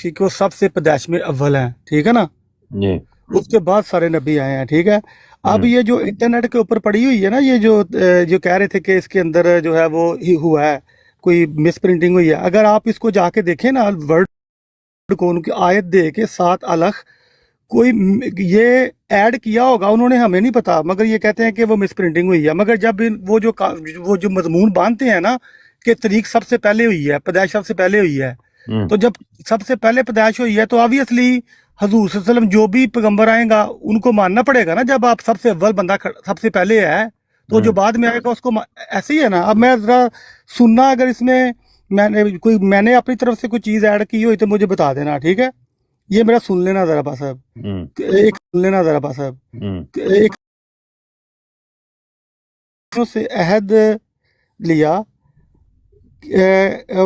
ठीक है, वो सबसे पैदाइश में अव्वल हैं, ठीक है ना। جی उसके बाद सारे नबी आए हैं, ठीक है। अब ये जो इंटरनेट के ऊपर पड़ी हुई है ना, ये जो कह रहे थे कि इसके अंदर जो है वो ही हुआ है, कोई मिस प्रिंटिंग हुई है। अगर आप इसको जाके देखें ना, वर्ड को उनकी आयत दे के 7 अलग कोई ये ऐड किया होगा उन्होंने, हमें नहीं पता, मगर ये कहते हैं कि वो मिस प्रिंटिंग हुई है। मगर जब वो जो मजमून बांधते हैं ना कि तरीक सबसे पहले हुई है, पैदाइश सबसे पहले हुई है, तो जब सबसे पहले पैदाइश हुई है तो ऑब्वियसली हजूर सल्लल्लाहु अलैहि वसल्लम जो भी पैगंबर आएगा उनको मानना पड़ेगा ना। जब आप सबसे अव्वल बंदा सबसे पहले है तो जो बाद में आएगा उसको ऐसे ही है ना। अब मैं जरा सुनना, अगर इसमें मैंने अपनी तरफ से कोई चीज ऐड की हुई तो मुझे बता देना, ठीक है। ये मेरा सुन लेना जरा बा साहब, एक सुन लेना जरा बा साहब। एक से अहद लिया,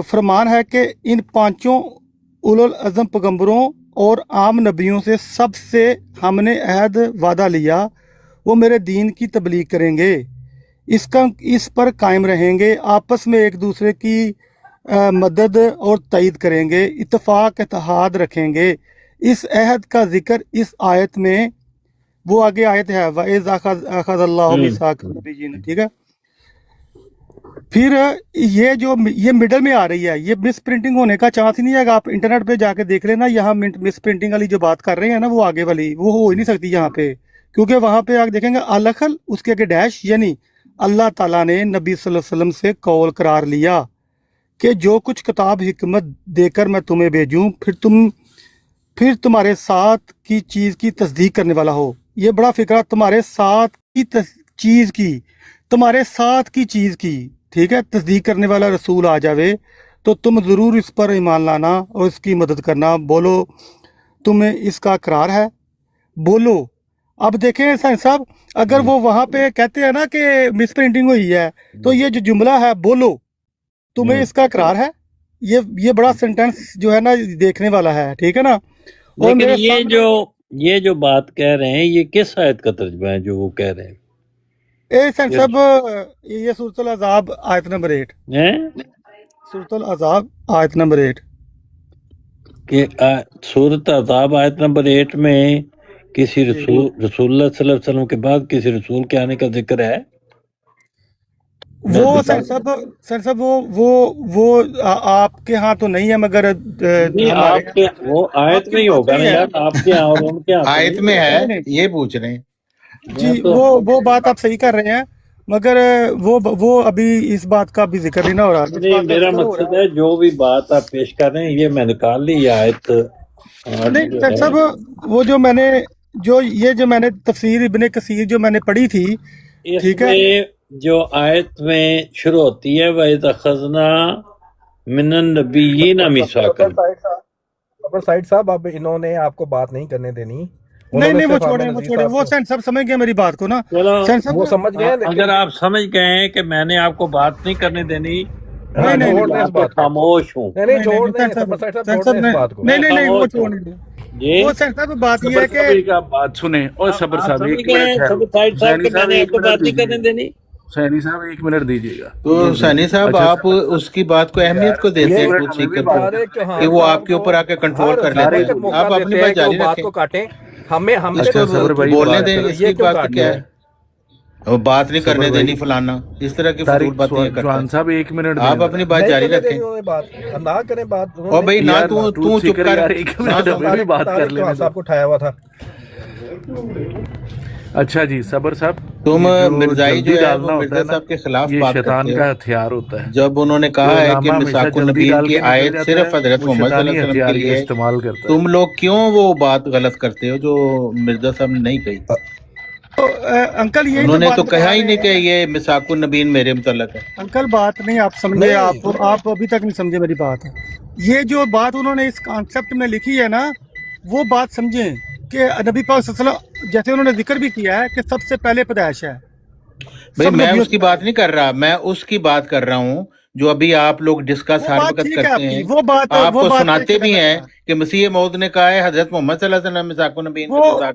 फरमान है कि इन 5 उलुल अज़म पैगंबरों और आम नबियों से सबसे हमने अहद वादा लिया, वो मेरे दीन की तबलीग करेंगे, इस पर कायम रहेंगे, आपस में एक दूसरे की मदद और तईद करेंगे, इत्तफाक इत्तेहाद रखेंगे। इस अहद का जिक्र इस आयत में, वो आगे आयत है वइज़ अख़ज़ल्लाहु मीसाक़ नबिय्यीन, ठीक है। फिर ये मिडल में आ रही है, ये मिस प्रिंटिंग होने का चांस ही नहीं है। आप इंटरनेट पे जाके देख लेना, यहाँ मिस प्रिंटिंग वाली जो बात कर रहे हैं ना, वो आगे वाली वो हो ही नहीं सकती यहाँ पे, क्योंकि वहाँ पे आप देखेंगे अलखल, उसके आगे डैश, यानी अल्लाह ताला ने नबी सल्लल्लाहु अलैहि वसल्लम से कौल करार लिया कि जो कुछ किताब हिकमत देकर मैं तुम्हें भेजूं, फिर तुम्हारे साथ की चीज़ की तस्दीक करने वाला हो। ये बड़ा फिक्रा, तुम्हारे साथ की चीज़ की, तुम्हारे साथ की चीज़ की, ठीक है, तस्दीक करने वाला रसूल आ जावे तो तुम ज़रूर इस पर ईमान लाना और इसकी मदद करना। बोलो तुम्हें इसका इकरार है, बोलो। अब देखें साईं साहब, अगर वो वहाँ पे कहते हैं ना कि मिस प्रिंटिंग हुई है, तो ये जो जुमला है बोलो तुम्हें इसका इकरार है, ये बड़ा सेंटेंस जो है ना देखने वाला है, ठीक है ना। और لیکن یہ جو بات کہہ رہے ہیں یہ کس آیت کا ترجمہ ہے جو وہ کہہ رہے ہیں؟ سائن صاحب یہ سورۃ العذاب آیت نمبر 8 سورۃ العذاب آیت نمبر 8 کہ سورۃ عذاب آیت نمبر 8 میں کسی رسول اللہ صلی اللہ علیہ وسلم کے بعد کسی رسول کے آنے کا ذکر ہے؟ وہ سر صاحب وہ آپ کے ہاں تو نہیں ہے، مگر وہ آیت میں ہی ہوگا نا یار، آپ کے ہاں اور ان کے ہاں آیت میں ہے، یہ پوچھ رہے ہیں جی۔ وہ بات آپ صحیح کر رہے ہیں، مگر وہ ابھی اس بات کا بھی ذکر نہیں نہ ہو رہا۔ نہیں، میرا مقصد ہے جو بھی بات آپ پیش کر رہے ہیں یہ میں نکال لی، یہ آیت نہیں سر صاحب، وہ جو میں نے تفسیر ابن کثیر جو میں نے پڑھی تھی، ٹھیک ہے، جو آیت میں شروع ہوتی ہے وَإِذْ أَخَذْنَا مِنَ النَّبِيِّينَ مِيثَاقًا۔ سائد صاحب اب انہوں نے آپ کو بات نہیں کرنے دینی، نہیں وہ چھوڑیں وہ سینٹ صاحب سمجھ گئے میری بات کو نا، وہ سمجھ گئے۔ اگر آپ سمجھ گئے ہیں کہ میں نے آپ کو بات نہیں کرنے دینی، نہیں خاموش ہوں۔ نہیں وہ چھوڑ دیں، وہ سینٹ صاحب بات یہ ہے کہ بات سنیں اور صبر صاحب سینی صاحب 1 منٹ دیجیے گا۔ تو سینی صاحب آپ اس کی بات کو اہمیت کو دیتے ہیں کہ وہ آپ کے اوپر آ کے کنٹرول کر لیتے ہیں، آپ اپنی بات جاری رکھیں، بولنے دیں۔ اس کی بات کیا ہے، بات نہیں کرنے دینی فلانا، اس طرح کی فضول باتیں صاحب 1 منٹ آپ اپنی بات جاری رکھیں۔ نہ کریں بات، اور بھائی نہ تو چپ کر، بات کر لیں، صاحب کو اٹھایا ہوا تھا۔ اچھا جی صبر صاحب، تم مرزائی جو ہے وہ مرزا صاحب کے خلاف یہ بات شیطان کرتے کا ہو۔ ہتھیار ہوتا ہے، جب انہوں نے کہا ہے کہ مساق النبیین کی آیت صرف حضرت محمد صلی اللہ علیہ وسلم کے لیے استعمال کرتا ہے، تم لوگ کیوں وہ بات غلط کرتے ہو جو مرزا صاحب نے نہیں کہی؟ انکل یہ انہوں نے تو کہا ہی نہیں کہ یہ مساق النبیین میرے متعلق ہے۔ انکل بات نہیں آپ سمجھے، آپ ابھی تک نہیں سمجھے میری بات۔ یہ جو بات انہوں نے اس کانسیپٹ میں لکھی ہے نا، وہ بات سمجھیں کہ نبی پاک صلی اللہ علیہ وسلم، جیسے انہوں نے ذکر بھی کیا ہے کہ سب سے پہلے پیدائش ہے۔ بھئی میں اس کی بات نہیں کر رہا، میں اس کی بات کر رہا ہوں جو ابھی آپ لوگ ڈسکس ہر وقت کرتے ہیں، آپ کو سناتے بھی ہیں کہ مسیح موعود نے کہا ہے حضرت محمد صلی اللہ علیہ وسلم مساق النبیین کے مساق،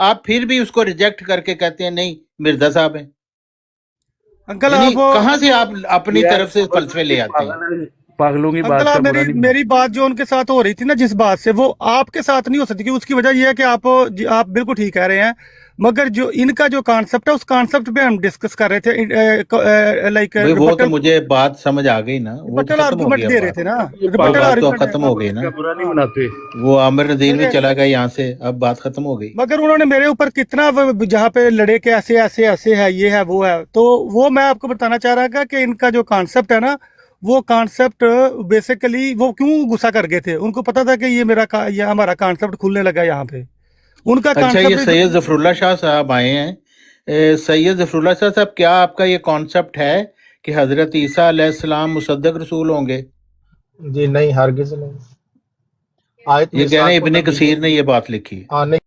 آپ پھر بھی اس کو ریجیکٹ کر کے کہتے ہیں نہیں مرزا صاحب ہیں۔ انکل کہاں سے آپ اپنی طرف سے فلسفے لے آتے ہیں؟ पागलों की बात अंकल का आप बुरा मेरी नहीं मेरी बात जो उनके साथ हो रही थी ना, जिस बात से, वो आपके साथ नहीं हो सकती, कि उसकी वजह यह है कि आप बिल्कुल ठीक कह रहे हैं, मगर जो इनका जो कॉन्सेप्ट है, उस कॉन्सेप्ट पे हम डिस्कस कर रहे थे, लाइक भाई वो तो मुझे बात समझ आ गई ना, वो रिबटल खत्म हो आर्गुमेंट गया दे रहे बात। थे ना, ये रिबटल बात तो आर्गुमेंट खत्म हो गई ना, का बुरा नहीं बनाते। वो आमिर नदीर भी चला गया यहाँ से, अब बात खत्म हो गई। मगर उन्होंने मेरे ऊपर कितना जहाँ पे लड़े के ऐसे ऐसे ऐसे है, ये है वो है, तो वो मैं आपको बताना चाह रहा था कि इनका जो कॉन्सेप्ट है ना, वो कॉन्सेप्ट बेसिकली वो क्यों गुस्सा कर गए थे, उनको पता था कि ये हमारा कॉन्सेप्ट खुलने लगा यहाँ पे, उनका अच्छा, ये कॉन्सेप्ट। सैयद जफरुल्लाह शाह साहब आए हैं। सैयद जफरुल्लाह शाह साहब, क्या आपका ये कॉन्सेप्ट है कि हजरत ईसा अलैहिस्सलाम मुसद्दिक रसूल होंगे? जी नहीं, हरगिज नहीं। आयत ये कह रहे हैं, मिसाकुन इब्ने कसीर ने ये बात लिखी है। हाँ नहीं,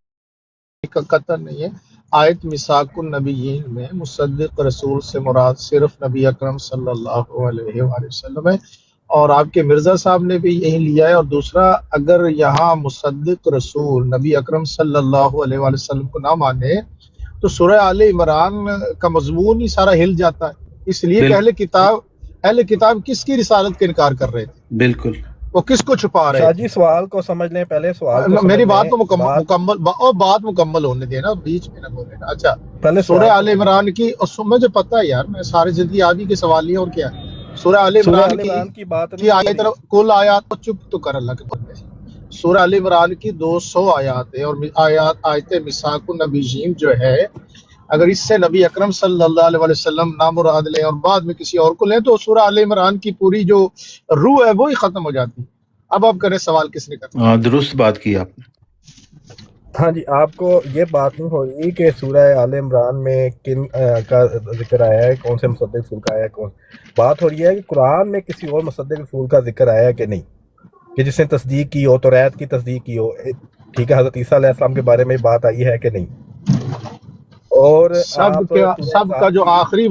कतन नहीं है। आयत मिसाकुन नबीयीन में मुसद्दिक रसूल से मुराद सिर्फ नबी अकरम सल्लल्लाहु अलैहि वसल्लम है, और आपके मिर्जा साहब ने भी यही लिया है। और दूसरा, अगर यहाँ मुसद्दिक रसूल नबी अकरम सल्लल्लाहु अलैहि वसल्लम को ना माने तो सूरह आले इमरान का मजमून ही सारा हिल जाता है। इसलिए कि अहले किताब किसकी रिसालत का इनकार कर रहे थे? बिल्कुल, वो किसको छुपा रहे शाह थे? जी सवाल को समझ लें, पहले सवाल को मेरी समझ बात लें, तो बात मुकम्मल होने देना, बीच में ना बोले ना। अच्छा, पहले सूरह आले इमरान की, और मुझे पता है यार, मैं सारी जिंदगी आप ही के सवाल ही, और क्या है। सूरह आले इमरान की बात की आयत, कुल आयात तो चुप तो कर अल्लाह के बंदे। सूरह आले इमरान की 200 आयात है, और आयत मिसाकुन नबीयीन जो है, अगर इससे नबी अकरम सल्लल्लाहु अलैहि वसल्लम ना मुराद लें और बाद में किसी और को लें, तो सूरह आले इमरान की पूरी जो रूह है वो ही खत्म हो जाती है। अब आप करें, सवाल किसने करना? हाँ, दुरुस्त बात की आपने। हाँ जी, आपको ये बात नहीं हो रही कि सूरह आले इमरान में किन का जिक्र आया है, कौन से मुसद्दिक रसूल का आया है, कौन बात हो रही है कि कुरान में किसी और मुसद्दिक रसूल का जिक्र आया है कि नहीं, कि जिसने तस्दीक की हो, तौरात की तस्दीक की हो। ठीक है, हज़रत ईसा अलैहिस्सलाम के बारे में बात आई है कि नहीं? और सबका जो आखिरी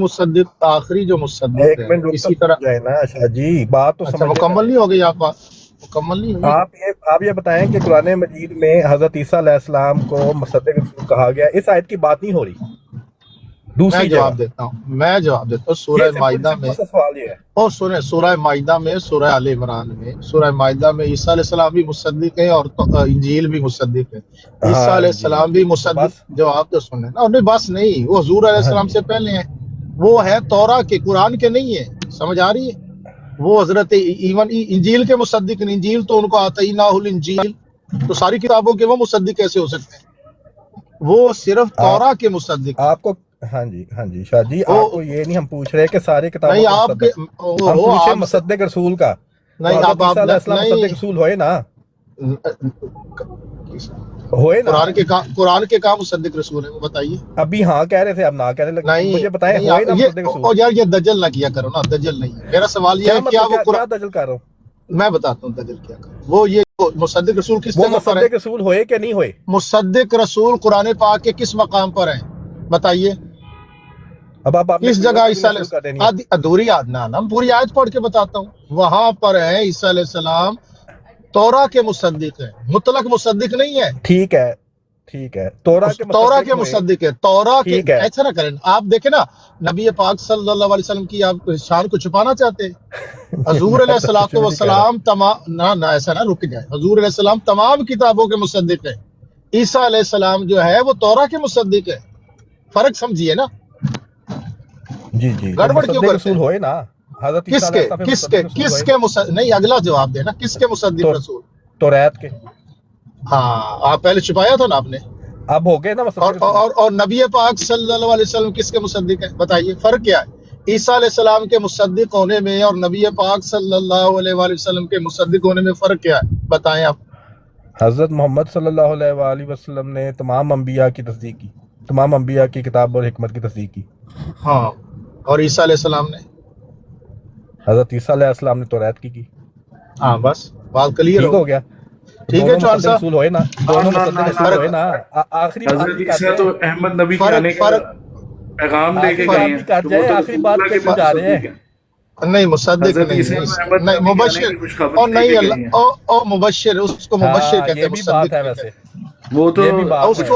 जो मुसद्दिक एक मिनट इसी तरह जाए ना शाह जी, बात तो अच्छा, मुकम्मल नहीं हो गई, आप बात मुकम्मल नहीं हुई। आप ये बताएं कि कुरान मजीद में हजरत ईसा अलैहिस्सलाम को मुसद्दिक रसूल कहा गया, इस आयत की बात नहीं हो रही। मैं जवाब देता हूँ सूरह माइदा में, सवाल ये है, और सुने, सूरह माइदा में, सूरह आले इमरान में, सूरह माइदा में ईसा अलैहिस्सलाम भी मुसद्दिक है और इंजील भी मुसद्दिक है। ईसा अलैहिस्सलाम भी मुसद्दिक, जवाब तो सुने ना। नहीं, बस नहीं, वो हुजूर अलैहिस्सलाम से पहले है, वो है तौरा के, कुरान के नहीं है, समझ आ रही है? वो हजरत इवन इंजील के मुसद्दिक, इंजील तो उनको आतईनाहुल इंजील, तो सारी किताबों के वो मुसद्दिक कैसे हो सकते हैं? वो सिर्फ तौरा के मुसद्दिक। आपको हाँ जी शाह जी, आपको ये नहीं हम पूछ रहे कि सारे किताबों नहीं, हम पूछे मुसद्दिक रसूल का। नहीं, आप मुसद्दिक रसूल होए ना, होए ना। कुरान के काम मुसद्दिक रसूल है, वो बताइए। अभी हाँ कह रहे थे, अब ना कहने लगे। नहीं, मुझे बताएं, होए ना मुसद्दिक रसूल? और यार ये दजल ना किया करो ना, दजल नहीं है मेरा सवाल। ये है क्या वो क्या दजल कर रहा हूँ? मैं बताता हूँ दजल क्या करो। वो ये मुसद्दिक रसूल किस जगह पर है? मुसद्दिक रसूल होए कि नहीं होए? मुसद्दिक रसूल कुरान पाक के किस मकाम पर है, बताइए। अब आप किस जगह ईसा अधूरी याद ना, हम पूरी आयत पढ़ के बताता हूँ। वहां पर है ईसा अलैहिस्सलाम तौरा के मुसद्दिक है, मुतलक मुसद्दिक नहीं है। ठीक है, तौरा के मुसद्दिक है, तौरा के। ऐसा ना करें, आप देखें ना, नबी पाक सल्लल्लाहु अलैहि वसल्लम की आप शान को छुपाना चाहते हैं। हुजूर अलैहिस्सलातु वस्सलाम ना ऐसा ना, रुक जाए। हुजूर अलैहिस्सलाम तमाम किताबों के मुसद्दिक है। ईसा अलैहिस्सलाम जो है वो तौरा के मुसद्दिक है। फर्क समझिए ना। जी गड़बड़ क्यों करते हैं? होए ना, किसके नहीं, अगला जवाब देना, किसके मुसद्दिक रसूल? तौरात के। हाँ, आप पहले छुपाया था ना आपने, अब हो गए ना मुसद्दिक। और नबी पाक सल्लल्लाहु अलैहि वसल्लम किसके मुसद्दिक है, बताइए। फर्क क्या है ईसा अलैहिस्सलाम के मुसद्दिक होने में और नबी पाक सल्लल्लाहु अलैहि वसल्लम के मुसद्दिक होने में फर्क क्या है, बताएं आप। हजरत मोहम्मद सल्लल्लाहु अलैहि वसल्लम ने तमाम अंबिया की तस्दीक की, तमाम अंबिया की किताब और हिकमत की तस्दीक की। हाँ, और ईसा अलैहिस्सलाम ने, हजरत ईसा अलैहिस्सलाम ने तौरात की। हाँ, बस बात क्लियर हो गया। ठीक है, चौहान साहब, रसूल होए ना, दोनों मुसद्दिक रसूल होए ना। आखिरी हजरत ईसा तो अहमद नबी के आने का पैगाम देके गए हैं। आखिरी बात पे जा रहे हैं। नहीं, मुसद्दिक नहीं, मुबश्शिर और नहीं, अल्लाह और मुबश्शिर, उसको मुबश्शिर कहते हैं, मुसद्दिक है वैसे। वो तो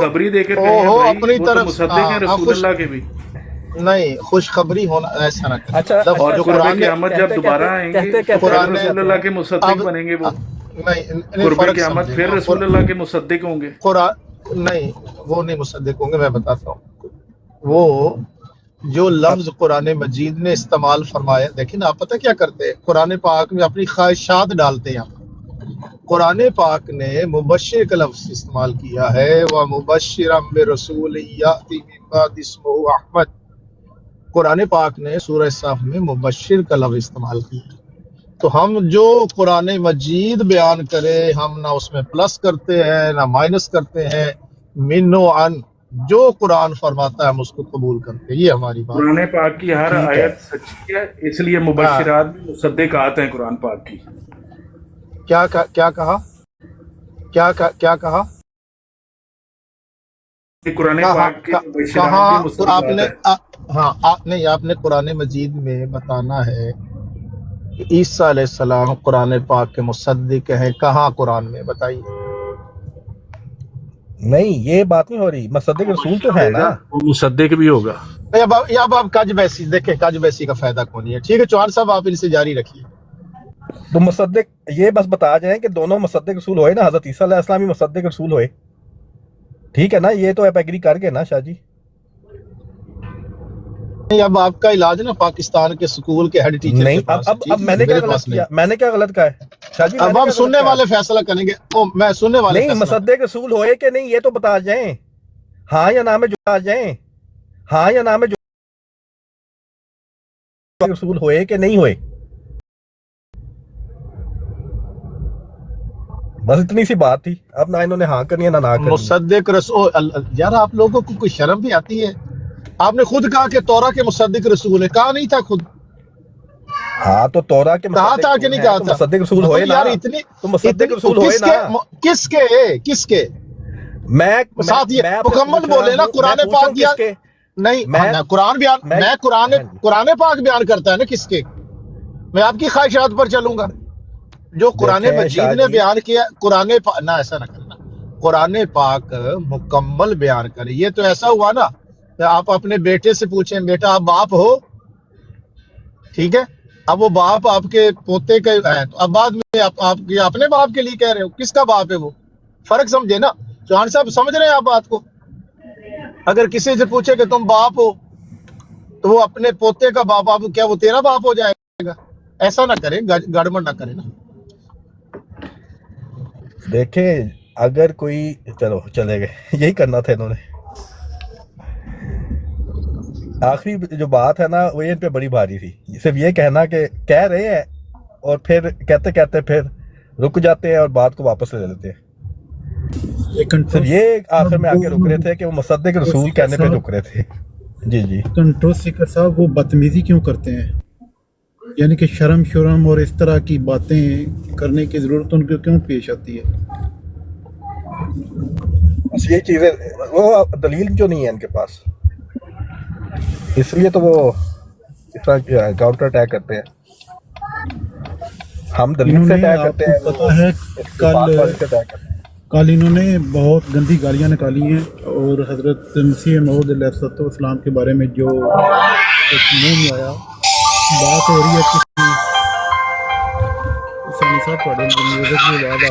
खबरी देकर अपनी तरफ मुसद्दिक है रसूलुल्लाह के भी। नहीं खुशखबरी होना ऐसा ना करें। अच्छा, मतलब और जो कुर्ब कुरान क़यामत जब दोबारा आएंगे कहते- फिर कुरान में रसूलुल्लाह के मुसद्दिक अब बनेंगे वो। नहीं नहीं कुर्ब फर्क क़यामत समझे फिर ना, रसूलुल्लाह के मुसद्दिक होंगे। कुरान नहीं वो नहीं मुसद्दिक होंगे, मैं बताता हूँ। वो जो लफ्ज कुरान मजीद ने इस्तेमाल फरमाया, देखिए ना आप पता क्या करते हैं, कुरान पाक में अपनी ख्वाहिशात डालते हैं। कुरान पाक ने मुबश्शिर का लफ्ज इस्तेमाल किया है, व मुबश्शिरम बिरसूल याती मिन बाद इस्मुहु अहमद। कुरान पाक ने सूरह साफ में मुबश्शिर का लफ्ज इस्तेमाल किया। तो हम जो कुरान मजीद बयान करें, हम ना उसमें प्लस करते हैं ना माइनस करते हैं, मिनो अन, जो कुरान फरमाता है हम उसको कबूल करते हैं, ये हमारी बात कुरान पाक की हर ठीक है। आयत सच्ची है, इसलिए हाँ। मुबश्शिरात भी मुसद्दिकात हैं कुरान पाक की। क्या कहा क्या कहा कि कुरान कहा पाक के कहा मुबश्शिरात भी मुसद्दिकात आपने हैं। हाँ नहीं, आपने कुरान मजीद में बताना है कि ईसा अलैहिस्सलाम कुरान पाक के मुसद्दिक हैं, कहाँ कुरान में बताइए। नहीं, ये बात नहीं हो रही, मुसद्दिक रसूल तो है ना। वो मुसद्दिक भी होगा। अब आप कज बैसी देखें, कज बैसी का फायदा कौन है। ठीक है चौहान साहब, आप इनसे जारी रखिए। तो मुसद्दिक ये बस बता जाए कि दोनों मुसद्दिक रसूल होए ना, हजरत ईसा अलैहिस्सलाम भी मुसद्दिक रसूल होए, ठीक है ना, ये तो आप एग्री कर गए ना शाह जी। नहीं, अब आपका इलाज ना पाकिस्तान के स्कूल के हेड टीचर नहीं, के पास है, ठीक अब है? मैंने क्या मेरे गलत पास नहीं। किया, मैंने क्या गलत कहा है शाह जी? अब मैंने हम क्या सुनने गलत कहा? वाले फैसला करेंगे। मैं सुनने वाले नहीं, फैसला मुसद्दिक रसूल होए कि नहीं ये तो बता जाएं, हाँ या ना में जो आ जाएं, हाँ या ना में जो रसूल होए कि नहीं होए, बस इतनी सी बात थी। अब ना इन्होंने हाँ करनी है ना करनी है। मुसद्दिक रसूल, यार आप लोगों को कोई शर्म भी आती है? आपने खुद कहा कि तौरा के मुसद्दिक रसूल है, कहा नहीं था खुद? हाँ तो तौरा के कहा मुसद्दिक था रसूल कि नहीं हैं, कहा तो था? मुसद्दिक रसूल मतलब होए ना, यार इतनी तो मुसद्दिक रसूल होए ना। किसके मैं साथ ये मैं आपसे मुकम्मल पूछ रहा बोले ना, हूं, कुरान मैं पूछ रहा पाक हूं दिया किसके? नहीं, मैं- हाँ, कुरान बयान, मैं- मैं कुरान पाक बयान करता है ना किसके? मैं आपकी ख्वाहिशात पर चलूंगा। जो कुरान देखें मजीद शाह ने जी, बयान किया, कुरान पाक ना, ऐसा ना करना, कुरान पाक मुकम्मल बयान करे। ये तो ऐसा हुआ ना, आप अपने बेटे से पूछें, बेटा आप बाप हो, ठीक है, अब वो बाप आपके पोते का है, तो अब बाद में आप अपने बाप के लिए कह रहे हो, किसका बाप है वो? फर्क समझे ना चौहान साहब, समझ रहे हैं आप बात को? अगर किसी से पूछे कि तुम बाप हो, तो वो अपने पोते का बाप, आप क्या वो तेरा बाप हो जाएगा? ऐसा ना करें, गड़बड़ ना करें ना। देखें अगर कोई, चलो चले गए, यही करना था इन्होंने। आखिरी जो बात है ना वो इन पे बड़ी भारी थी, सिर्फ ये कहना कि कह रहे हैं और फिर कहते कहते फिर रुक जाते हैं और बात को वापस ले लेते हैं। सिर्फ ये आखिर में आके रुक रहे थे कि वो मुसद्दिक रसूल कहने पे रुक रहे थे। जी जी, कंट्रोल स्पीकर साहब, वो बदतमीजी क्यों करते हैं? यानी कि शर्म और इस तरह की बातें करने की जरूरत उनको क्यों पेश आती है? बस ये चीजें, वो दलील जो नहीं है इनके पास, इसलिए तो वो इस तरह काउंटर अटैक करते हैं। हम दलील से अटैक करते हैं, आपको पता है कल इन्होंने बहुत गंदी गालियां निकाली हैं, और हजरत मसीह मऊद अलैहिस्सलाम के बारे में जो एक मुंह में आया बात हो रही है कि सानी साहब थोड़ा म्यूजिक की आवाज आ रही है।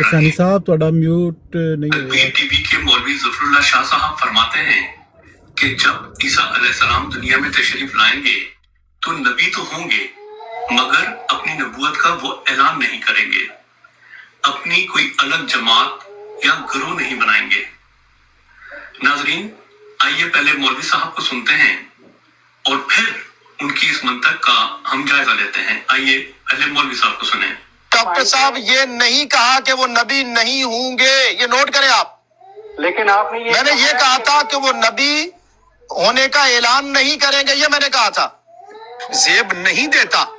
सानी साहब थोड़ा म्यूट नहीं हो रहा। टीवी के मौलवी ज़फरुल्लाह शाह साहब फरमाते हैं कि जब ईसा अलैहिस्सलाम दुनिया में तशरीफ लाएंगे तो नबी तो होंगे, मगर अपनी नबूवत का वो ऐलान नहीं करेंगे, अपनी कोई अलग जमात या गिरोह नहीं बनाएंगे। नाजरीन, आइए पहले मौलवी साहब को सुनते हैं और फिर उनकी इस मंतक का हम जायजा लेते हैं। आइए पहले मौलवी साहब को सुने। डॉक्टर साहब, ये नहीं कहा कि वो नबी नहीं होंगे, ये नोट करें आप। लेकिन आपने मैंने ये कहा था कि वो नबी होने का ऐलान नहीं करेंगे, ये मैंने कहा था। जेब नहीं देता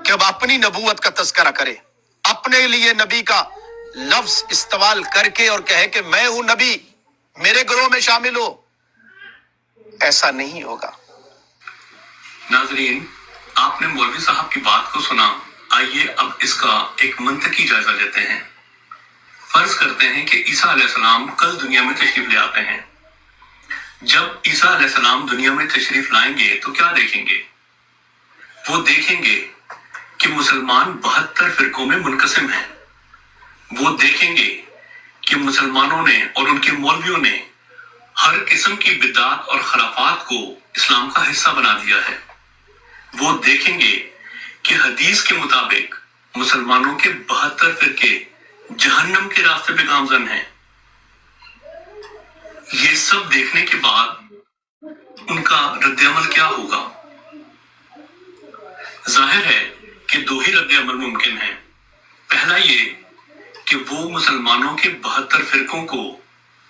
कि अब अपनी नबूवत का तस्करा करे, अपने लिए नबी का लफ्ज इस्तेमाल करके और कहे कि मैं हूं नबी, मेरे ग्रोह में शामिल हो। ऐसा नहीं होगा। नाजरीन, आपने मौलवी साहब की बात को सुना। आइए अब इसका एक मंतकी जायजा लेते हैं। फर्ज करते हैं कि ईसा अलैहिस्सलाम कल दुनिया में तशरीफ ले आते हैं। जब ईसा अलैहिस्सलाम दुनिया में तशरीफ लाएंगे तो क्या देखेंगे? वो देखेंगे कि मुसलमान 72 फिरकों में मुनकसिम हैं। वो देखेंगे कि मुसलमानों ने और उनके मौलवियों ने हर किस्म की बिदात और खराफात को इस्लाम का हिस्सा बना दिया है। वो देखेंगे कि हदीस के मुताबिक मुसलमानों के 72 फिरके जहन्नम के रास्ते पे गामजन हैं। ये सब देखने के बाद उनका रद्द-ए-अमल क्या होगा? जाहिर है कि दो ही रद्द-ए-अमल मुमकिन है। पहला ये कि वो मुसलमानों के 72 फिरकों को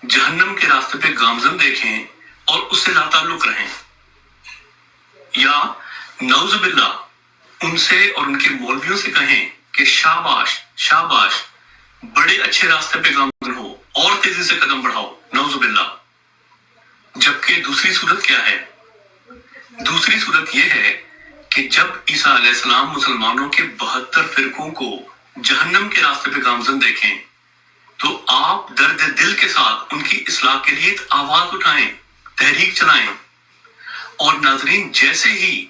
जहन्नम के रास्ते पे गामजन देखें और उससे लाताल्लुक रहें, या नौजुबिल्लाह उनसे और उनके मौलवियों से कहें कि शाबाश शाबाश, बड़े अच्छे रास्ते पे गामजन हो और तेजी से कदम बढ़ाओ, नौजुबिल्लाह। जबकि दूसरी सूरत क्या है? दूसरी सूरत यह है कि जब ईसा अलैहिस्सलाम मुसलमानों के 72 फिरकों को जहन्नम के रास्ते पे गामजन देखें तो आप दर्द दिल के साथ उनकी इस्लाह के लिए एक आवाज उठाएं, तहरीक चलाएं। और नाजरीन, जैसे ही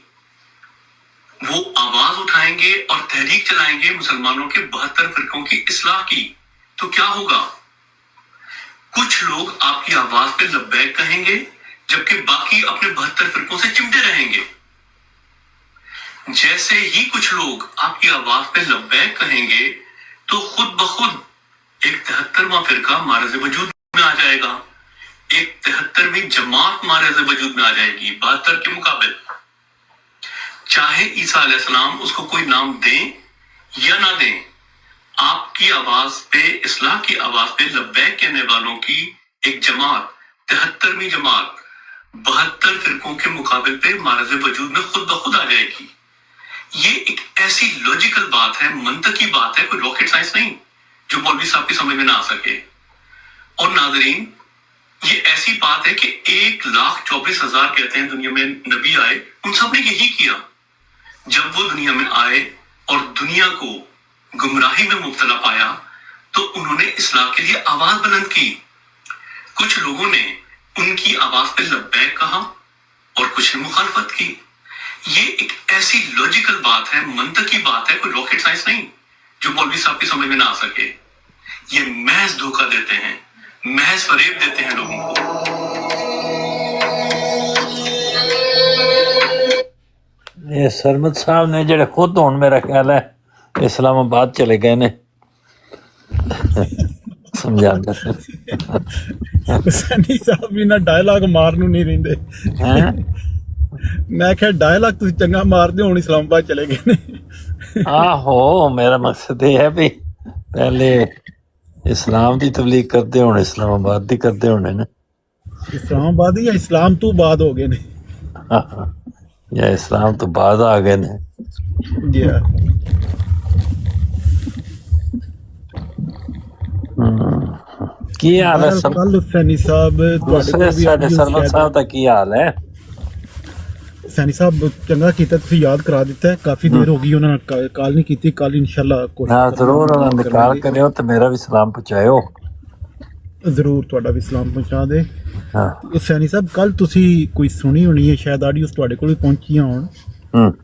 वो आवाज उठाएंगे और तहरीक चलाएंगे मुसलमानों के 72 फिरकों की इस्लाह की, तो क्या होगा? कुछ लोग आपकी आवाज पे लब्बैक कहेंगे, जबकि बाकी अपने 72 फिरकों से चिमटे रहेंगे। जैसे ही कुछ लोग आपकी आवाज पे लब्बैक कहेंगे तो खुद ब खुद एक 73वां फिरका मारज़ वजूद में आ जाएगा, एक 73वीं जमात मारज़ वजूद में आ जाएगी 72 के मुकाबले। चाहे ईसा अलैहिस्सलाम उसको कोई नाम दें या ना दें, आपकी आवाज पे, इस्लाह की आवाज पे लब्बैक कहने वालों की एक जमात, 73वीं जमात 72 फिरकों के मुकाबले पे मारज़ वजूद में खुद ब खुद आ जाएगी। ये एक ऐसी लॉजिकल बात है, मंतकी बात है, कोई रॉकेट साइंस नहीं जो मौलवी साहब की समझ में ना आ सके। और नाजरीन, ये ऐसी बात है कि 1,24,000 कहते हैं दुनिया में नबी आए, उन सब ने यही किया। जब वो दुनिया में आए और दुनिया को गुमराही में मुब्तला पाया तो उन्होंने इस्लाह के लिए आवाज बुलंद की। कुछ लोगों ने उनकी आवाज पे लब्बैक कहा और कुछ ने मुखालफत की। ये एक ऐसी लॉजिकल बात है, मंतकी बात है, कोई रॉकेट साइंस नहीं जो मौलवी साहब की समझ में ना आ सके। ये महज धोखा देते हैं, महज फरेब देते हैं लोगों को। ये सरमद साहब ने जेड़े खुद हुण मेरा ख्याल है इस्लामाबाद चले गए ने समझांदा सैनी साहब भी ना डायलॉग मारनू नहीं रहिंदे हैं। मैं क्या डायलॉग तुसीं चंगा मारदे हुण इस्लामाबाद चले गए ने। आहो, मेरा मकसद ये है भी पहले इस्लाम की तबलीग करते हुण इस्लामाबाद दी करते होने ने। इस्लामाबाद या इस्लाम तो बाद हो गए ने, या इस्लाम तो बाद आ गए ने। की हाल है सैनी साहब? सरमद साहब दा की हाल है? सैनी साहब चंगा कीता तुसीं याद करा दिता है, काफी देर हो गई उन्होंने कॉल नहीं की। कल इंशाल्लाह कोशिश जरूर उन्होंने कॉल करियो तो मेरा भी सलाम पहुंचायो। जरूर तुहाडा भी सलाम पहुंचा दे। हाँ सैनी साहब, कल तुसीं कोई सुनी होनी है, शायद ऑडियो तुहाडे कोल भी पहुंचियां होण।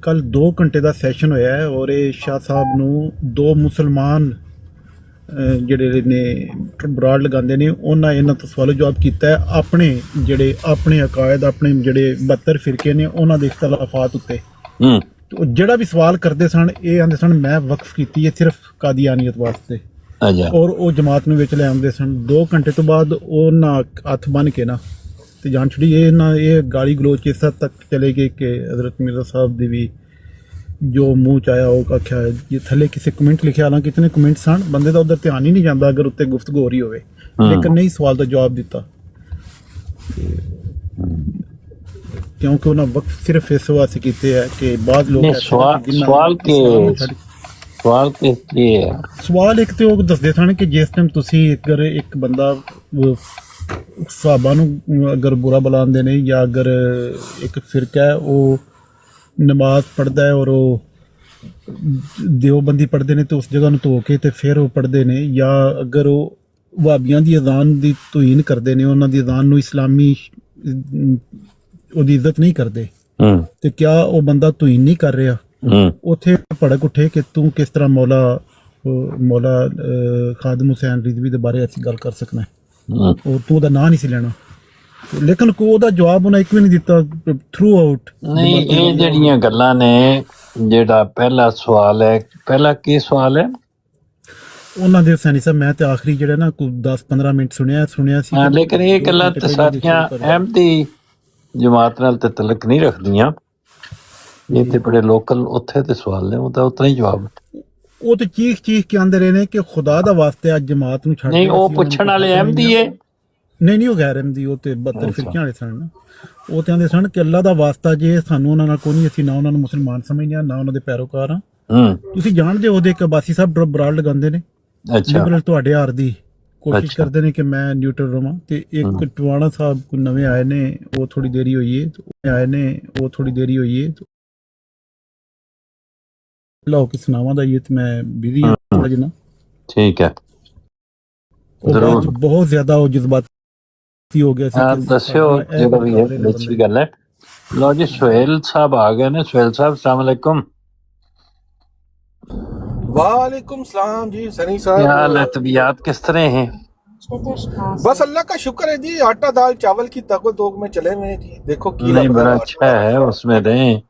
कल 2 घंटे का सैशन होया है और शाह साहब नू 2 मुसलमान ਜਿਹੜੇ ਨੇ ਬਰਾੜ ਲਗਾਉਂਦੇ ਨੇ ਉਹਨਾਂ ਇਹਨਾਂ ਤੋਂ ਸਵਾਲ ਜਵਾਬ ਕੀਤਾ ਹੈ ਆਪਣੇ ਜਿਹੜੇ ਆਪਣੇ ਅਕਾਇਦ, ਆਪਣੇ ਜਿਹੜੇ 72 ਫਿਰਕੇ ਨੇ ਉਹਨਾਂ ਦੇ ਇਖਤਲਾਫਾਤ ਉੱਤੇ। ਜਿਹੜਾ ਵੀ ਸਵਾਲ ਕਰਦੇ ਸਨ ਇਹ ਆਂਦੇ ਸਨ ਮੈਂ ਵਕਫ ਕੀਤੀ ਹੈ ਸਿਰਫ ਕਾਦੀਆਨੀਅਤ ਵਾਸਤੇ, ਔਰ ਉਹ ਜਮਾਤ ਨੂੰ ਵਿੱਚ ਲੈ ਆਉਂਦੇ ਸਨ। 2 ਘੰਟੇ ਤੋਂ ਬਾਅਦ ਉਹਨਾਂ ਹੱਥ ਬੰਨ੍ਹ ਕੇ ਨਾ ਤੇ ਜਾਨ ਛੁੱਟੀ। ਇਹ ਗਾਲੀ ਗਲੋਚ ਇਸ ਹੱਦ ਤੱਕ ਚਲੇ ਗਏ ਕਿ ਹਜ਼ਰਤ ਮਿਰਜ਼ਾ ਸਾਹਿਬ ਦੀ ਵੀ ਜੋ ਮੂੰਹ ਚ ਆਇਆ ਉਹ ਆਖਿਆ। ਜੇ ਥੱਲੇ ਕਿਸੇ ਕਮੈਂਟ ਲਿਖਿਆ, ਹਾਲਾਂਕਿ ਇਤਨੇ ਕਮੈਂਟ ਸਨ, ਬੰਦੇ ਦਾ ਉਧਰ ਧਿਆਨ ਹੀ ਨਹੀਂ ਜਾਂਦਾ ਅਗਰ ਉੱਤੇ ਗੁਫ਼ਤਗੂ ਹੋ ਰਹੀ ਹੋਵੇ, ਲੇਕਿਨ ਨਹੀਂ ਸਵਾਲ ਦਾ ਜਵਾਬ ਦਿੱਤਾ ਕਿਉਂਕਿ ਉਹਨਾਂ ਵਕਤ ਸਿਰਫ ਇਸ ਵਾਸਤੇ ਕੀਤੇ ਹੈ ਕਿ ਬਾਅਦ ਲੋਕ ਸਵਾਲ ਇੱਕ ਤੇ ਉਹ ਦੱਸਦੇ ਸਨ ਕਿ ਜਿਸ ਟਾਈਮ ਤੁਸੀਂ ਅਗਰ ਇੱਕ ਬੰਦਾ ਸਹਾਬਾ ਨੂੰ ਅਗਰ ਬੁਰਾ ਬੁਲਾਉਂਦੇ ਨੇ ਜਾਂ ਅਗਰ ਇੱਕ ਫਿਰਕਾ ਹੈ ਉਹ ਨਮਾਜ਼ ਪੜ੍ਹਦਾ ਹੈ ਔਰ ਉਹ ਦਿਓਬੰਦੀ ਪੜ੍ਹਦੇ ਨੇ ਤੇ ਉਸ ਜਗ੍ਹਾ ਨੂੰ ਧੋ ਕੇ ਤੇ ਫਿਰ ਉਹ ਪੜ੍ਹਦੇ ਨੇ, ਜਾਂ ਅਗਰ ਉਹ ਵਾਬੀਆਂ ਦੀ ਅਜ਼ਾਨ ਦੀ ਤੋਹੀਨ ਕਰਦੇ ਨੇ, ਉਹਨਾਂ ਦੀ ਅਜ਼ਾਨ ਨੂੰ ਇਸਲਾਮੀ ਉਹਦੀ ਇੱਜ਼ਤ ਨਹੀਂ ਕਰਦੇ ਤੇ ਕਿਆ ਉਹ ਬੰਦਾ ਤੋਹੀਨ ਨਹੀਂ ਕਰ ਰਿਹਾ ਉੱਥੇ ਭੜਕ ਉੱਠੇ ਕਿ ਤੂੰ ਕਿਸ ਤਰ੍ਹਾਂ ਮੌਲਾ ਖਾਦਮ ਹੁਸੈਨ ਰਿਜ਼ਵੀ ਦੇ ਬਾਰੇ ਅਸੀਂ ਗੱਲ ਕਰ ਸਕਣਾ ਔਰ ਤੂੰ ਉਹਦਾ ਨਾਂ ਨਹੀਂ ਸੀ ਲੈਣਾ ਲੇਕਿਨ ਉਹਦਾ ਜਵਾਬ ਉਹਨੇ ਇੱਕ ਵੀ ਨਹੀਂ ਦਿੱਤਾ ਥਰੂ ਆਊਟ। ਨਹੀਂ ਇਹ ਜਿਹੜੀਆਂ ਗੱਲਾਂ ਨੇ, ਜਿਹੜਾ ਪਹਿਲਾ ਸਵਾਲ ਹੈ, ਪਹਿਲਾ ਕੀ ਸਵਾਲ ਹੈ ਉਹਨਾਂ ਦੇ ਹੁਸੈਨੀ ਸਾਹਿਬ, ਮੈਂ ਤੇ ਆਖਰੀ ਜਿਹੜਾ ਨਾ ਕੋਈ 10-15 ਮਿੰਟ ਸੁਣਿਆ ਸੀ ਲੇਕਿਨ ਇਹ ਗੱਲਾਂ ਤੇ ਸਾਰੀਆਂ ਅਹਿਮਦੀ ਜਮਾਤ ਨਾਲ ਤੇ ਤਲਕ ਨਹੀਂ ਰੱਖਦੀਆਂ, ਇਹ ਤੇ ਬੜੇ ਲੋਕਲ ਉੱਥੇ ਤੇ ਸਵਾਲ ਨੇ, ਉਹਦਾ ਉਤਨਾ ਹੀ ਜਵਾਬ। ਉਹ ਤੇ ਚੀਖ ਕੇ ਆਂਦੇ ਰਹੇ ਨੇ ਕਿ ਖੁਦਾ ਦਾ ਵਾਸਤੇ ਅੱਜ ਜਮਾਤ ਨੂੰ ਛੱਡ ਨਹੀਂ, ਉਹ ਪੁੱਛਣ ਵਾਲੇ ਅਹਿਮਦੀ ਹੈ ਨਹੀਂ ਉਹ ਗੈਰ ਅਹਿਮਦੀ, ਉਹ ਤੇ 72 ਫਿਰਕਿਆਂ ਵਾਲੇ ਸਨ ਨਾ, ਉਹ ਤੇ ਆਂਦੇ ਸਨ ਕਿ ਅੱਲਾ ਦਾ ਵਾਸਤਾ ਜੇ ਸਾਨੂੰ ਉਹਨਾਂ ਨਾਲ ਕੋਈ ਨਹੀਂ, ਅਸੀਂ ਨਾ ਉਹਨਾਂ ਨੂੰ ਮੁਸਲਮਾਨ ਸਮਝਦੇ ਹਾਂ ਨਾ ਉਹਨਾਂ ਦੇ ਪੈਰੋਕਾਰ ਹਾਂ। ਤੁਸੀਂ ਜਾਣਦੇ ਉਹਦੇ ਇੱਕ ਅਬਾਸੀ ਸਾਹਿਬ ਬਰਾੜ ਲਗਾਉਂਦੇ ਨੇ, ਲਿਬਰਲ ਤੁਹਾਡੇ ਹਾਰ ਦੀ ਕੋਸ਼ਿਸ਼ ਕਰਦੇ ਨੇ ਕਿ ਮੈਂ ਨਿਊਟਰਲ ਰਵਾਂ, ਤੇ ਇੱਕ ਟਵਾਣਾ ਸਾਹਿਬ ਕੋਈ ਨਵੇਂ ਆਏ ਨੇ, ਉਹ ਥੋੜੀ ਦੇਰੀ ਹੋਈ ਹੈ ਲਓ ਕਿ ਸੁਣਾਵਾਂ ਦਾ ਇਹ ਤੇ ਮੈਂ ਬਿਜ਼ੀ ਹਾਂ ਥੋੜਾ ਜਿਹਾ। ਠੀਕ ਹੈ, ਬਹੁਤ ਜ਼ਿਆਦਾ ਉਹ ਜਜ਼ਬਾਤੀ ਹੋ ਗਿਆ ਸੀ। ਦੱਸਿਓ ਜਿਹੜਾ ਵੀ ਹੈ, ਅੱਛੀ ਗੱਲ ਹੈ। ਲਓ ਜੀ ਸੁਹੇਲ ਸਾਹਿਬ ਆ ਗਏ ਨੇ। ਸੁਹੇਲ ਸਾਹਿਬ अस्सलाम वालेकुम। वालेकुम सलाम जी सनी साहब, क्या हाल है, तबीयत किस तरह है? बस अल्लाह का शुक्र है जी, आटा दाल चावल की तको दोग में चले हुए हैं जी। देखो की नहीं, बड़ा अच्छा है, उसमें रहें।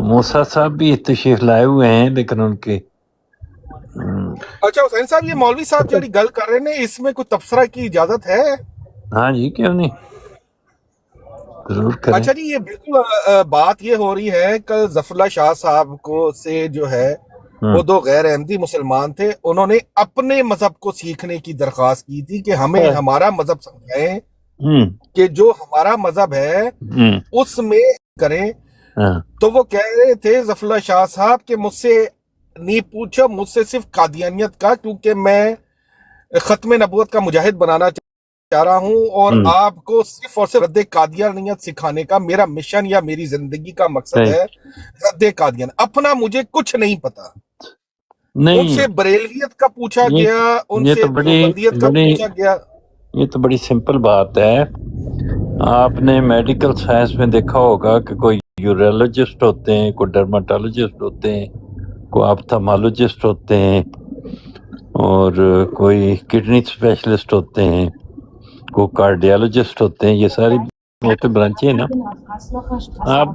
मूसा साहब भी तशरीफ लाए हुए हैं, लेकिन उनके अच्छा हुसैन साहब, ये मौलवी साहब जो गल कर रहे हैं, इसमें कोई तबसरा की इजाजत है? हाँ जी, क्यों नहीं, जरूर करें। अच्छा जी, ये बिल्कुल बात ये हो रही है, कल जफरुल्लाह शाह साहब को से जो है वो दो गैर अहमदी मुसलमान थे, उन्होंने अपने मजहब को सीखने की दरख्वास्त की थी कि हमें हमारा मजहब समझाएं कि जो हमारा मजहब है उसमें करें। तो वो कह रहे थे जफरुल्लाह शाह साहब कि मुझसे नहीं पूछो, मुझसे सिर्फ कादियानियत का, क्योंकि मैं खत्म नबूवत का मुजाहिद बनाना चाह रहा हूं और आपको सिर्फ और सिर्फ रद्द कादियानियत सिखाने का मेरा मिशन या मेरी जिंदगी का मकसद है रद्द कादियान। अपना मुझे कुछ नहीं पता। नहीं, उनसे बरेलवियत का पूछा गया, उनसे देवबंदियत का पूछा गया। ये तो बड़ी सिंपल बात है। आपने मेडिकल साइंस में देखा होगा कि कोई यूरोलॉजिस्ट होते हैं, कोई डर्माटोलॉजिस्ट होते हैं, कोई ऑप्थेल्मोलॉजिस्ट होते हैं, और कोई किडनी स्पेशलिस्ट होते हैं, कोई कार्डियोलॉजिस्ट होते हैं। ये सारी तो ब्रांचें हैं ना। अब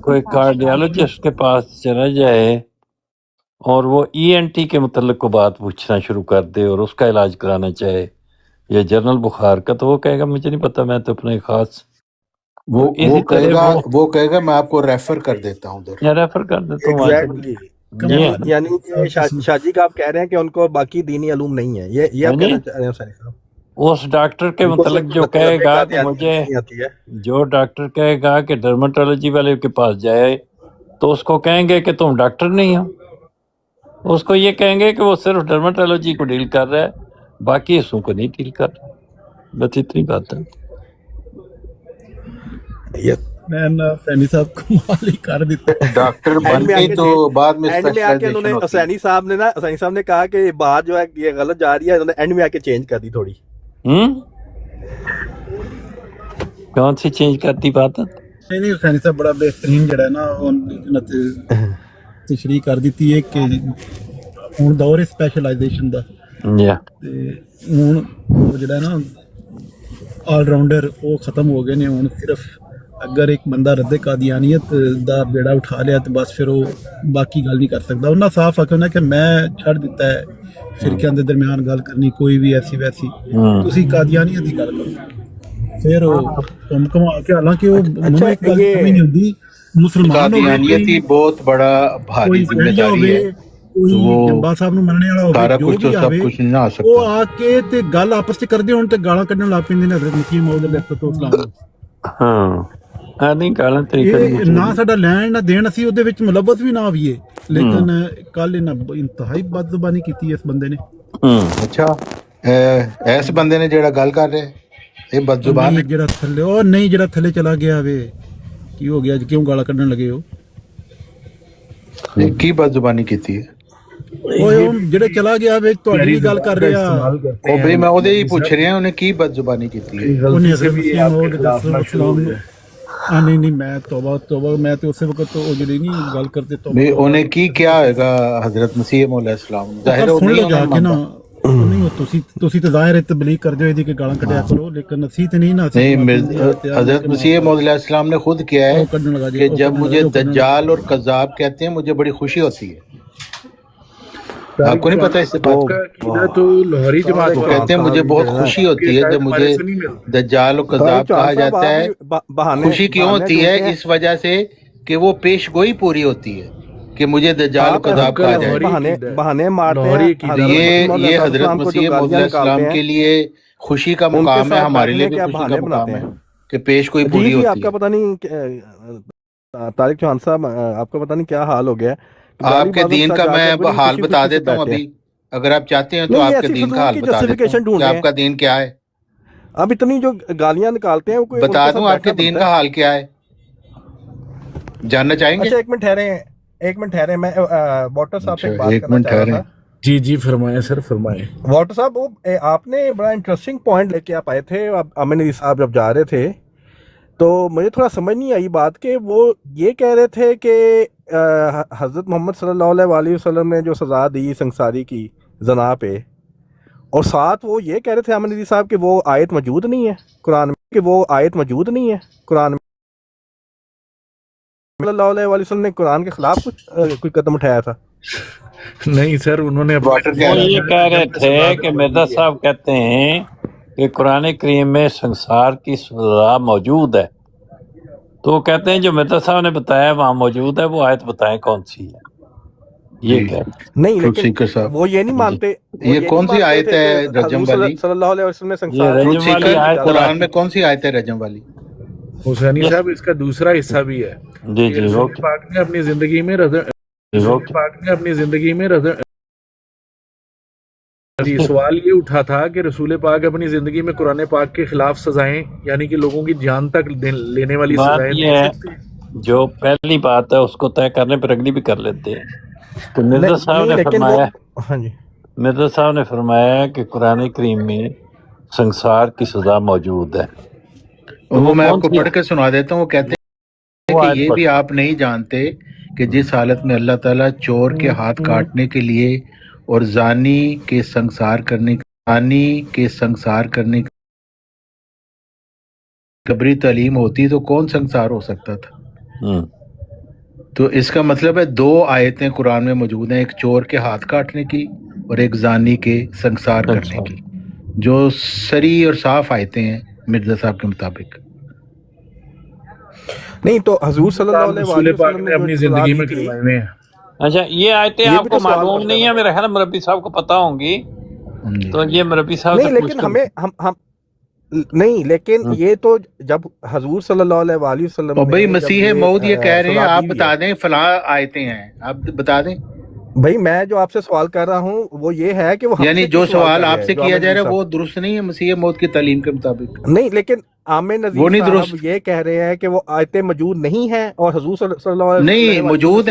कोई कार्डियोलॉजिस्ट के पास चला जाए और वो ENT के मतलब को बात पूछना शुरू कर दे और उसका इलाज कराना चाहे, या जनरल बुखार का, तो वो कहेगा मुझे नहीं पता, मैं तो अपने खास वो कहेगा मैं आपको रेफर कर देता हूँ उधर, या रेफर कर देता हूँ। यानी कि शाजी का आप कह रहे हैं कि उनको बाकी दीनी इल्म नहीं है, ये आप कहना चाह रहे हैं सनी साहब? उस डॉक्टर के मतलब जो कहेगा कि मुझे, जो डॉक्टर कहेगा कि डर्मेटोलॉजी वाले के पास जाए, तो उसको कहेंगे कि तुम डॉक्टर नहीं हो। उसको ये कहेंगे कि वो सिर्फ डर्मेटोलॉजी को डील कर रहा है, बाकी हिस्सों को नहीं डील कर रहा। बस इतनी बात है। सैनी साहब कमाल ही कर देते। डॉक्टर बन के तो बाद में एंड में आके उन्होंने सैनी साहब ने कहा कि बात जो है ये गलत जा रही है, उन्होंने एंड में आके चेंज कर दी थोड़ी। कौन सी चेंज करती बात? नहीं सैनी साहब बड़ा बेहतरीन जड़ा ना तशरीह कर दी है कि हुण दौर स्पैशलाइजेशन दा ते हुण जड़ा ना ऑलराउंडर वो खत्म हो गए ने। हुण सिर्फ अगर एक बंदा रद्द कादियानियत दा बेड़ा उठा लिया तो बस फिर वो बाकी गल नहीं कर सकता। उन्हें साफ आखना कि मैं छड़ दिता है फिरकियां दे दरमियान गल करनी, कोई भी ऐसी वैसी, तुसी कादियानियत दी गल करो, फिर तुम कमा के, हालांकि वो एक गल नहीं होंदी मुसलमान कादियानियत ही बहुत बड़ा भारी जिम्मेदारी है। जंबा साहब नूं मनने वाला होवे, जो भी आवे वो आके ते गल आपस च करदे होण ते गालां कढण लग पैंदे ने हज़रत मसीह मौद अलैहिस्सलाम। हां नहीं गालां तरीके ना साडा लैण ना देण, असीं ਉਹਦੇ ਵਿੱਚ ਮੁਲਵਸ ਵੀ ਨਾ ਆਵੀਏ, लेकिन ਕੱਲ ਇਹਨਾਂ ਇੰਤਹਾਈ ਬਦਜ਼ੁਬਾਨੀ ਕੀਤੀ ਇਸ ਬੰਦੇ ਨੇ। ਅੱਛਾ ਇਸ ਬੰਦੇ ਨੇ ਜਿਹੜਾ ਗੱਲ ਕਰ ਰਿਹਾ ਇਹ ਬਦਜ਼ੁਬਾਨ ਜਿਹੜਾ ਥੱਲੇ, ਉਹ ਨਹੀਂ ਜਿਹੜਾ ਥੱਲੇ ਚਲਾ ਗਿਆ ਵੇ, ਕੀ ਹੋ ਗਿਆ, ਕਿਉਂ ਗਾਲਾਂ ਕੱਢਣ ਲੱਗੇ ਹੋ? ਕੀ ਬਦਜ਼ੁਬਾਨੀ ਕੀਤੀ ਹੈ? ਓਏ ਉਹ ਜਿਹੜੇ ਚਲਾ ਗਿਆ ਵੇ ਤੁਹਾਡੀ ਵੀ ਗੱਲ ਕਰ ਰਿਹਾ ਉਹ ਬਈ ਮੈਂ ਉਹਦੇ ਹੀ ਪੁੱਛ ਰਿਹਾ ਉਹਨੇ ਕੀ ਬਦਜ਼ੁਬਾਨੀ ਕੀਤੀ ਹੈ। ਉਹਨੇ ਹਜ਼ਰਤ ਮਸੀਹ ਮੌਦ ਨਹੀਂ ਮੈਂ ਤੋਬਾ ਮੈਂ ਤੇ ਉਸੇ ਵਕਤ ਉਹ ਜਿਹੜੀ ਨਹੀਂ ਗੱਲ ਕਰਦੇ ਤੋਬਾ ਵੀ ਉਹਨੇ ਕੀ ਕਿਹਾ ਹੋਏਗਾ ਹਜ਼ਰਤ ਮਸੀਹ ਮੌਦ अलैहिस्सलाम ਜ਼ਾਹਿਰ ਉਹ ਸੁਣ ਨਹੀਂ ਲਓ ਜਾ ਕੇ ਨਾ ਨਹੀਂ ਤੁਸੀਂ ਤਾਂ ਜ਼ਾਹਿਰ ਹੈ ਤਬਲੀਗ ਕਰਦੇ ਹੋ ਇਹਦੀ ਕਿ ਗਾਲਾਂ ਕੱਢਿਆ ਕਰੋ लेकिन ਅਸੀਂ ਤੇ नहीं ना नहीं हजरत मसीह मौद अलैहिस्सलाम ने खुद किया है कि जब मुझे दज्जाल और कज़्ज़ाब कहते हैं मुझे बड़ी खुशी होती है। आपको नहीं पता इससे बात का? तो लाहौरी जमात वो कहते हैं मुझे बहुत खुशी होती है जब मुझे दज्जाल और कज़्ज़ाब कहा जाता है। खुशी क्यों होती है? इस वजह से कि वो पेश गोई पूरी होती है कि मुझे दज्जाल और कज़्ज़ाब कहा जाए। बहाने मारते हैं। ये हजरत मसीह मौद अलैहिस्सलाम के लिए खुशी का मुकाम है, हमारे लिए भी खुशी का मुकाम है कि पेश कोई पूरी होती है। आपका पता नहीं तारिक चौहान साहब, आपका पता नहीं क्या हाल हो गया। आपके दीन का मैं हाल बता देता हूँ अभी, अगर आप चाहते हैं तो आपके दीन का हाल बता देता हूँ कि आपका दीन क्या है। अब इतनी जो गालियां निकालते हैं वो बता दूं आपके दीन का हाल क्या है, जानना चाहेंगे? अच्छा एक मिनट ठहरे मैं वाटर साहब से बात करना चाह रहा था। जी फरमाएं सर फरमाएं। वाटर साहब वो आपने बड़ा इंटरेस्टिंग पॉइंट लेके आप आए थे, अमीन साहब जब जा रहे थे तो मुझे थोड़ा समझ नहीं आई बात कि वो ये कह रहे थे कि हज़रत मोहम्मद सल्लल्लाहु अलैहि वसल्लम ने जो सज़ा दी संसारी की जना पे, और साथ वो ये कह रहे थे अमीन साहब कि वो आयत मौजूद नहीं है कुरान में, कि वो आयत मौजूद नहीं है कुरान में। सल्लल्लाहु अलैहि वसल्लम ने कुरान के खिलाफ कोई कदम उठाया था? नहीं सर, उन्होंने ये कह रहे थे कि मिर्जा साहब कहते हैं कि कुरान करीम में संसार की सज़ा मौजूद है, तो वो कहते हैं जो मिर्जा साहब ने बताया वहाँ मौजूद है, वो आयत बताएं कौन सी है। ये क्या नहीं, लेकिन वो ये नहीं मानते। ये कौन सी आयत है रजम वाली? सल्लल्लाहु अलैहि वसल्लम ने संसार कुरान में कौन सी आयत है रजम वाली? हुसैनी साहब इसका दूसरा हिस्सा भी है। जी रसूल पाक ने अपनी जिंदगी में सवाल ये उठा था कि रसूल पाक अपनी जिंदगी में कुरान पाक के खिलाफ सजाएं, यानी कि लोगों की जान तक लेने वाली सजाएं ये है। जो पहली बात है उसको तय करने पर अगली भी कर लेते हैं। तो मिर्जा साहब ने फरमाया, हाँ जी, मिर्जा साहब ने फरमाया कि कुरान करीम में संसार की सजा मौजूद है। तो वो मैं आपको पढ़ के सुना देता हूँ। वो कहते हैं कि ये भी आप नहीं जानते कि जिस हालत में अल्लाह ताला चोर के हाथ काटने के लिए और जानी के संसार करने की कबरी तालीम होती तो कौन संसार हो सकता था। तो इसका मतलब है दो आयतें कुरान में मौजूद हैं, एक चोर के हाथ काटने की और एक जानी के संसार करने की, जो सरी और साफ आयतें हैं मिर्जा साहब के मुताबिक। नहीं तो हजूर सल्लल्लाहु अलैहि वसल्लम ने अपनी जिंदगी में करवाए हुए हैं। अच्छा, ये आयतें आपको मालूम नहीं है? मेरा ख्याल मुरब्बी साहब को पता होंगी, तो ये मुरब्बी साहब नहीं, लेकिन हमें हम नहीं, लेकिन ये तो जब हजूर सल्लल्लाहु अलैहि वसल्लम भाई मसीह मौद ये कह रहे हैं, आप बता दें फलां आयतें हैं, आप बता दें। भाई मैं जो आपसे सवाल कर रहा हूँ वो ये है कि वो यानी जो सवाल आपसे किया जा रहा है वो दुरुस्त नहीं है मसीह मौद की तालीम के मुताबिक। नहीं, लेकिन आमिर नज़ीर साहब ये कह रहे हैं कि वो आयतें मौजूद नहीं हैं और हजूर सल्लल्लाहु अलैहि वसल्लम नहीं मौजूद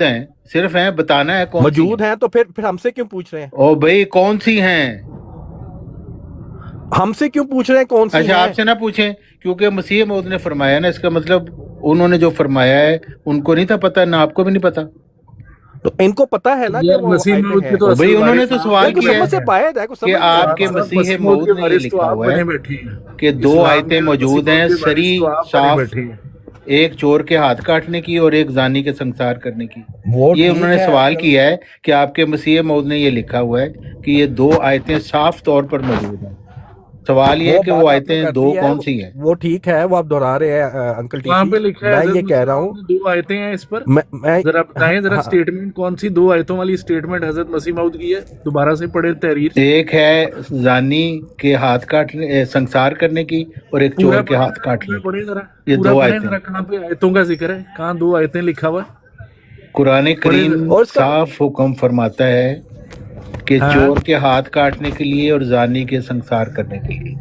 हैं, सिर्फ हैं, बताना है कौन मौजूद हैं। तो फिर हमसे क्यों पूछ रहे हैं? ओ भाई कौन सी हैं? हमसे क्यों पूछ रहे हैं कौन सी? अच्छा, आपसे ना पूछें, क्योंकि मसीह मौद ने फरमाया ना, इसका मतलब उन्होंने जो फरमाया है उनको नहीं था पता, ना आपको भी नहीं पता। तो इनको पता है ना कि वो तो भाई उन्होंने तो सवाल किया है कि आपके मसीह मौद ने ये लिखा हुआ है कि दो आयतें मौजूद हैं सरी साफ, एक चोर के हाथ काटने की और एक जानी के संसार करने की। ये उन्होंने सवाल किया है कि आपके मसीह मौद ने ये लिखा हुआ है कि ये दो आयतें साफ तौर पर मौजूद हैं। सवाल ये है कि वो आयतें दो कौन सी हैं? वो ठीक है, वो आप दोहरा रहे हैं अंकल टीसी। मैं ये कह रहा हूँ दो आयतें हैं इस पर। मैं जरा बताएं जरा स्टेटमेंट कौन सी दो आयतों वाली स्टेटमेंट हजरत मसीह मौद की है? दोबारा से पढ़े तहरीर। एक है जानी के हाथ काटने संसार करने की और एक चोर के हाथ काटने। पढ़े जरा, ये दो आयतें। कहाँ पे आयतों का जिक्र है? कहाँ दो आयतें लिखा हुआ है? कुरान करीम साफ हुक्म फरमाता है कि चोर के हाथ काटने के लिए और जानी के संसार करने के लिए।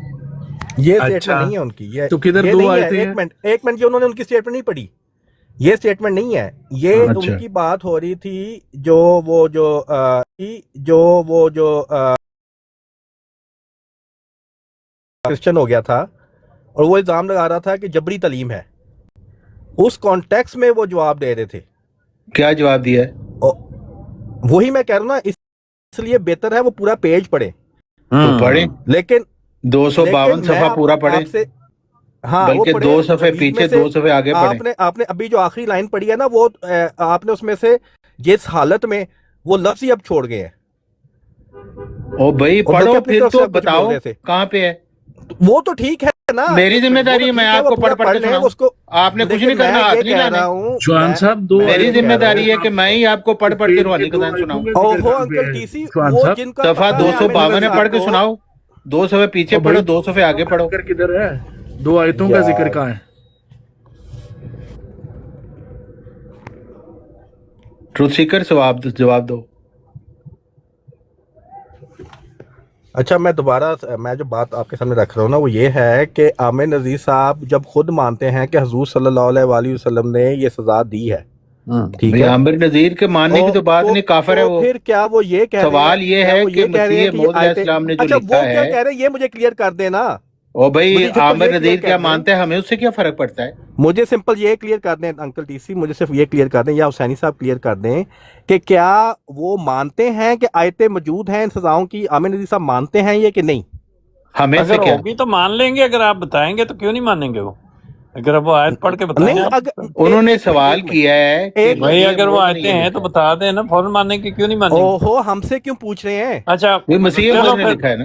ये स्टेटमेंट नहीं है उनकी। ये तो किधर दो आयतें हैं? एक मिनट जो उन्होंने उनकी स्टेटमेंट नहीं पढ़ी, یہ اسٹیٹمنٹ نہیں ہے، یہ ان کی بات ہو رہی تھی جو کرسچن ہو گیا تھا اور وہ الزام لگا رہا تھا کہ جبری تعلیم ہے، اس کانٹیکس میں وہ جواب دے رہے تھے. کیا جواب دیا ہے؟ وہی میں کہہ رہا ہوں نا، اس لیے بہتر ہے وہ پورا پیج پڑھیں. تو پڑھیں، لیکن 252 صفحہ پورا پڑھیں، ہاں بلکہ 2 صفحے پیچھے 2 صفحے آگے پڑھیں. آپ نے ابھی جو آخری لائن پڑھی ہے نا، وہ آپ نے اس میں سے جس حالت میں وہ لفظ ہی اب چھوڑ گئے ہیں. او بھائی پڑھو پھر تو بتاؤ کہاں پہ ہے. وہ تو ٹھیک ہے نا، میری ذمہ داری ہے میں آپ کو پڑھ کے سناؤں. آپ نے کچھ نہیں کرنا، ہاتھ نہیں لانا. چوہان صاحب میری ذمہ داری ہے کہ میں ہی آپ کو پڑھ کے روحانی قرآن سناؤں. صفحہ 252 پڑھ کے سناؤ. 2 صفحے پیچھے پڑھو، 2 صفحے آگے پڑھو. کدھر ہے؟ 2 آیتوں کا ذکر کہاں ہے؟ ٹروتھ سیکر جواب دو. اچھا میں جو بات آپ کے سامنے رکھ رہا ہوں نا، وہ یہ ہے کہ عامر نذیر صاحب جب خود مانتے ہیں کہ حضور صلی اللہ علیہ وآلہ وسلم نے یہ سزا دی ہے، ٹھیک ہے، عامر نذیر کے ماننے کی تو بات نہیں، کافر ہے وہ. پھر کیا وہ یہ کہہ رہے ہیں، سوال یہ ہے کہ مسیح موعود علیہ السلام نے جو لکھا ہے، کیا کہہ رہے ہیں یہ مجھے کلیئر کر دینا. او بھائی عامر نذیر کیا مانتے ہیں، ہمیں اس سے کیا فرق پڑتا ہے؟ مجھے سمپل یہ کلیئر کر دیں انکل ٹی سی، مجھے صرف یہ کلیئر کر دیں یا حسینی صاحب کلیئر کر دیں کہ کیا وہ مانتے ہیں کہ آیتیں موجود ہیں ان سزاؤں کی؟ عامر نذیر صاحب مانتے ہیں یہ کہ نہیں؟ ہمیں سے کیا ہوگی تو مان لیں گے، اگر آپ بتائیں گے تو کیوں نہیں مانیں گے؟ وہ اگر اب وہ آیت پڑھ کے بتائیں. انہوں نے سوال کیا ہے کہ بھائی اگر وہ آیتیں ہیں تو بتا دیں نا، فوراً ماننے کی کیوں نہیں مانیں گے؟ اوہو ہم سے کیوں پوچھ رہے ہیں؟ اچھا مسیح موعود نے لکھا ہے نا.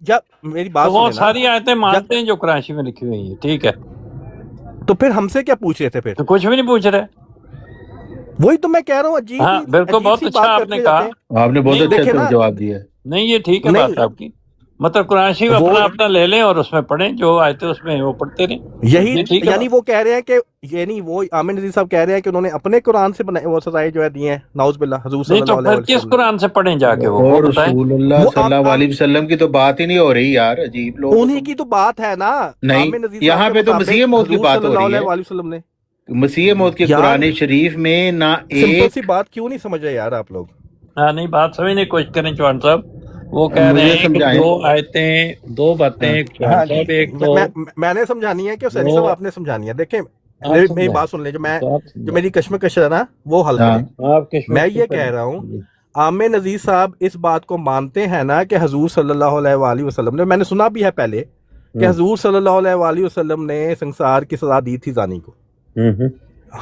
جب میری بات وہ ساری آیتیں مانتے ہیں جو قرآن شریف میں لکھی ہوئی ہیں، ٹھیک ہے، تو پھر ہم سے کیا پوچھ رہے تھے؟ پھر تو کچھ بھی نہیں پوچھ رہے. وہی تو میں کہہ رہا ہوں، عجیب. ہاں بالکل، بہت اچھا آپ نے کہا. آپ نے بہت اچھا جواب دیا. نہیں یہ ٹھیک ہے بات آپ کی، مطلب قرآن شریف اپنا لے لیں اور اس میں پڑھیں، جو آیتیں اس میں وہ پڑھتے رہیں. یہی یعنی وہ کہہ رہے ہیں کہ یعنی وہ عامر نذیر صاحب کہہ رہے ہیں کہ انہوں نے اپنے قرآن سے وہ سزائیں جو ہے دی ہیں، نعوذ باللہ، حضور صلی اللہ علیہ وسلم. کس قرآن سے پڑھیں جا کے؟ وہ رسول اللہ صلی اللہ علیہ وسلم کی تو بات ہی نہیں ہو رہی یار، عجیب لوگ. انہی کی تو بات ہے نا. نہیں، یہاں پہ تو مسیح موعود کی بات ہو رہی ہے. مسیح موعود کے قرآن شریف میں نہ ایک سی بات کیوں نہیں سمجھ رہے یار آپ لوگ؟ ہاں نہیں، بات سمجھنے کی کوشش کریں چوہان صاحب. وہ کہہ رہے ہیں کہ 2 آیتیں 2 باتیں، میں نے سمجھانی ہے کہ حسینی صاحب آپ نے سمجھانی ہے. دیکھیں میری بات سن لیں، جو میری کشمکش ہے نا وہ حل کریں. میں یہ کہہ رہا ہوں عامر نذیر صاحب اس بات کو مانتے ہیں نا کہ حضور صلی اللہ علیہ وآلہ وسلم نے، میں نے سنا بھی ہے پہلے کہ حضور صلی اللہ علیہ وآلہ وسلم نے سنسار کی سزا دی تھی زانی کو.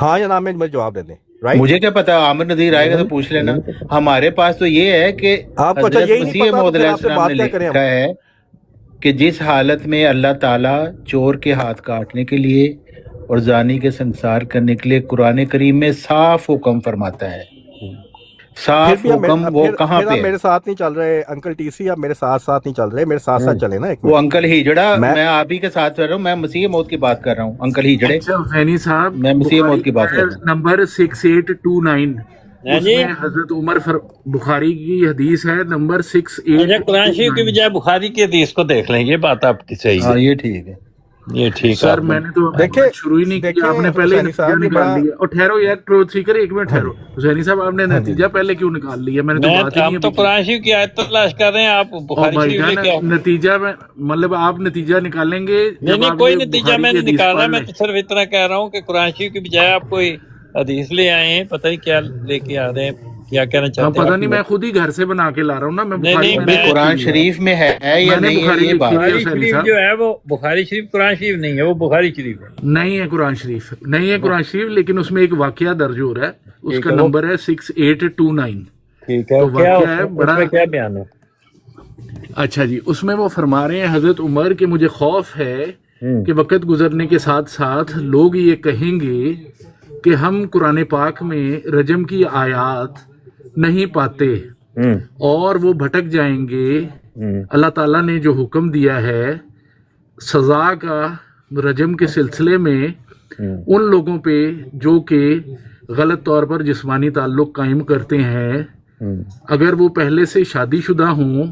ہاں یا نہ میں مجھے جواب دے دیں. مجھے کیا پتا، عامر نذیر آئے گا تو پوچھ لینا. ہمارے پاس تو یہ ہے کہ حضرت مسیح موعود علیہ السلام نے لکھا ہے کہ جس حالت میں اللہ تعالیٰ چور کے ہاتھ کاٹنے کے لیے اور زانی کے سنسار کرنے کے لیے قرآن کریم میں صاف حکم فرماتا ہے. صاف حکم وہ کہاں پہ؟ میرے ساتھ نہیں چل رہے انکل ٹی سی، آپ میرے ساتھ نہیں چل رہے، میرے ساتھ چلے نا. وہ انکل ہجڑا، میں آپ ہی کے ساتھ کر رہا ہوں، میں مسیح موعود کی بات کر رہا ہوں. انکل ہجڑے، حسینی صاحب میں مسیح موعود کی بات کر رہا ہوں. نمبر 6829 اس میں حضرت عمر بخاری کی حدیث ہے نمبر 68. قرآن شریف کی بجائے بخاری کی حدیث کو دیکھ لیں، یہ بات آپ کی صحیح ہے. یہ ٹھیک ہے، یہ ٹھیک ہے. سر میں نے تو شروع ہی نہیں کیا، آپ نے پہلے نتیجہ نکال لیا. اور ٹھہرو یار ٹروتھ سیکر، ایک منٹ ٹھہرو. حسینی صاحب آپ نے نتیجہ پہلے کیوں نکال لیا؟ میں نے تو بات ہی نہیں. آپ تو قرآن شریف کی آیت تلاش کر رہے ہیں، آپ بخاری شریف لے کے نتیجہ میں مطلب آپ نتیجہ نکالیں گے؟ نہیں کوئی نتیجہ میں نہیں نکال رہا، میں تو صرف اتنا کہہ رہا ہوں کہ قرآن شریف کی بجائے آپ کوئی حدیث لے آئے ہیں، پتہ نہیں کیا لے کے آ رہے ہیں، کیا کہنا چاہتے ہیں. پتہ نہیں، میں خود ہی گھر سے بنا کے لا رہا ہوں نا. میں قرآن شریف میں ہے یا نہیں ہے یہ بات. بخاری شریف جو ہے وہ بخاری شریف قرآن شریف نہیں ہے، وہ بخاری شریف ہے. نہیں ہے قرآن شریف، نہیں ہے قرآن شریف، لیکن اس میں ایک واقعہ درج ہو رہا ہے، اس کا نمبر ہے 6829. ٹھیک ہے، واقعہ ہے بڑا، کیا بیان ہے؟ اچھا جی، اس میں وہ فرما رہے ہیں حضرت عمر کہ مجھے خوف ہے کہ وقت گزرنے کے ساتھ ساتھ لوگ یہ کہیں گے کہ ہم قرآن پاک میں رجم کی آیات نہیں پاتے اور وہ بھٹک جائیں گے. اللہ تعالیٰ نے جو حکم دیا ہے سزا کا رجم کے سلسلے میں ان لوگوں پہ جو کہ غلط طور پر جسمانی تعلق قائم کرتے ہیں، اگر وہ پہلے سے شادی شدہ ہوں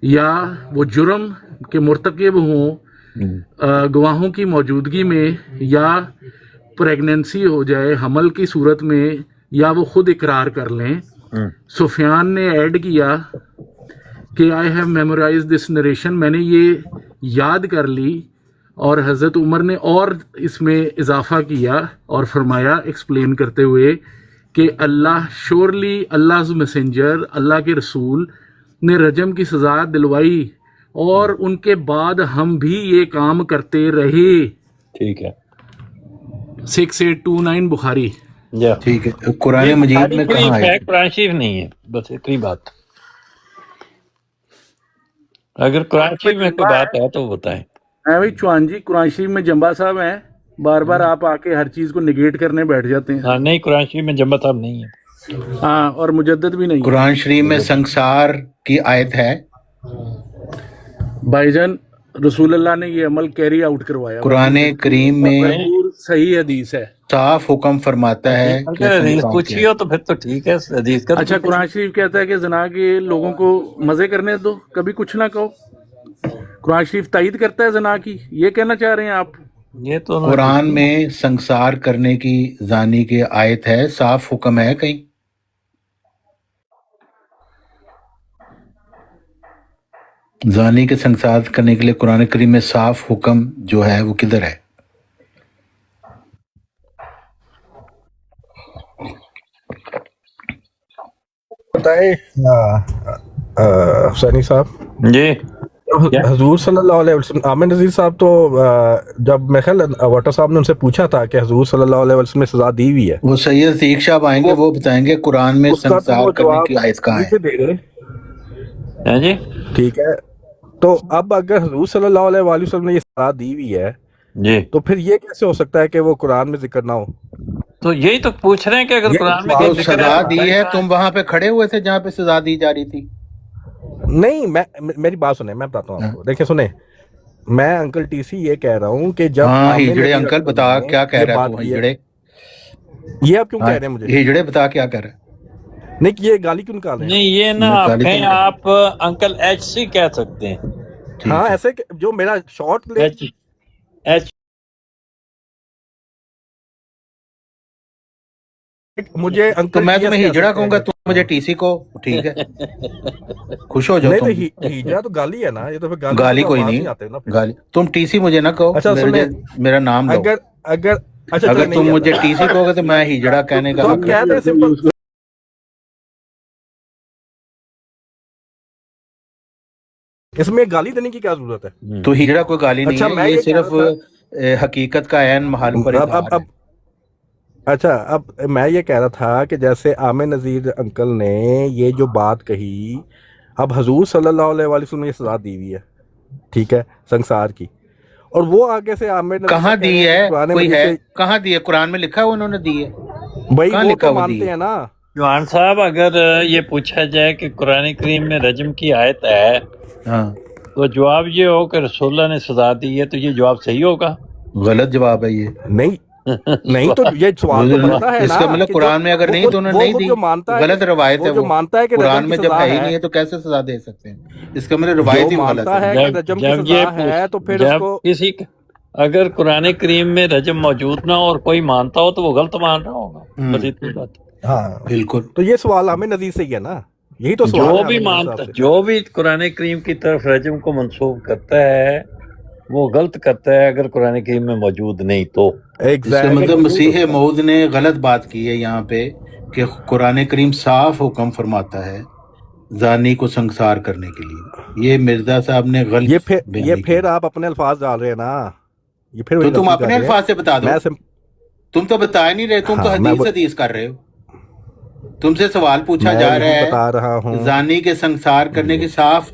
یا وہ جرم کے مرتکب ہوں، گواہوں کی موجودگی میں یا प्रेगनेंसी हो जाए हमल की सूरत में या वो खुद इकरार कर लें। सुफियान ने ऐड किया कि I have memorise this narration, मैंने ये याद कर ली, और हज़रत उमर ने और इसमें इजाफा किया और फरमाया एक्सप्लेन करते हुए कि अल्लाह श्योरली अल्लाह मैसेंजर, अल्लाह के रसूल ने रजम की सज़ा दिलवाई और उनके बाद हम भी ये काम करते रहे। ठीक है, 6829 बुखारी। ठीक है, कुरान मजीद में कहाँ है? कुरान शरीफ नहीं है, बस इतनी बात। अगर कुरान शरीफ में कोई बात है तो बताएं। है भाई चौहान जी, कुरान शरीफ में जंबा साहब हैं, बार बार आप आके हर चीज को निगेट करने बैठ जाते हैं। हाँ नहीं, कुरान शरीफ में जंबा साहब नहीं है। हाँ, और मुजद्दद भी नहीं है। कुरान शरीफ में संसार की आयत है। भाईजान रसूल अल्लाह ने ये अमल कैरी आउट करवाया। कुरान करीम में सही हदीस है, साफ हुक्म फरमाता है कि हदीस पूछी हो तो फिर तो ठीक है, हदीस का। अच्छा, कुरान शरीफ कहता है कि जना के लोगों को मजे करने दो, कभी कुछ ना कहो। कुरान शरीफ तायद करता है जना की, ये कहना चाह रहे हैं आप? ये तो कुरान में संसार करने की जानी की आयत है, साफ हुक्म है कहीं? जानी के संसार करने के लिए कुरान करीम में साफ हुक्म जो है वो किधर है? बताए हुसैनी साहब जी। हजूर सल्लल्लाहु अलैहि वसल्लम, आमिर नज़ीर साहब तो जब मैं ख्याल वाटर साहब ने उनसे पूछा था कि हजूर सल्लल्लाहु अलैहि वसल्लम ने सजा दी हुई है, वो सैयद सीख साहब आएंगे, वो बताएंगे कुरान में उसका तो संसार वो करने की जवाब आयत कहाँ है। दे रहे। हैं जी, ठीक है, तो अब अगर हजूर सल्लल्लाहु अलैहि वसल्लम ने ये सजा दी हुई है जी, तो फिर ये कैसे हो सकता है कि वो कुरान में जिक्र ना हो? तो यही तो पूछ रहे हैं कि अगर ये कुरान में तो कहीं जिक्र सजा दी है, तो तुम वहां पे खड़े हुए थे जहाँ पे सजा दी जा रही थी। नहीं, मेरी बात सुने, मैं बताता हूँ आपको। देखिए सुने, मैं अंकल टीसी ये कह रहा हूँ कि जब हाँ, आमिर हिजड़े नज़ीर अंकल अकबर बता ने क्या कह ये रहा है बात तू? की है, हिजड़े, ये आप क्यों हाँ, कह रहे हैं मुझे? हिजड़े बता क्या कर रहा है? नहीं, ये गाली क्यों निकाल रहे हैं? नहीं, ये ना मैं आप गाली कहें, तो- आप अंकल एच सी कह सकते हैं। ठीक हाँ, है। ऐसे जो मेरा शॉर्ट ले एच एच मुझे तो अंकल मैं टीएस तुम्हें कह हिजड़ा सकते कहूंगा, हैं। तुम मुझे टीसी को। ठीक है, खुश हो जाओ नहीं तो तुम। हिजड़ा तो गाली है ना, ये तो फिर गाली तो कोई आवाज नहीं, आते ना फिर। गाली तुम टीसी मुझे ना कहो। अच्छा, सुने, मेरा नाम लो। अगर अगर अच्छा, अगर चलो तुम नहीं मुझे कहता। टीसी कहोगे तो मैं हिजड़ा कहने का तो हक आप कह दे सिंपल। इसमें गाली देने की क्या जरूरत है? तो हिजड़ा कोई गाली नहीं अच्छा, है, मैं ये ये सिर्फ कह रहा हकीकत का ऐन महल पर इजहार है। अब अच्छा, अब मैं ये कह रहा था कि जैसे आमिर नज़ीर अंकल ने ये जो बात कही, अब हजूर सल्लल्लाहु अलैहि वसल्लम ने ये सजा दी हुई है, ठीक है, संसार की, और वो आगे से आमिर नज़ीर कहाँ साहब कह दी रहे हैं है? कि कुरान कोई मजीद है? से कहाँ दी है? कुरान में लिखा है उन्होंने दी है? भाई कहाँ वो लिखा तो वो दी मानते है? हैं ना। जवान साहब, अगर ये पूछा जाए कि कुरान करीम में रजम की आयत है हाँ, तो जवाब ये हो कि रसूलुल्लाह ने सजा दी है, तो ये जवाब सही होगा? गलत जवाब है ये। नहीं तो ये सवाल तो बनता है ना इसका मतलब कि कुरान में अगर नहीं तो उन्होंने नहीं दी, जो मानता है, गलत रवायत है वो जो वो। मानता है कि कुरान रजम में की जब सजा है ही है, नहीं है तो कैसे सजा दे सकते हैं? इसका मतलब रवायत जो ही गलत मानता है। है कि रजम की जब ये सजा है तो फिर जब उसको किसी अगर कुरान करीम में रजम मौजूद ना हो और कोई मानता हो तो वो गलत मान रहा होगा, बस इतनी बात। हाँ बिल्कुल। तो ये सवाल हमें नज़ीर से ही है ना, यही तो सवाल जो है भी आमिर नज़ीर मानता, साहब से। जो भी कुरान करीम की तरफ रजम को मंसूब करता है वो गलत करता है अगर कुरान करीम में मौजूद नहीं तो। इसका मतलब मसीह मऊद ने गलत बात की है यहाँ पे कि कुरान करीम साफ हुक्म फरमाता है जानी को संसार करने के लिए। ये मिर्जा साहब ने गलत ये फिर आप अपने अल्फाज डाल रहे हैं ना, ये फिर तो तुम अपने अल्फाज से बता दो। तुम तो बता नहीं रहे, तुम तो हदीस कर रहे हो। तुमसे सवाल पूछा जा रहा है, बता रहा हूँ, जानी के संसार करने की साफ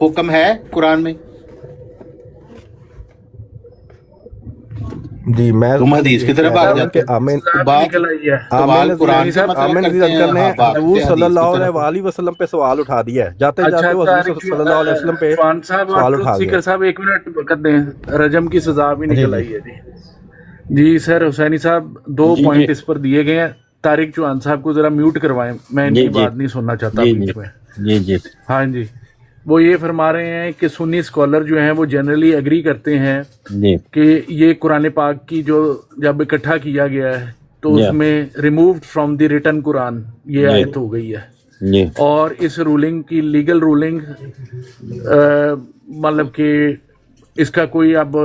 हुक्म है कुरान में। जी मैं तुम हदीस की तरफ भाग जाते हो। आमिर सवाल कुरान से मतलब करते हैं, ने हाँ, भागते हजूर हैं सल्लल्लाहु हदीस की तरफ। अलैहि वसल्लम पे सवाल उठा दिया है, जाते जाते वो हजूर सल्लल्लाहु अलैहि वसल्लम पे सवाल उठा दिया। साहब एक मिनट कर दें, रजम की सजा भी निकल आई है जी सर। हुसैनी साहब 2 पॉइंट इस पर दिए गए हैं, तारिक चौहान साहब को जरा म्यूट करवाएं, मैं इनकी बात नहीं सुनना चाहता बीच में। जी जी, हाँ जी। وہ یہ فرما رہے ہیں کہ سنی اسکالر جو ہیں وہ جنرلی ایگری کرتے ہیں جی کہ یہ قرآن پاک کی جو جب اکٹھا کیا گیا ہے تو اس میں ریمووڈ فرام دی ریٹن قرآن یہ آیت ہو گئی ہے جی اور اس رولنگ کی لیگل رولنگ مطلب کہ اس کا کوئی اب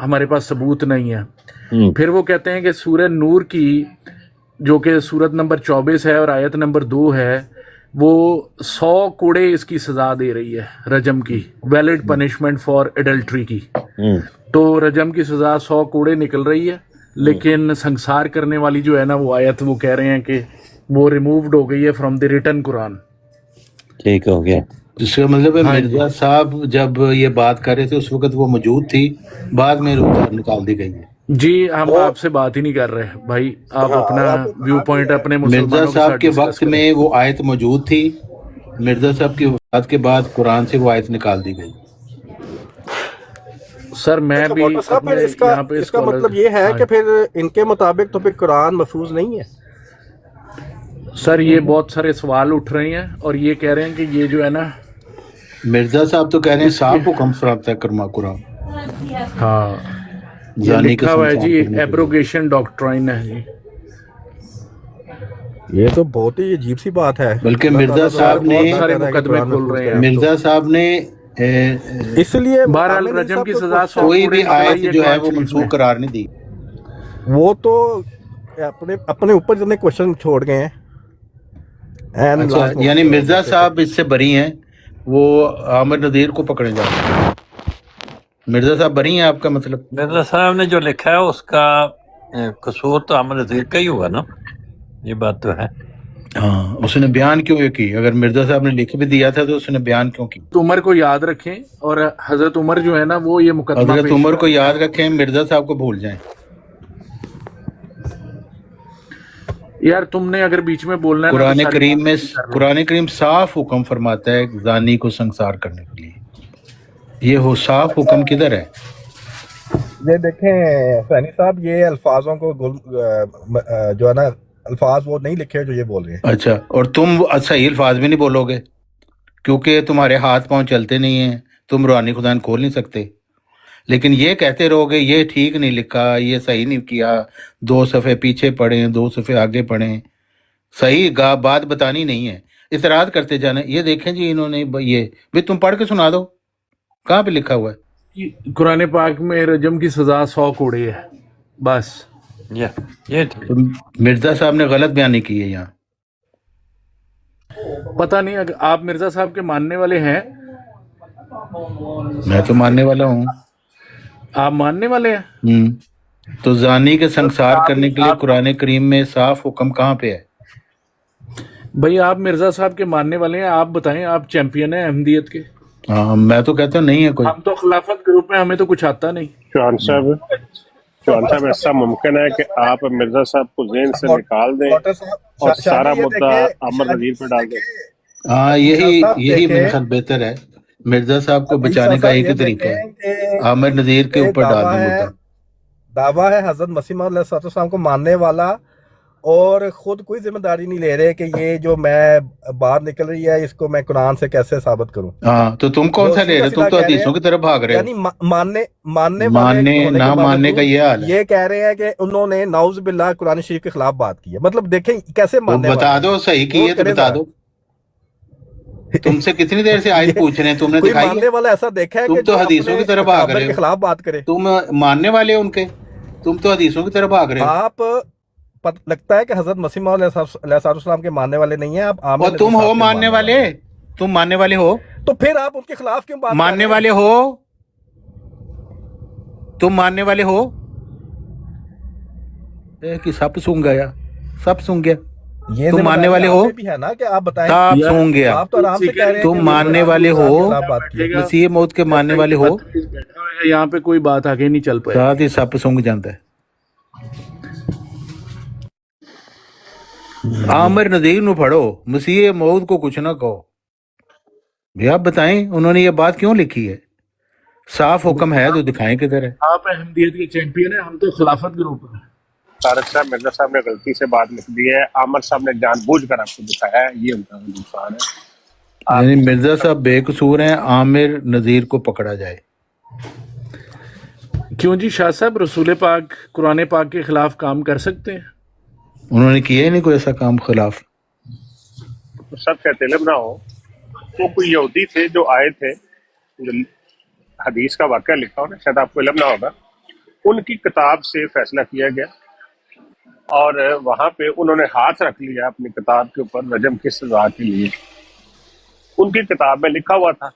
ہمارے پاس ثبوت نہیں ہے. پھر وہ کہتے ہیں کہ سورہ نور کی جو کہ سورت نمبر 24 ہے اور آیت نمبر 2 ہے وہ 100 کوڑے اس کی سزا دے رہی ہے رجم کی, ویلڈ پنشمنٹ فار ایڈلٹری کی. تو رجم کی سزا 100 کوڑے نکل رہی ہے, لیکن سنسار کرنے والی جو ہے نا وہ آیت وہ کہہ رہے ہیں کہ وہ ریمووڈ ہو گئی ہے فرام دی ریٹن قرآن. ٹھیک ہو گیا. اس کا مطلب ہے مرزا صاحب جب یہ بات کر رہے تھے اس وقت وہ موجود تھی, بعد میں نکال دی گئی ہے. جی ہم آپ سے بات ہی نہیں کر رہے بھائی, آپ اپنا ویو پوائنٹ اپنے مرزا صاحب کے وقت میں وہ آیت موجود تھی, مرزا صاحب کی وفات کے بعد قرآن سے وہ آیت نکال دی گئی. سر میں بھی اس کا مطلب یہ ہے کہ پھر ان کے مطابق تو پھر قرآن محفوظ نہیں ہے. سر یہ بہت سارے سوال اٹھ رہے ہیں اور یہ کہہ رہے ہیں کہ یہ جو ہے نا مرزا صاحب تو کہہ رہے ہیں صاف حکم فراہم کرما قرآن. ہاں یہ لکھا ہوا ہے جی ایبروگیشن ڈاکٹرائن ہے جی. یہ تو بہت ہی عجیب سی بات ہے. بلکہ مرزا صاحب نے مقدمے کھول رہے ہیں. مرزا صاحب نے اس لیے بہرحال رجم کی سزا کوئی بھی آیت جو ہے وہ منسوخ قرار نہیں دی. وہ تو اپنے اوپر جتنے کوشچن چھوڑ گئے ہیں. یعنی مرزا صاحب اس سے بری ہیں, وہ عامر نذیر کو پکڑے جاتے ہیں. مرزا صاحب بری ہیں آپ کا مطلب؟ مرزا صاحب نے جو لکھا ہے اس کا قصور تو عامر نذیر کا ہی ہوا نا, یہ بات تو ہے. ہاں اس نے بیان کیوں یہ کی؟ اگر مرزا صاحب نے لکھ بھی دیا تھا تو اس نے بیان کیوں کی؟ عمر کو یاد رکھیں, اور حضرت عمر جو ہے نا وہ یہ مقدمہ حضرت عمر کو یاد رکھیں, مرزا صاحب کو بھول جائیں. یار تم نے اگر بیچ میں بولنا ہے قرآن کریم صاف حکم فرماتا ہے زانی کو سنسار کرنے کے لیے. یہ ہو صاف حکم کدھر ہے؟ یہ دیکھیں حسینی صاحب, یہ الفاظوں کو جو ہے نا الفاظ وہ نہیں لکھے جو یہ بول رہے ہیں. اچھا, اور تم صحیح الفاظ بھی نہیں بولو گے کیونکہ تمہارے ہاتھ پاؤں چلتے نہیں ہیں, تم روحانی خدا کھول نہیں سکتے. لیکن یہ کہتے رہو گے یہ ٹھیک نہیں لکھا, یہ صحیح نہیں کیا, 2 صفحے پیچھے پڑھیں 2 صفحے آگے پڑھیں. صحیح بات بتانی نہیں ہے, اعتراض کرتے جانا. یہ دیکھیں جی انہوں نے یہ بھی تم پڑھ کے سنا دو, کہاں پہ لکھا ہوا ہے؟ قرآن پاک میں رجم کی سزا 100 کوڑے ہے بس. مرزا صاحب نے غلط بیان نہیں کی ہے یہاں. پتہ نہیں اگر آپ مرزا صاحب کے ماننے والے ہیں. میں تو ماننے والا ہوں. آپ ماننے والے ہیں؟ تو زانی کے سنسار کرنے کے لیے قرآن کریم میں صاف حکم کہاں پہ ہے؟ بھائی آپ مرزا صاحب کے ماننے والے ہیں, آپ بتائیں, آپ چیمپئن ہیں احمدیت کے. ہاں میں تو کہتا ہوں نہیں ہے کوئی. ہم تو خلافت گروپ میں, ہمیں تو کچھ آتا نہیں. چوہان صاحب ایسا ممکن ہے کہ آپ مرزا صاحب کو ذہن سے نکال دیں اور سارا مدعا عامر نذیر پہ ڈال دیں؟ ہاں یہی میرے خیال بہتر ہے. مرزا صاحب کو بچانے کا ایک ہی طریقہ ہے, عامر نذیر کے اوپر ڈال دیں مدعا. دعویٰ ہے حضرت مسیح موعود علیہ السلام کو ماننے والا, اور خود کوئی ذمہ داری نہیں لے رہے کہ یہ جو میں بات نکل رہی ہے اس کو میں قرآن سے کیسے ثابت کروں. ہاں تو تم کون سا لے رہے؟ تم تو حدیثوں کی طرف بھاگ رہے ہو. یعنی ماننے نہ ماننے کا یہ حال ہے. یہ کہہ رہے ہیں کہ انہوں نے نعوذ باللہ قرآن شریف کے خلاف بات کی ہے. مطلب دیکھیں کیسے ماننے والے. بتا دو صحیح کی ہے تو بتا دو. تم سے کتنی دیر سے آج پوچھ رہے ہیں, تم نے دکھائی ماننے والا ایسا دیکھا ہے تم تو حدیثوں کی طرف بھاگ رہے کے ہو. خلاف بات کرے. تم ماننے والے ان کے, تم تو حدیثوں کی طرف بھاگ رہے ہو. آپ لگتا ہے کہ حضرت مسیح موعود علیہ السلام کے ماننے والے نہیں ہیں آپ. اور تم ہو ماننے والے, تم ماننے والے ہو تو پھر آپ ان کے خلاف کیوں بات ماننے والے ہو؟ تم ماننے والے ہو کہ سب سونگ گیا, سب سونگ گیا. تم ماننے والے ہو بھی ہے نا کہ آپ بتائیں. سب سونگ گیا. آپ تو آرام سے کہہ رہے ہیں تم ماننے والے ہو, مسیح موعود کے ماننے والے ہو. یہاں پہ کوئی بات آگے نہیں چل پائے. ساتھ ہی سب سونگ جاتا ہے. عامر نذیر نو پڑھو, مسیح موعود کو کچھ نہ کہو. بھی آپ بتائیں انہوں نے یہ بات کیوں لکھی ہے؟ صاف حکم ہے تو دکھائیں کدھر ہے. آپ احمدیت کے چیمپئن ہیں, ہم تو خلافت گروپ ہیں. طارق صاحب مرزا صاحب نے غلطی سے بات لکھ دی ہے, عامر صاحب نے جان بوجھ کر آپ کو دکھایا ہے, یہ ان کا نقصان ہے. یعنی مرزا صاحب بے قصور ہیں، عامر نذیر کو پکڑا جائے. کیوں جی شاہ صاحب، رسول پاک قرآن پاک کے خلاف کام کر سکتے ہیں؟ انہوں نے کیا ہی نہیں کوئی ایسا کام خلاف. سب کا علم نہ ہو. وہ کوئی یہودی تھے جو آئے تھے، حدیث کا واقعہ لکھا ہونا، شاید آپ کو علم نہ ہوگا. ان کی کتاب سے فیصلہ کیا گیا اور وہاں پہ انہوں نے ہاتھ رکھ لیا اپنی کتاب کے اوپر رجم کی سزا کے لیے. ان کی کتاب میں لکھا ہوا تھا،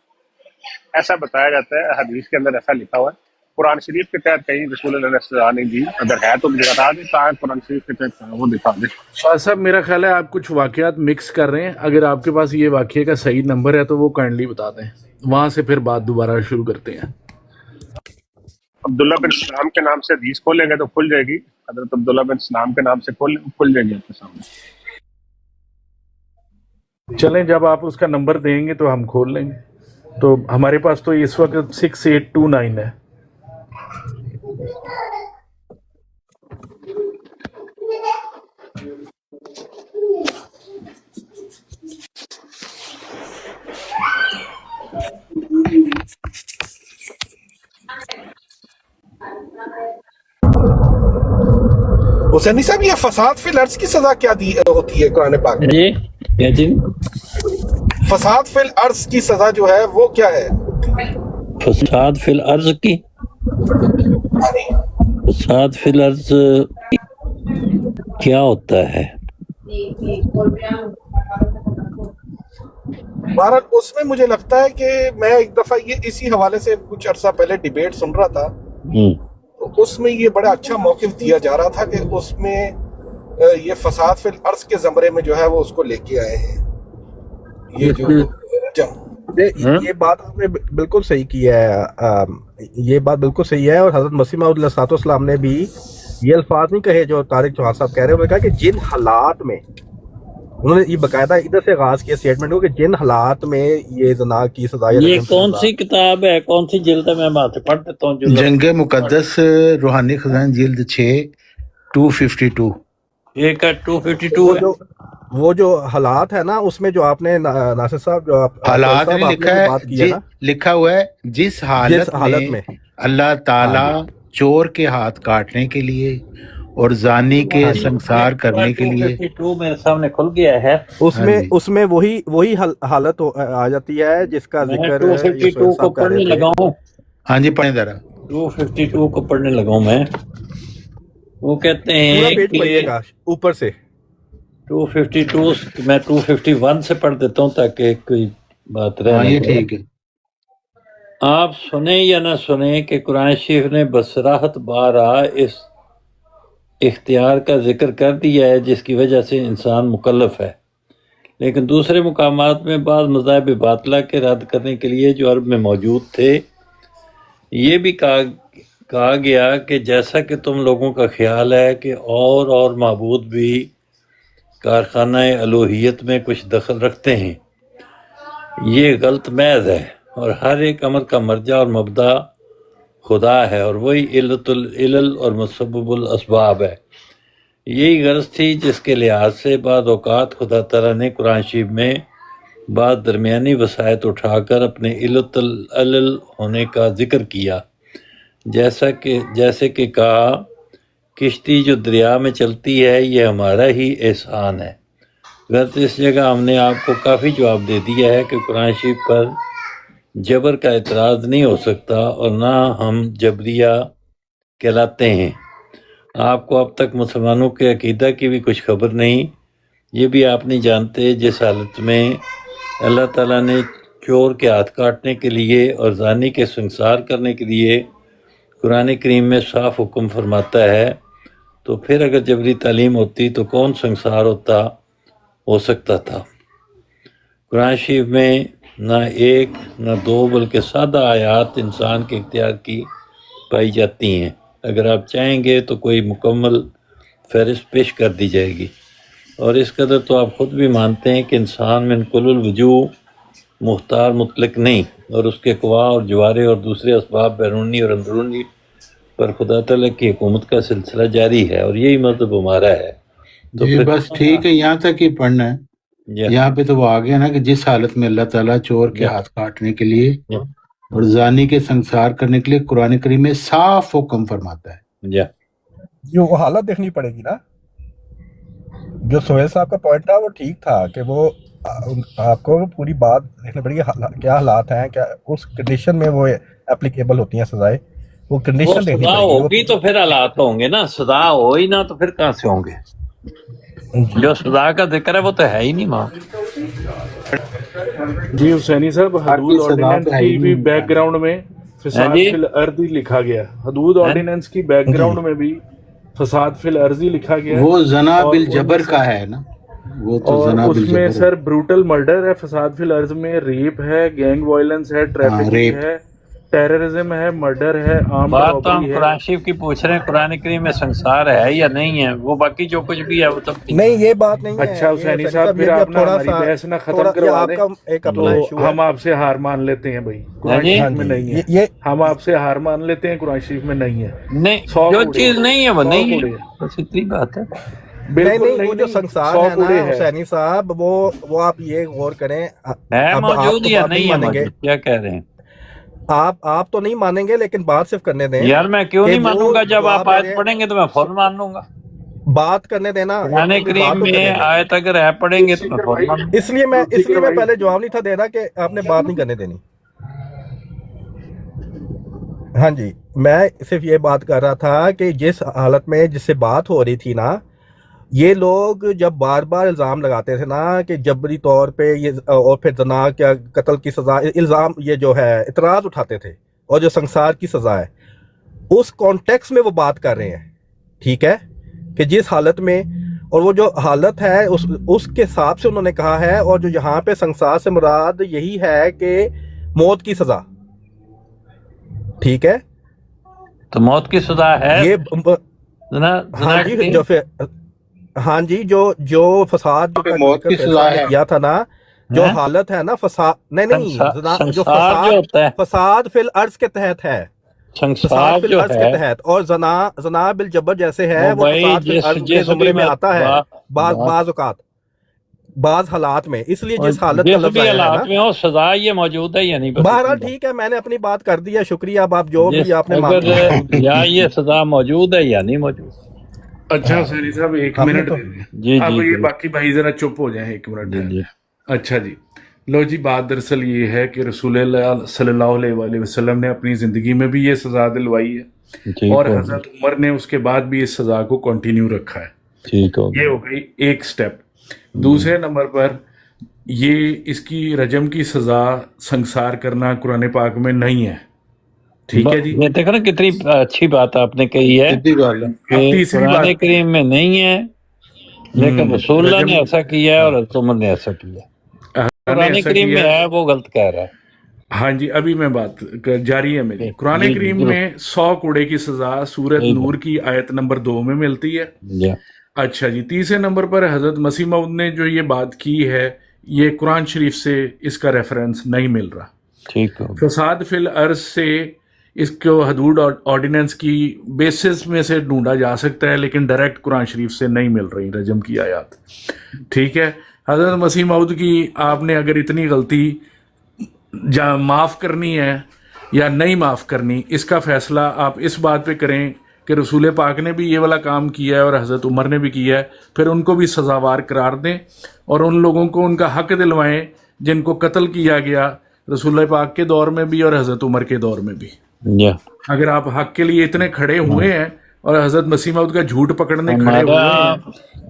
ایسا بتایا جاتا ہے، حدیث کے اندر ایسا لکھا ہوا ہے. قرآن شریف کے تحت کہیں رسول اللہ نے سزا نہیں دی. اگر ہے تو مجھے بتا دیں، تاکہ قرآن شریف کے تحت وہ دکھا دیں. شاہ صاحب میرا خیال ہے آپ کچھ واقعات مکس کر رہے ہیں. اگر آپ کے پاس یہ واقعے کا صحیح نمبر ہے تو وہ کائنڈلی بتا دیں، وہاں سے پھر بات دوبارہ شروع کرتے ہیں. عبداللہ بن سلام کے نام سے حدیث کھولیں گے تو کھل جائے گی. حضرت عبداللہ بن سلام کے نام سے کھل جائے گی آپ کے سامنے. چلیں، جب آپ اس کا نمبر دیں گے تو ہم کھول لیں گے. تو ہمارے پاس تو اس وقت 6829 ہے. حسینی صاحب، یہ فساد فی الارض کی سزا کیا دی ہوتی ہے قرآن پاک میں؟ جی کیا چیز؟ فساد فی الارض کی سزا جو ہے وہ کیا ہے؟ فساد فی الارض کی، فساد فی الارض کیا ہوتا ہے؟ بہرحال اس میں مجھے لگتا ہے کہ میں ایک دفعہ یہ اسی حوالے سے کچھ عرصہ پہلے ڈیبیٹ سن رہا تھا، تو اس میں یہ بڑا اچھا موقف دیا جا رہا تھا کہ اس میں یہ فساد فی الارض کے زمرے میں جو ہے وہ اس کو لے کے آئے ہیں. یہ بات آپ نے بالکل صحیح کی ہے، یہ بات بالکل صحیح ہے. اور حضرت مسیح موعود علیہ السلام نے بھی یہ الفاظ نہیں کہے جو طارق چوہان صاحب کہہ رہے ہیں. انہوں نے کہا کہ جن حالات میں، انہوں نے یہ باقاعدہ ادھر سے آغاز کیا اسٹیٹمنٹ کو کہ جن حالات میں یہ زنا کی سزا. یہ کون سی کتاب ہے، کون سی جلد ہے؟ میں بات پڑھ دیتا ہوں. جنگ مقدس روحانی خزان جلد 6 252. یہ کا 252 ہے. وہ جو حالات ہے نا، اس میں جو آپ نے ناصر صاحب جو حالات نہیں لکھا ہے، لکھا ہوا ہے جس حالت میں اللہ تعالیٰ چور کے ہاتھ کاٹنے کے لیے اور زانی کے سنسار کرنے کے لیے. 252 میرے سامنے کھل گیا ہے. اس میں وہی حالت آ جاتی ہے جس کا ذکر 252 کو پڑھنے لگا ہوں. ہاں جی پڑھیں ذرا. 252 کو پڑھنے لگا ہوں میں. وہ کہتے ہیں کہ اوپر سے 252 میں 251 سے پڑھ دیتا ہوں تاکہ کوئی بات رہے. یہ ٹھیک ہے. آپ سنیں یا نہ سنیں کہ قرآن شریف نے بصراحت بارہا اس اختیار کا ذکر کر دیا ہے جس کی وجہ سے انسان مکلف ہے، لیکن دوسرے مقامات میں بعض مذاہب باطلہ کے رد کرنے کے لیے جو عرب میں موجود تھے، یہ بھی کہا گیا کہ جیسا کہ تم لوگوں کا خیال ہے کہ اور معبود بھی کارخانہ الوہیت میں کچھ دخل رکھتے ہیں، یہ غلط محض ہے، اور ہر ایک امر کا مرجع اور مبدا خدا ہے، اور وہی علت العلل اور مسبب الاسباب ہے. یہی غرض تھی جس کے لحاظ سے بعض اوقات خدا تعالیٰ نے قرآن شریف میں بعض درمیانی وسائط اٹھا کر اپنے علت العلل ہونے کا ذکر کیا، جیسے کہ کہا کشتی جو دریا میں چلتی ہے یہ ہمارا ہی احسان ہے. غرض اس جگہ ہم نے آپ کو کافی جواب دے دیا ہے کہ قرآن شریف پر جبر کا اعتراض نہیں ہو سکتا اور نہ ہم جبریہ کہلاتے ہیں. آپ کو اب تک مسلمانوں کے عقیدہ کی بھی کچھ خبر نہیں. یہ بھی آپ نہیں جانتے جس حالت میں اللہ تعالیٰ نے چور کے ہاتھ کاٹنے کے لیے اور زانی کے سنسار کرنے کے لیے قرآن کریم میں صاف حکم فرماتا ہے، تو پھر اگر جبری تعلیم ہوتی تو کون سنسار ہو سکتا تھا. قرآن شریف میں نہ ایک نہ دو بلکہ سادہ آیات انسان کے اختیار کی پائی جاتی ہیں. اگر آپ چاہیں گے تو کوئی مکمل فہرست پیش کر دی جائے گی، اور اس قدر تو آپ خود بھی مانتے ہیں کہ انسان من کل الوجوہ مختار مطلق نہیں، اور اس کے قوا اور جوارے اور دوسرے اسباب بیرونی اور اندرونی پر خدا تعالیٰ کی حکومت کا سلسلہ جاری ہے، اور یہی مذہب ہمارا ہے. تو بس ٹھیک ہے، یہاں تک ہی پڑھنا ہے. یہاں پہ تو وہ آ گیا نا کہ جس حالت میں اللہ تعالیٰ چور کے ہاتھ کاٹنے کے لیے اور زانی کے سنسار کرنے کے لیے قرآن کریم میں صاف حکم فرماتا ہے. جو وہ حالت دیکھنی پڑے گی نا. جو سہیل صاحب کا پوائنٹ تھا وہ ٹھیک تھا کہ وہ آپ کو پوری بات دیکھنی پڑے گی، کیا حالات ہیں، کیا اس کنڈیشن میں وہ اپلیکیبل ہوتی ہیں سزائیں، وہ کنڈیشن دیکھنی سزا پڑے گی. ہوگی تو پھر حالات ہوں گے نا، سزا ہو ہی نہ تو پھر کہاں سے ہوں گے؟ جو سزا کا ذکر ہے وہ تو ہے ہی نہیں وہاں. جی حسینی صاحب، حدود آرڈیننس کی بھی بیک گراؤنڈ میں فساد فی الارض لکھا گیا. حدود آرڈیننس کی بیک گراؤنڈ میں بھی فساد فی الارض لکھا گیا. وہ زنا بالجبر کا ہے نا، وہ تو زنا اور اس میں بالجبر سر بروٹل مرڈر ہے، فساد فی الارض میں ریپ ہے، گینگ وائلنس ہے، ٹریفکنگ ہے، ٹیررزم ہے، مرڈر ہے، عام بات تو ہم رابری ہے. قرآن شریف کی پوچھ رہے ہیں، قرآن کریم میں سنسار ہے یا نہیں ہے، وہ باقی جو کچھ بھی ہے وہ سب نہیں، یہ بات نہیں ہے. اچھا حسینی صاحب، پھر آپ نا ہماری بحث نہ ختم کروا دیں تو ہم آپ سے ہار مان لیتے ہیں. بھائی قرآن شریف میں نہیں ہے، ہم آپ سے ہار مان لیتے ہیں، قرآن شریف میں نہیں ہے. نہیں، جو چیز نہیں ہے وہ نہیں ہے، بس اتنی بات ہے. نہیں، وہ جو سنسار ہے نا حسینی صاحب، وہ آپ یہ غور کریں، ہے موجود یا نہیں ہے موجود، کیا کہہ رہے ہیں آپ تو نہیں مانیں گے، لیکن بات صرف کرنے دیں. یار میں کیوں نہیں مانوں گا؟ جب آپ آیت پڑھیں گے تو میں فوراً مان لوں گا. بات کرنے دینا. قرآن کریم میں آیت اگر ہے پڑھیں گے تو میں فوراً مان لوں گا. اس لیے میں پہلے جواب نہیں تھا دینا کہ آپ نے بات نہیں کرنے دینی. ہاں جی، میں صرف یہ بات کر رہا تھا کہ جس حالت میں جس سے بات ہو رہی تھی نا، یہ لوگ جب بار بار الزام لگاتے تھے نا کہ جبری طور پہ یہ، اور پھر زنا کیا قتل کی سزا، الزام یہ جو ہے اعتراض اٹھاتے تھے، اور جو سنسار کی سزا ہے اس کانٹیکس میں وہ بات کر رہے ہیں. ٹھیک ہے کہ جس حالت میں، اور وہ جو حالت ہے اس کے حساب سے انہوں نے کہا ہے. اور جو یہاں پہ سنسار سے مراد یہی ہے کہ موت کی سزا. ٹھیک ہے، تو موت کی سزا ہے یہ ہاں جی جو فساد موت کی سزا ہے کیا تھا نا، جو حالت ہے نا فساد، نہیں جو فساد فی الارض کے تحت ہے، فساد فی الارض کے تحت، اور زنا بالجبر جیسے ہے وہ فساد فی الارض کے زمرے میں آتا ہے بعض اوقات، بعض حالات میں. اس لیے جس حالت کا لفظ آیا ہے نا، سزا یہ موجود ہے یا نہیں. بہرحال ٹھیک ہے، میں نے اپنی بات کر دی ہے، شکریہ. اب آپ جو بھی آپ نے یا یہ سزا موجود ہے یا نہیں موجود. اچھا حسینی صاحب، ایک منٹ جی اب یہ باقی بھائی ذرا چپ ہو جائیں ایک منٹ. اچھا جی، لو جی، بات دراصل یہ ہے کہ رسول اللہ صلی اللہ علیہ وآلہ وسلم نے اپنی زندگی میں بھی یہ سزا دلوائی ہے، اور حضرت عمر نے اس کے بعد بھی اس سزا کو کنٹینیو رکھا ہے. یہ ہو گئی ایک سٹیپ. دوسرے نمبر پر یہ اس کی رجم کی سزا سنسار کرنا قرآن پاک میں نہیں ہے. ٹھیک ہے جی، دیکھو نا کتنی اچھی بات آپ نے کہی ہے کہ قرآن کریم میں نہیں ہے، لیکن رسول اللہ نے ایسا کیا ہے اور حضرت عمر نے ایسا کیا ہے. قرآن کریم میں ہے، وہ غلط کہہ رہا ہے. ہاں جی، ابھی میں بات جاری ہے میری. قرآن کریم میں 100 کوڑے کی سزا سورۃ نور کی آیت نمبر 2 میں ملتی ہے. اچھا جی، تیسرے نمبر پر حضرت مسیح موعود نے جو یہ بات کی ہے، یہ قرآن شریف سے اس کا ریفرنس نہیں مل رہا. ٹھیک ہے، فساد فی الارض سے اس کو حدود آرڈیننس کی بیسس میں سے ڈھونڈا جا سکتا ہے، لیکن ڈائریکٹ قرآن شریف سے نہیں مل رہی رجم کی آیات. ٹھیک ہے، حضرت مسیح موعود کی آپ نے اگر اتنی غلطی معاف کرنی ہے یا نہیں معاف کرنی، اس کا فیصلہ آپ اس بات پہ کریں کہ رسول پاک نے بھی یہ والا کام کیا ہے اور حضرت عمر نے بھی کیا ہے، پھر ان کو بھی سزاوار قرار دیں اور ان لوگوں کو ان کا حق دلوائیں جن کو قتل کیا گیا رسول پاک کے دور میں بھی اور حضرت عمر کے دور میں بھی. اگر آپ حق کے لیے اتنے کھڑے ہوئے ہیں اور حضرت مسیح موعود کا جھوٹ پکڑنے کھڑے ہوئے ہیں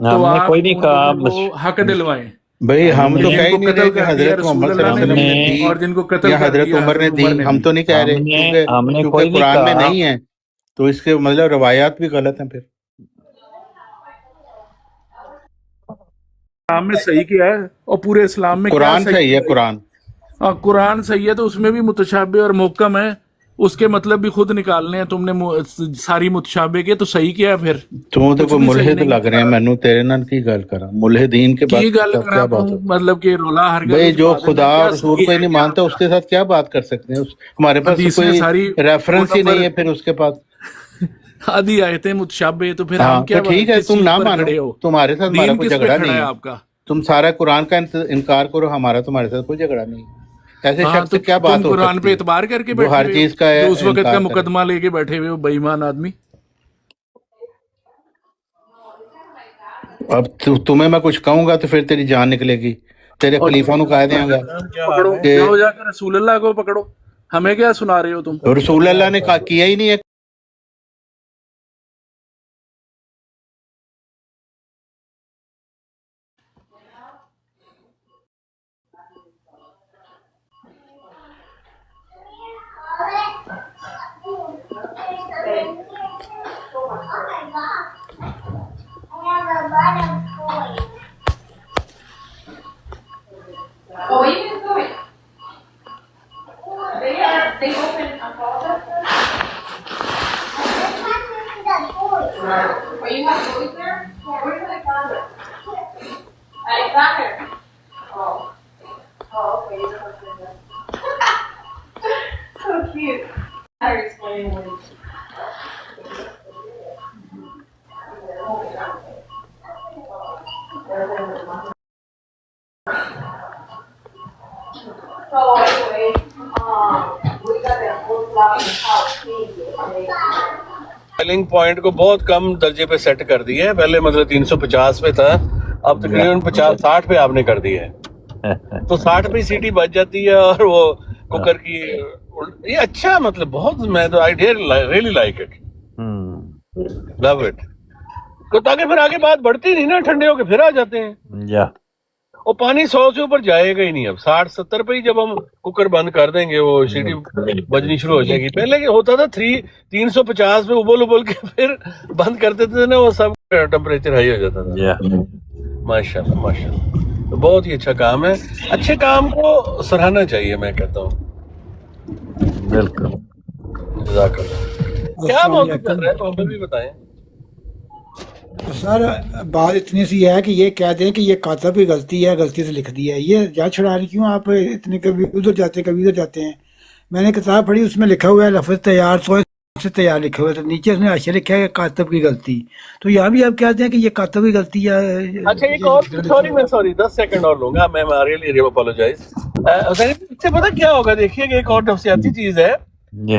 تو آپ ان لوگوں کو حق دلوائیں. بھائی ہم تو کہہ نہیں رہے کہ حضرت محمد صلی اللہ علیہ وسلم نے دی اور جن کو قتل یا حضرت عمر نے دی، ہم تو نہیں کہہ رہے، کیونکہ قرآن میں نہیں ہے تو اس کے مطلب روایات بھی غلط ہیں. پھر اسلام میں صحیح کیا ہے اور پورے اسلام میں قرآن صحیح ہے، قرآن صحیح ہے تو اس میں بھی متشابہ اور محکم ہے، اس کے مطلب بھی خود نکالنے ہیں. تم نے ساری متشابہ کے تو صحیح کیا پھر تو کوئی ملحد لگ رہے ہیں. مینوں تیرے نال کی گل کرا ملحدین کے بعد کیا بات ہے؟ مطلب کہ رولا ہر بھائی جو خدا اور رسول کو ہی نہیں مانتا اس کے ساتھ کیا بات کر سکتے ہیں؟ ہمارے پاس کوئی ریفرنس ہی نہیں ہے پھر اس کے پاس. آدھی آیتیں متشابہ تو پھر ہم کیا؟ ٹھیک ہے، تم نہ مانو، تمہارے ساتھ ہمارا کوئی جھگڑا نہیں ہے، آپ کا तुम सारा कुरान का इनकार करो, हमारा तुम्हारे साथ कोई झगड़ा नहीं। ऐसे हाँ, शख्स तो से क्या बात तुम हो कुरान सकती पे है एतबार करके वो बैठे हर हुए चीज हो, का जो उस वक्त इनकार का करे। मुकदमा लेके बैठे हुए हो, बेईमान आदमी। अब तुम्हें मैं कुछ कहूंगा तो फिर तेरी जान निकलेगी, तेरे और खलीफा नु कह देंगे पकड़ो, कि जाओ जाकर रसूल अल्लाह को पकड़ो, हमें क्या सुना रहे हो तुम? रसूल अल्लाह ने किया ही नहीं है। सेलिंग पॉइंट को बहुत कम दर्जे पे सेट कर दिया है। पहले मतलब 350 पे था, अब तकरीबन 50-60 पे आपने कर दिया है। तो 60 पे सीटी बच जाती है और वो कुकर की ये अच्छा, मतलब बहुत, मैं तो I really like it, love it. तो ताकि फिर आगे बात बढ़ती नहीं ना, ठंडे होके फिर आ जाते हैं। या और पानी 100 से ऊपर जाएगा ही नहीं। अब 60-70 पे ही जब हम कुकर बंद कर देंगे वो सीटी बजनी शुरू हो जाएगी। पहले क्या होता था 350 पे उबल उबल के फिर बंद कर देते थे ना, वो सब टेम्परेचर हाई हो जाता था। या माशाल्लाह माशाल्लाह, तो बहुत ही अच्छा काम है। अच्छे काम को सराहना चाहिए, मैं कहता हूँ। बिल्कुल। जज़ाकल्लाह। क्या मौजूद कर रहे हैं तो हमें भी बताएं। सर बात इतनी सी है कि ये कह दें कि ये कातब की गलती है, गलती से लिख दिया है, ये जांच छुड़ा रही क्यों आप इतने, कभी उधर जाते कभी उधर जाते हैं। मैंने किताब पढ़ी, उसमें लिखा हुआ है लफ्ज़ तैयार तो से तैयार लिखा हुआ है, तो नीचे उसने आशा लिखा है कातब की गलती। तो यहाँ भी आप कहते हैं कि ये कातब की गलती है। अच्छा एक और, सॉरी 10 सेकंड और लूंगा मैं, रियली अपोलोजाइज। इससे पता क्या होगा, देखिए कि एक और नफसियाती चीज है।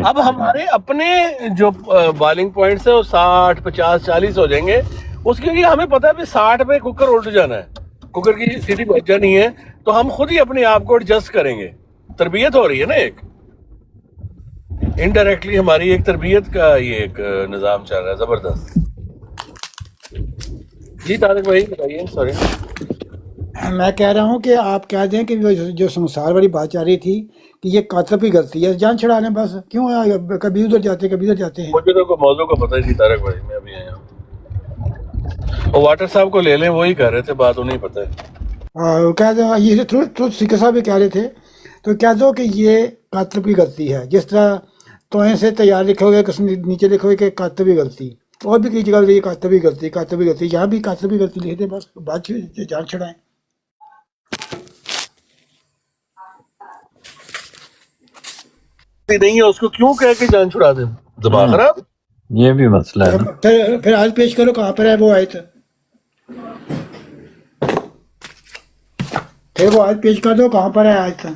अब हमारे अपने जो बॉइलिंग पॉइंट्स है वो 60, 50, 40 हो जाएंगे। उसके लिए हमें पता है 60 पे कुकर उल्ट जाना है, कुकर की सीटी बच जानी है, तो हम खुद ही अपने आप को एडजस्ट करेंगे। तरबियत हो रही है ना, एक इनडायरेक्टली हमारी एक तरबियत का ये एक निज़ाम चल रहा है जबरदस्त। जी तारिक भाई बताइए। सॉरी, मैं कह रहा हूँ कि आप कह दें कि जो संसार वाली बात चल रही थी कि ये कातब की गलती है, जान छुड़ा लें बस। क्यों कभी उधर जाते कभी उधर जाते हैं। मुझे तो मौजूद का पता ही नहीं तारिक भाई, मैं अभी आया हूँ। और वाटर साहब को ले लें, वही कह रहे थे, बात उन्हें पता है। कह दो ये तो सिक्का साहब भी कह रहे थे, तो कह दो कि ये कातब की गलती है। जिस तरह तोहें से तैयार लिखोगे, नीचे लिखोगे कि कातब की गलती, और भी कई जगह कातब की गलती, कातब की गलती, यहाँ भी कातब की गलती लिख दे बस, बात जान छुड़ाएं। नहीं है उसको क्यों कह के जान छुड़ा दे, दिमाग खराब। ये भी मसला है ना। फिर आज पेश करो कहाँ पर है वो आयत, फिर वो आयत पेश कर दो कहाँ पर है आयत।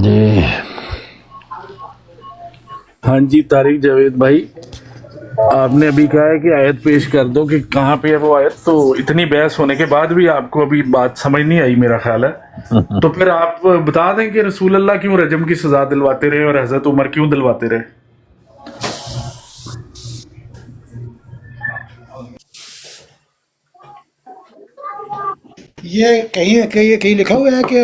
जी हाँ जी तारिक जावेद भाई, आपने अभी कहा है कि आयत पेश कर दो कि कहाँ पे है वो आयत, तो इतनी बहस होने के बाद भी आपको अभी बात समझ नहीं आई मेरा ख्याल है। तो फिर आप बता दें कि रसूल अल्लाह क्यों रजम की सजा दिलवाते रहे और हजरत उमर क्यों दिलवाते रहे। ये कहीं लिखा हुआ है कि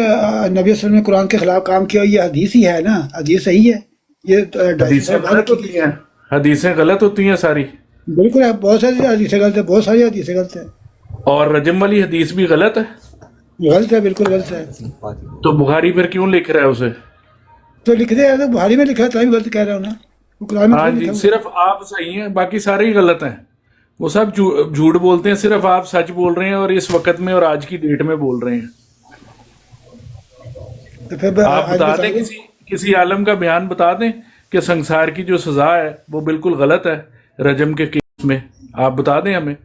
नबी वसल्लम ने कुरान के खिलाफ काम किया, ये हदीस ही है ना, हदीस सही है। ये हदीसें गलत होती हैं, हदीसें गलत होती हैं सारी। बिल्कुल है, बहुत सारी हदीसें गलत है, बहुत सारी हदीसें गलत है। और रजम वाली हदीस भी गलत है, गलत है, बिल्कुल गलत है। तो बुखारी फिर क्यों लिख रहा है उसे? तो लिख दे यार, तो बुहारी में लिखा है तभी गलत कह रहा हूँ ना, वो कुरान में हाँ थोड़ी जी, लिखा हुआ सिर्फ आप सही हैं, बाकी सारे ही गलत हैं। वो सब झूठ बोलते हैं, सिर्फ आप सच बोल रहे हैं और इस वक्त में और आज की डेट में बोल रहे हैं। है। तो फिर आप आज बता बता दें, दो। किसी आलम का बयान बता दें कि संसार की जो सजा है वो बिल्कुल गलत है रजम के केस में, आप बता दें हमें।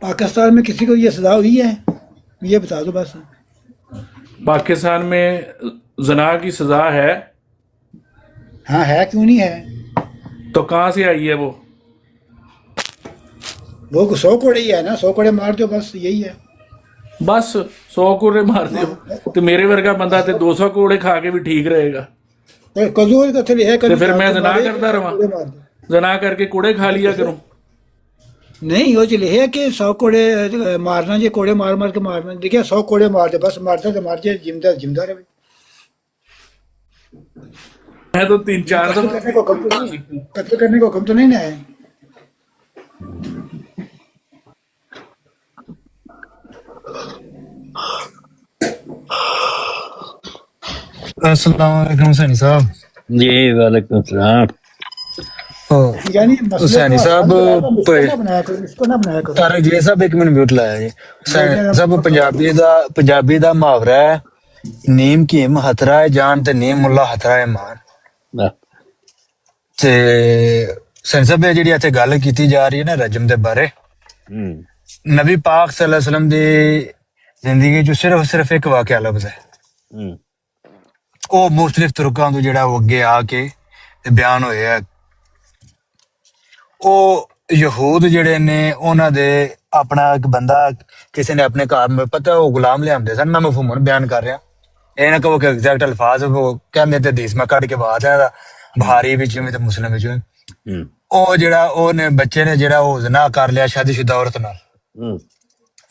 पाकिस्तान में किसी को ये सजा हुई है, ये बता दो बस। पाकिस्तान में जना की सजा है, हाँ है, क्यों नहीं है? तो कहाँ से आई है वो? 100 कोड़े ही है ना, 100 कोड़े मार दो बस, यही है। बस 100 कोड़े मार दो तो मेरे वर्गा बंदा ते 200 कोड़े खा के भी ठीक रहेगा। तो कजूर का थले है, तो फिर मैं जना करता रहा, जना करके कोड़े खा लिया करूं। नहीं वो चले है कि 100 कोड़े मारना, जे कोड़े मार मार के मारना, देखिए 100 कोड़े मार दे बस, मारता तो मार जाए, जिंदा जिंदा रहे। मैं तो 3-4 कत्ल करने को हुक्म तो नहीं, कत्ल करने को हुक्म तो नहीं ना है। अस्सलाम वालेकुम हुसैनी साहब। जी वालेकुम सलाम। यानी हुसैनी साहब इसको ना बनाया करो। तारक जी साहब एक मिनट म्यूट लाया जी। हुसैनी साहब ਪੰਜਾਬੀ ਦਾ ਮੁਹਾਵਰਾ ਹੈ, ਨੀਮ ਕੀਮ ਹਤਰਾ ਹੈ ਜਾਨ ਤੇ ਨੀਮ ਮੁੱਲਾ ਹਤਰਾ ਹੈ ਮਾਨ। ਤੇ ਹੁਸੈਨੀ ਸਾਹਿਬ ਇਹ ਜਿਹੜੀ ਇੱਥੇ ਗੱਲ ਕੀਤੀ ਜਾ ਰਹੀ ਹੈ ਨਾ ਰਜਮ ਦੇ ਬਾਰੇ, ਨਬੀ ਪਾਕ ਸੱਲੱਲਾਹੁ ਅਲੈਹਿ ਵਸੱਲਮ ਦੀ ਜ਼ਿੰਦਗੀ ਚ ਸਿਰਫ ਇੱਕ ਵਾਕਿਆ ਲੱਭਦਾ ਹੈ, ਉਹ ਮੁਖਤਲਿਫ ਤੁਰਕਾਂ ਤੋਂ ਜਿਹੜਾ ਉਹ ਅੱਗੇ ਆ ਕੇ ਤੇ ਬਿਆਨ ਹੋਇਆ। ਉਹ ਯਹੂਦ ਜਿਹੜੇ ਨੇ ਉਹਨਾਂ ਦੇ ਆਪਣਾ ਇੱਕ ਬੰਦਾ ਕਿਸੇ ਨੇ ਆਪਣੇ ਘਰ ਪਤਾ ਉਹ ਗੁਲਾਮ ਲਿਆਂਦੇ ਸਨ, ਮੈਂ ਮਫਹੂਮਨ ਬਿਆਨ ਕਰ ਰਿਹਾ, ਇਹ ਨਾ ਕਹੋ ਕਿ ਐਗਜ਼ੈਕਟ ਅਲਫਾਜ਼ ਉਹ ਕਹਿੰਦੇ ਤੇ ਹਦੀਸ ਮੈਂ ਕੱਢ ਕੇ ਬਾਤ ਹੈ ਬੁਖਾਰੀ ਵਿੱਚ ਵੀ ਤੇ ਮੁਸਲਿਮ ਵਿੱਚ ਵੀ। ਉਹ ਜਿਹੜਾ ਉਹਨੇ ਬੱਚੇ ਨੇ ਜਿਹੜਾ ਉਹ ਜ਼ਨਾ ਕਰ ਲਿਆ ਸ਼ਾਦੀशुदा ਔਰਤ ਨਾਲ,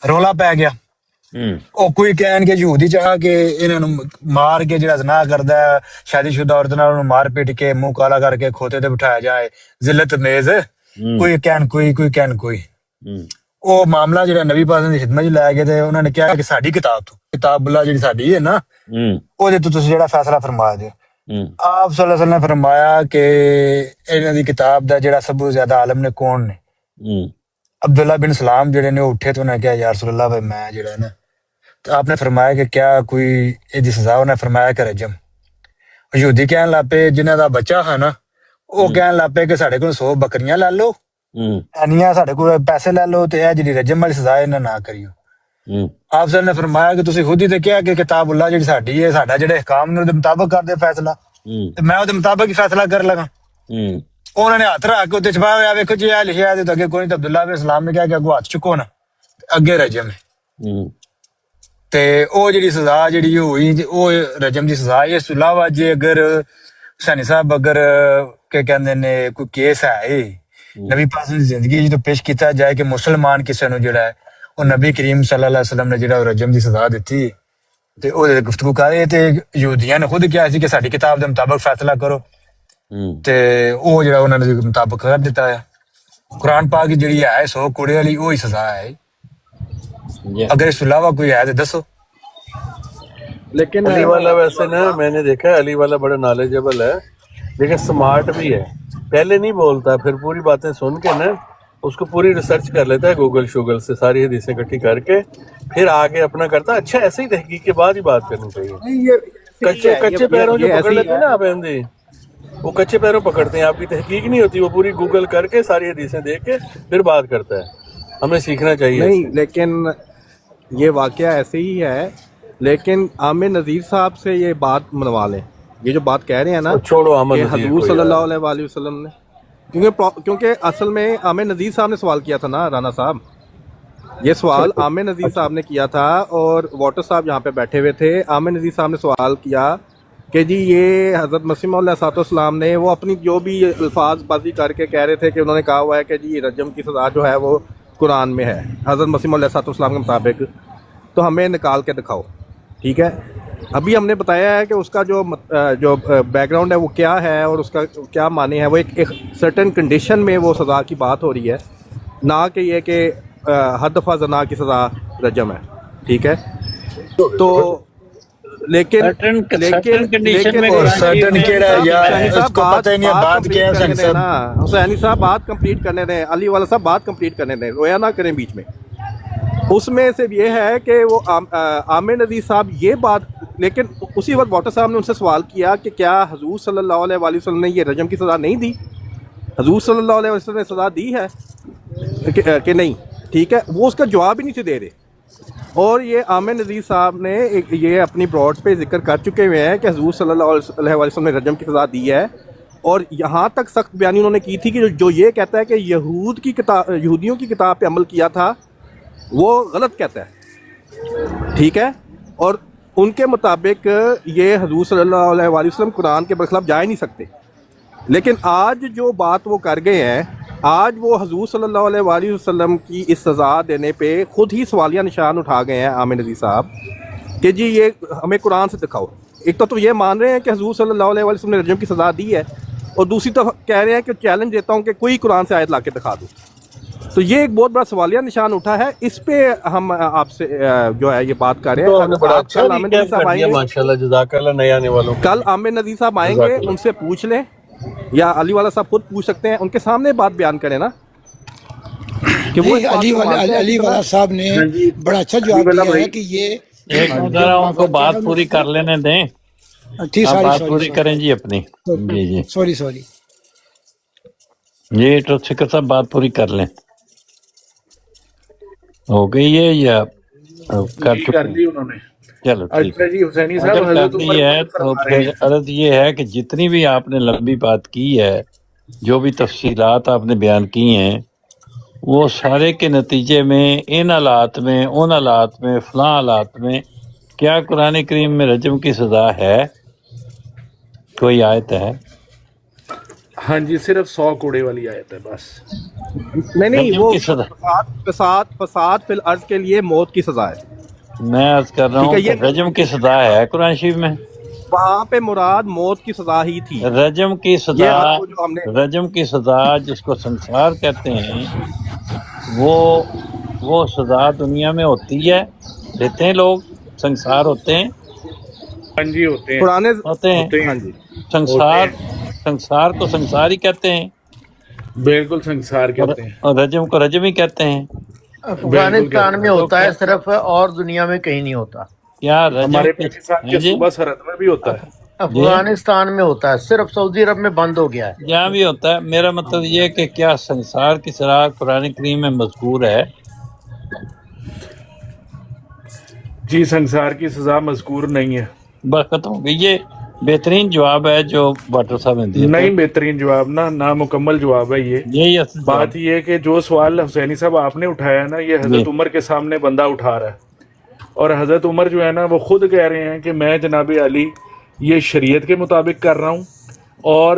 ਰੌਲਾ ਪੈ ਗਿਆ। ਉਹ ਕੋਈ ਕਹਿਣਗੇ ਯਹੂਦੀ ਚਾਹ ਕੇ ਇਹਨਾਂ ਨੂੰ ਮਾਰ ਕੇ ਜਿਹੜਾ ਜ਼ਨਾ ਕਰਦਾ ਸ਼ਾਦੀशुदा ਔਰਤ ਨਾਲ ਉਹਨੂੰ ਮਾਰ ਪਿੱਟ ਕੇ ਮੂੰਹ ਕਾਲਾ ਕਰਕੇ ਖੋਤੇ ਤੇ ਬਿਠਾਇਆ ਜਾਏ ਜ਼ਿਲਤ ਮੇਜ਼, ਕੋਈ ਕਹਿਣ ਕੋਈ ਕਹਿਣ ਕੋਈ। ਉਹ ਮਾਮਲਾ ਜਿਹੜਾ ਨਬੀ ਪਾਕ ਦੀ ਖਿਦਮਤ ਚ ਲੈ ਗਏ ਤੇ ਉਹਨਾਂ ਨੇ ਕਿਹਾ ਕਿ ਸਾਡੀ ਕਿਤਾਬੁੱਲਾ ਜਿਹੜੀ ਸਾਡੀ ਹੈ ਨਾ ਉਹਦੇ ਤੋਂ ਤੁਸੀਂ ਜਿਹੜਾ ਫੈਸਲਾ ਫਰਮਾ ਦਿਓ। ਆਪ ਸੱਲੱਲਾਹੁ ਅਲੈਹਿ ਵਸੱਲਮ ਨੇ ਫਰਮਾਇਆ ਕਿ ਇਹਨਾਂ ਦੀ ਕਿਤਾਬ ਦਾ ਜਿਹੜਾ ਸਭ ਤੋਂ ਜ਼ਿਆਦਾ ਆਲਮ ਨੇ ਕੌਣ ਨੇ? عبداللہ بن سلام جڑے نے اٹھے تو انہیں کہا یا رسول اللہ بھائی میں جڑا نا، تو آپ نے فرمایا کہ کیا کوئی ایدی سزا؟ انہیں فرمایا کہ رجم۔ یہودی کہنے لگ پے جنہ دا بچہ ہے نا وہ کہنے لگ پے کہ ساڈے کول 100 بکریاں لے لو، اینیاں ساڈے کول پیسے لے لو تے اے جڑی رجم والی سزا انہیں نہ کریو۔ آپ صلی اللہ نے فرمایا کہ تسی خود ہی تے کہا کہ کتاب اللہ جڑی ساڈی ہے، ساڈا جڑے احکام نے دے مطابق کر دے فیصلہ، تے میں دے مطابق ہی فیصلہ کر لگا۔ انہوں نے ہاتھ رکھ کے چھپایا ہوا ویکھو جی اے لکھیا ہے تے اگے کوئی نہیں، عبداللہ بن سلام نے کہا کہ اگوں ہاتھ چکو نا، اگے رجم ہے۔ تے او جڑی سزا جڑی ہوئی او رجم دی سزا۔ اس تو علاوہ جی اگر حسینی صاحب اگر کہ کہندے نے کوئی کیس ہے نبی پاک دی زندگی تو پیش کیتا جائے کہ مسلمان کسے نو جڑا ہے او نبی کریم صلی اللہ علیہ وسلم نے جڑا رجم دی سزا دتی تے او گفتگو کرے تے یہودیاں نے خود کہا سی کہ ساڈی کتاب دے مطابق فیصلہ کرو، تے او جڑا انہاں نے مطابق کر دیتا ہے۔ قرآن پاک کی جڑی ہے 100 کوڑے والی وہی سزا ہے۔ اگر اس علاوہ کوئی ہے تو دسو۔ لیکن علی والا ویسے نا میں نے دیکھا ہے علی والا بڑا نالجبل ہے لیکن سمارٹ بھی ہے، پہلے نہیں بولتا، پھر پوری باتیں سن کے نا اس کو پوری ریسرچ کر لیتا ہے گوگل شوگل سے، ساری حدیثیں اکٹھی کر کے پھر آگے اپنا کرتا ہے۔ اچھا ایسے ہی تحقیق کے بعد ہی بات کرنی چاہیے۔ کچے پیروں جو پکڑ لیتے ہیں نا آپ احمدی، وہ کچے پیروں پکڑتے ہیں، آپ کی تحقیق نہیں ہوتی، وہ پوری گوگل کر کے ساری حدیثیں دیکھ کے پھر بات کرتا ہے۔ ہمیں سیکھنا چاہیے نہیں، لیکن یہ واقعہ ایسے ہی ہے، لیکن عامر نذیر صاحب سے یہ بات منوا لیں، یہ جو بات کہہ رہے ہیں نا چھوڑو عامر کہ نذیر حضور کو صلی یار۔ اللہ علیہ وآلہ وسلم نے، کیونکہ اصل میں عامر نذیر صاحب نے سوال کیا تھا نا، رانا صاحب یہ سوال عامر نذیر صاحب نے کیا تھا اور واٹر صاحب یہاں پہ بیٹھے ہوئے تھے۔ عامر نذیر صاحب نے سوال کیا کہ جی یہ حضرت مسیح موعود علیہ السلام نے وہ اپنی جو بھی الفاظ بازی کر کے کہہ رہے تھے کہ انہوں نے کہا ہوا ہے کہ جی رجم کی سزا جو ہے وہ قرآن میں ہے حضرت مسیح موعود علیہ السلام کے مطابق، تو ہمیں نکال کے دکھاؤ، ٹھیک ہے؟ ابھی ہم نے بتایا ہے کہ اس کا جو بیک گراؤنڈ ہے وہ کیا ہے اور اس کا کیا معنی ہے، وہ ایک سرٹن کنڈیشن میں وہ سزا کی بات ہو رہی ہے، نہ کہ یہ کہ ہر دفعہ زنا کی سزا رجم ہے، ٹھیک ہے؟ تو لیکن certain condition میں اور قرآن شریف سرٹن میں کیڑا ہے یار، اس کو پتہ ہی نہیں ہے بات کیا ہے حسین صاحب. حسینی صاحب بات کمپلیٹ کرنے دیں، علی والا صاحب بات کمپلیٹ کرنے دیں، رویا نہ کریں بیچ میں. اس میں سے یہ ہے کہ وہ عامر نذیر صاحب یہ بات، لیکن اسی وقت واٹر صاحب نے ان سے سوال کیا کہ کیا حضور صلی اللہ علیہ وآلہ وسلم نے یہ رجم کی سزا نہیں دی؟ حضور صلی اللہ علیہ وسلم نے سزا دی ہے کہ نہیں؟ ٹھیک ہے، وہ اس کا جواب ہی نہیں تھے دے رہے. اور یہ عامر نذیر صاحب نے یہ اپنی براڈ پہ ذکر کر چکے ہوئے ہیں کہ حضور صلی اللہ علیہ وسلم نے رجم کی سزا دی ہے. اور یہاں تک سخت بیانی انہوں نے کی تھی کہ جو یہ کہتا ہے کہ یہودیوں کی کتاب پہ عمل کیا تھا وہ غلط کہتا ہے. ٹھیک ہے، اور ان کے مطابق یہ حضور صلی اللہ علیہ وآلہ وسلم قرآن کے برخلاف جا ہی نہیں سکتے. لیکن آج جو بات وہ کر گئے ہیں، آج وہ حضور صلی اللہ علیہ وآلہ وسلم کی اس سزا دینے پہ خود ہی سوالیہ نشان اٹھا گئے ہیں عامر نذیر صاحب کہ جی یہ ہمیں قرآن سے دکھاؤ. ایک تو یہ مان رہے ہیں کہ حضور صلی اللہ علیہ وآلہ وسلم نے رجم کی سزا دی ہے، اور دوسری طرف کہہ رہے ہیں کہ چیلنج دیتا ہوں کہ کوئی قرآن سے آیت لا کے دکھا دو. تو یہ ایک بہت بڑا سوالیہ نشان اٹھا ہے. اس پہ ہم آپ سے جو ہے یہ بات کر رہے ہیں. کل عامر نذیر صاحب آئیں گے، ماشاءاللہ جزاک اللہ نئے آنے والوں. کل عامر نذیر صاحب آئیں گے، ان سے پوچھ لیں، یا علی والا صاحب خود پوچھ سکتے ہیں، ان کے سامنے بات بیان کریں نا کہ وہ علی والا صاحب نے بڑا اچھا جواب دیا ہے کہ یہ ایک ذرا ان کو بات پوری کر لینے دیں. بات پوری کریں جی اپنی. جی جی سوری جی ٹروت سیکر صاحب بات پوری کر لیں. ہو گئی ہے یا کر دی انہوں نے؟ چلو ٹھیک اچھا جی حسینی صاحب، اگر حضرت کرنی ہے تو پھر عرض یہ ہے کہ جتنی بھی آپ نے لمبی بات کی ہے، جو بھی تفصیلات آپ نے بیان کی ہیں، وہ سارے کے نتیجے میں ان حالات میں، ان حالات میں، فلاں حالات میں کیا قرآن کریم میں رجم کی سزا ہے؟ کوئی آیت ہے؟ ہاں جی، صرف 100 کوڑے والی آیت ہے بس. نہیں وہ فساد فی الارض کے لیے موت کی سزا ہے. میں عرض کر رہا ہوں کہ رجم کی سزا ہے قرآن شریف میں؟ وہاں پہ مراد موت کی سزا ہی تھی. رجم کی سزا جس کو سنسار کہتے ہیں، وہ سزا دنیا میں ہوتی ہے، دیتے ہیں لوگ، سنسار ہوتے ہیں. ہاں جی ہوتے ہیں. سنسار کو سنسار ہی کہتے ہیں. بالکل سنسار کہتے ہیں. اور رجم کو رجم ہی کہتے ہیں. افغانستان میں ہوتا ہے صرف، اور دنیا میں کہیں نہیں ہوتا. کیا ہمارے پاکستان کے صوبہ سرحد میں بھی ہوتا ہے؟ افغانستان میں ہوتا ہے، صرف سعودی عرب میں بند ہو گیا ہے. یہاں بھی ہوتا ہے. میرا مطلب یہ ہے کہ کیا سنسار کی سزا قرآن کریم میں مذکور ہے؟ جی سنسار کی سزا مذکور نہیں ہے. بس ختم ہو گئی. یہ بہترین جواب ہے جو واٹر صاحب نے دیا. نہیں بہترین جواب نامکمل جواب ہے. یہ بات یہ ہے کہ جو سوال حسینی صاحب آپ نے اٹھایا نا، یہ حضرت عمر کے سامنے بندہ اٹھا رہا ہے، اور حضرت عمر جو ہے نا وہ خود کہہ رہے ہیں کہ میں جناب علی یہ شریعت کے مطابق کر رہا ہوں، اور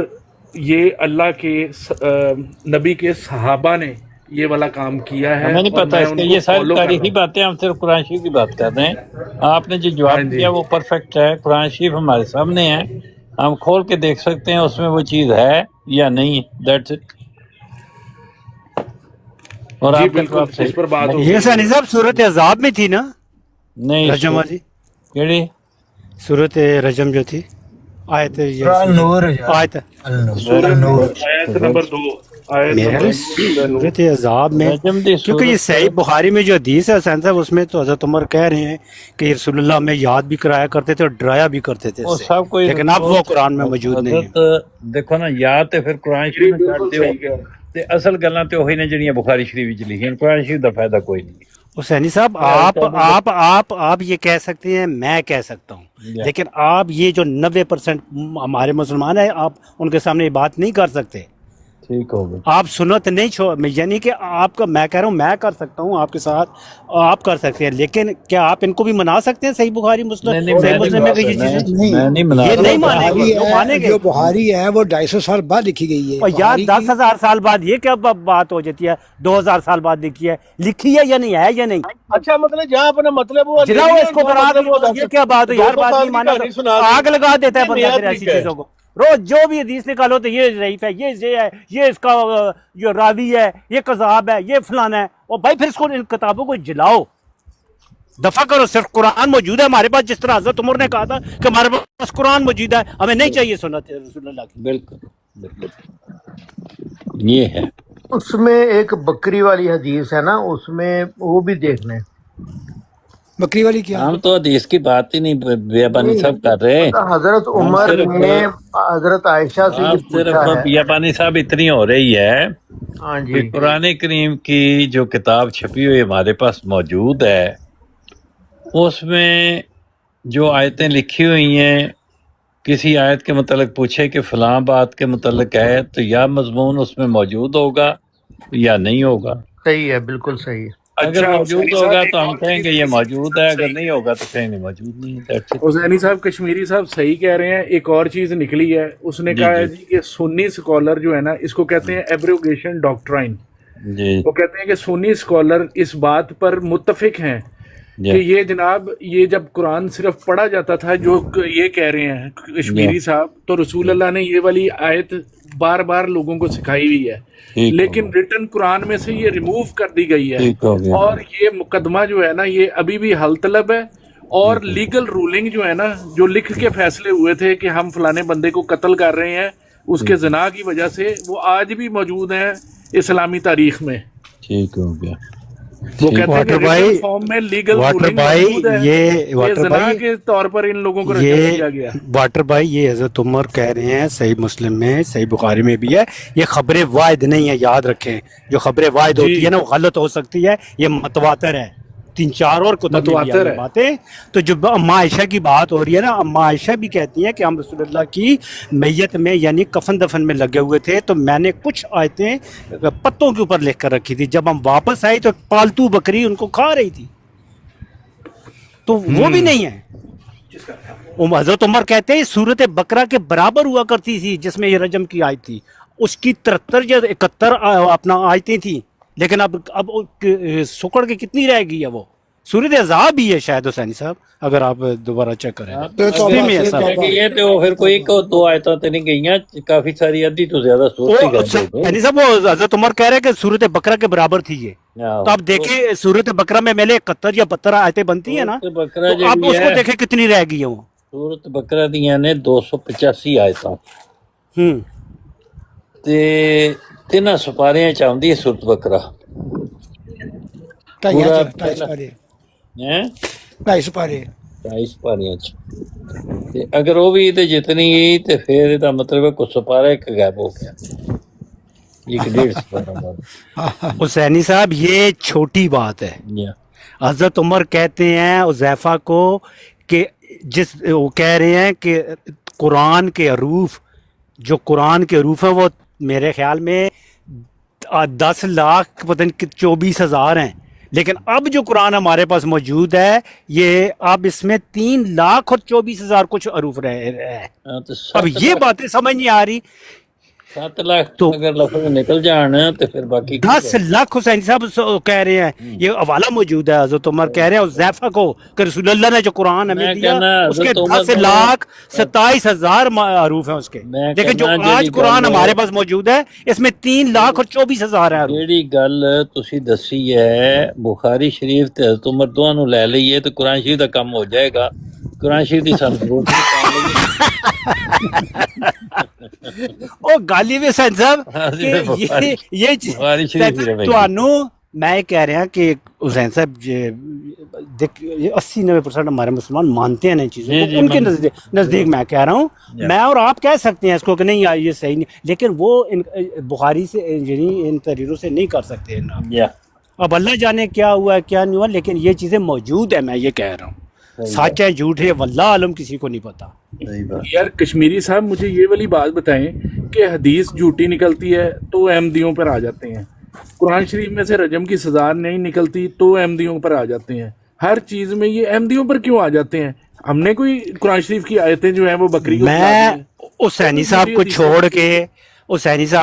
یہ اللہ کے نبی کے صحابہ نے یہ والا کام کیا ہے. ہمیں نہیں پتا اس کے، یہ ساری تاریخی باتیں، ہم صرف قرآن شریف کی بات کر رہے ہیں. آپ نے جو جواب دیا وہ پرفیکٹ ہے. قرآن شریف ہمارے سامنے ہے، ہم کھول کے دیکھ سکتے ہیں اس میں وہ چیز ہے یا نہیں. That's it. اور آپ بالکل اس پر بات ہو. یہ سانی صاحب صورت عذاب میں تھی نا؟ نہیں رجم والی کیڑی صورت رجم جو تھی، آیت نمبر 2 صورت عذاب میں، کیونکہ یہ صحیح بخاری میں جو حدیث ہے حسین صاحب، اس میں تو حضرت عمر کہہ رہے ہیں کہ رسول اللہ میں یاد بھی کرایا کرتے تھے اور ڈرایا بھی کرتے تھے، لیکن اب وہ قرآن میں موجود نہیں ہے. دیکھو نا، یاد تے پھر قرآن شریف میں کرتے ہو تے اصل گلاں تے وہی نے جڑیاں بخاری شریف وچ لکھیاں. قرآن شریف دا فائدہ کوئی نہیں. حسینی صاحب آپ یہ کہہ سکتے ہیں، میں کہہ سکتا ہوں، لیکن آپ یہ جو 90% ہمارے مسلمان ہیں، آپ ان کے سامنے یہ بات نہیں کر سکتے. ٹھیک ہوگا. آپ سنت نہیں یعنی کہ آپ کا، میں کہہ رہا ہوں میں کر سکتا ہوں آپ کے ساتھ، آپ کر سکتے ہیں، لیکن کیا آپ ان کو بھی منا سکتے ہیں؟ صحیح بخاری مسلم میں یہ نہیں مانیں گے. جو بخاری ہے وہ 250 سال بعد لکھی گئی ہے. اور یار 10,000 سال بعد یہ کیا بات ہو جاتی ہے؟ 2000 سال بعد لکھی ہے یا نہیں ہے یا نہیں؟ اچھا مطلب جہاں اپنا مطلب ہوا جلاؤ اس کو، یہ کیا بات ہے یار؟ بات نہیں مانا، آگ لگا دیتا ہے بندہ پھر ایسی چیزوں کو. روز جو بھی حدیث نکالو تو یہ ضعیف ہے، یہ ہے، یہ اس کا جو راوی ہے، یہ کذاب ہے، یہ فلانا ہے. اور بھائی پھر اس کو، ان کتابوں کو جلاؤ. दफा करो, सिर्फ कुरान मौजूद है हमारे पास, जिस तरह हजरत उमर ने कहा था कि हमारे पास कुरान मौजूद है, हमें नहीं चाहिए सुन्नत रसूलुल्लाह की। बिल्कुल बिल्कुल ये है। उसमें एक बकरी वाली हदीस है ना, उसमें वो भी देख लें। बकरी वाली क्या? हम तो हदीस की बात ही नहीं बियाबानी साहब कर रहे। हजरत उमर ने हजरत आयशा से ये पूछा है। बियाबानी साहब इतनी हो रही है हाँ जी, कि कुरान करीम की जो किताब छपी हुई हमारे पास मौजूद है, उसमें जो आयतें लिखी हुई हैं, किसी आयत के मतलब पूछे कि फलां बात के मतलब है, तो या मजमून उसमें मौजूद होगा या नहीं होगा। सही है, बिल्कुल सही है। अगर मौजूद होगा तो हम कहेंगे ये मौजूद है, अगर नहीं होगा तो कहेंगे मौजूद नहीं है। हुसैनी साहब, कश्मीरी साहब सही कह रहे हैं। एक और चीज निकली है, उसने कहा है जी कि सुन्नी स्कॉलर जो है ना, इसको कहते हैं एब्रोगेशन डॉक्ट्राइन। वो कहते हैं कि सुन्नी स्कॉलर इस बात पर मुत्तफिक हैं कि ये जनाब, ये जब कुरान सिर्फ पढ़ा जाता था, जो ये कह रहे हैं कश्मीरी साहब, तो रसूल अल्लाह ने ये वाली आयत बार बार लोगों को सिखाई हुई है, लेकिन रिटन कुरान में से ये रिमूव कर दी गई है। और ये मुकदमा जो है ना, ये अभी भी हल तलब है। और लीगल रूलिंग जो है ना, जो लिख के फैसले हुए थे कि हम फलाने बंदे को कत्ल कर रहे हैं उसके जना की वजह से, वो आज भी मौजूद हैं इस्लामी तारीख में। ठीक हो गया। वो कहते हैं कि रिटन फॉर्म में लीगल रूलिंग मौजूद है, ये जना के तौर पर इन लोगों को रखा किया गया। वाटर भाई, ये हजरत उमर कह रहे हैं, सही मुस्लिम में, सही बुखारी में भी है, ये खबरें वाहिद नहीं है, याद रखें। जो खबरें वाहिद होती है ना, वो गलत हो सकती है, ये मतवातर है। 3-4 और कुतुब में बातें। तो जो अम्मा आयशा की बात हो रही है ना, अम्मा आयशा भी कहती हैं कि हम रसूलुल्लाह की मैयत में यानी कफन दफन में लगे हुए थे, तो मैंने कुछ आयतें पत्तों के ऊपर लिख कर रखी थी। जब हम वापस आए तो पालतू बकरी उनको खा रही थी, तो वो भी नहीं है। हज़रत उमर कहते हैं सूरत बकरा के बराबर हुआ करती थी जिसमें ये रजम की आयत थी, उसकी 73 या 71 अपना आयतें थी, लेकिन अब सुकड़ के कितनी रह गई है? वो सूरत अज़ाब ही है शायद हुसैनी साहब, अगर आप दोबारा चेक करें तो में ऐसा ये तो फिर कोई को दो आयतें तो नहीं गई, काफी सारी अद्धी तो ज्यादा यानी साहब, वो हज़रत उमर कह रहे हैं कि सूरत बकरा के बराबर थी ये। तो आप देखें सूरत बकरा में मेले 71 या 72 आयतें बनती है ना, तो आप उसको देखें कितनी रह गई है। वो सूरत बकरा दियां ने 285 आयतां ते 3 सुपारियां च आउंदी है सूरत बकरा। 2.5 सुपारियां च ते अगर वो भी ते जितनी ते फिर इहदा मतलब है कुछ सुपारा एक गायब हो गया, 1.5 सुपारा। हुसैनी साहब, ये छोटी बात है। हजरत उमर कहते हैं उज़ैफा को कि जिस वो कह रहे हैं कि कुरान के हरूफ, जो कुरान के हरूफ है वो मेरे ख्याल में 10 लाख पता नहीं 24,000 हैं, लेकिन अब जो कुरान हमारे पास मौजूद है, ये अब इसमें 3 लाख और 24,000 कुछ हरूफ रहे हैं। अब ये बातें समझ नहीं आ रही। 7 लाख तो अगर लफ्ज़ निकल जान तो फिर बाकी 10 लाख हुसैन साहब कह रहे हैं, ये हवाला मौजूद है। हज़रत उमर कह रहे हैं उज़ैफा को कि रसूलुल्लाह ने जो कुरान हमें दिया उसके 10 लाख 27,000 हरूफ हैं उसके, लेकिन जो आज कुरान हमारे पास मौजूद है इसमें 3 लाख और 24,000 है। ਜਿਹੜੀ ਗੱਲ ਤੁਸੀਂ ਦੱਸੀ ਹੈ बुखारी शरीफ ਤੇ हज़रत उमर दोनों ਨੂੰ ਲੈ ਲਈਏ तो कुरान शरीफ ਦਾ ਕੰਮ ਹੋ ਜਾਏਗਾ। कुरान शरीफ ਦੀ ਸਾਨੂੰ ਜ਼ਰੂਰਤ ਨਹੀਂ। ਉਹ ਗੱਲ ਹੀ ਹੁਸੈਨ ਸਾਹਿਬ ਕਿ ਇਹ ਤੁਹਾਨੂੰ मैं कह रहा कि हुसैन साहब देख 80-90% हमारे मुसलमान मानते हैं इन चीज़ों को, उनके नज़दीक मैं कह रहा हूँ, मैं और आप कह सकते हैं इसको कि नहीं यार ये सही नहीं, लेकिन वो बुखारी से इन तहरीरों से नहीं कर सकते। अब अल्लाह जाने क्या हुआ है क्या नहीं हुआ, लेकिन ये चीज़ें मौजूद है। मैं ये कह रहा हूँ, सच है झूठ है वल्लाह आलम किसी को नहीं पता। यार कश्मीरी साहब, मुझे ये वाली बात बताएं कि हदीस झूठी निकलती है तो अहमदियों पर आ जाते हैं, कुरान शरीफ में से रजम की सजा नहीं निकलती तो अहमदियों पर आ जाते हैं। हर चीज में ये अहमदियों पर क्यों आ जाते हैं? हमने कोई कुरान शरीफ की आयतें जो हैं वो बकरी को मैं हुसैनी साहब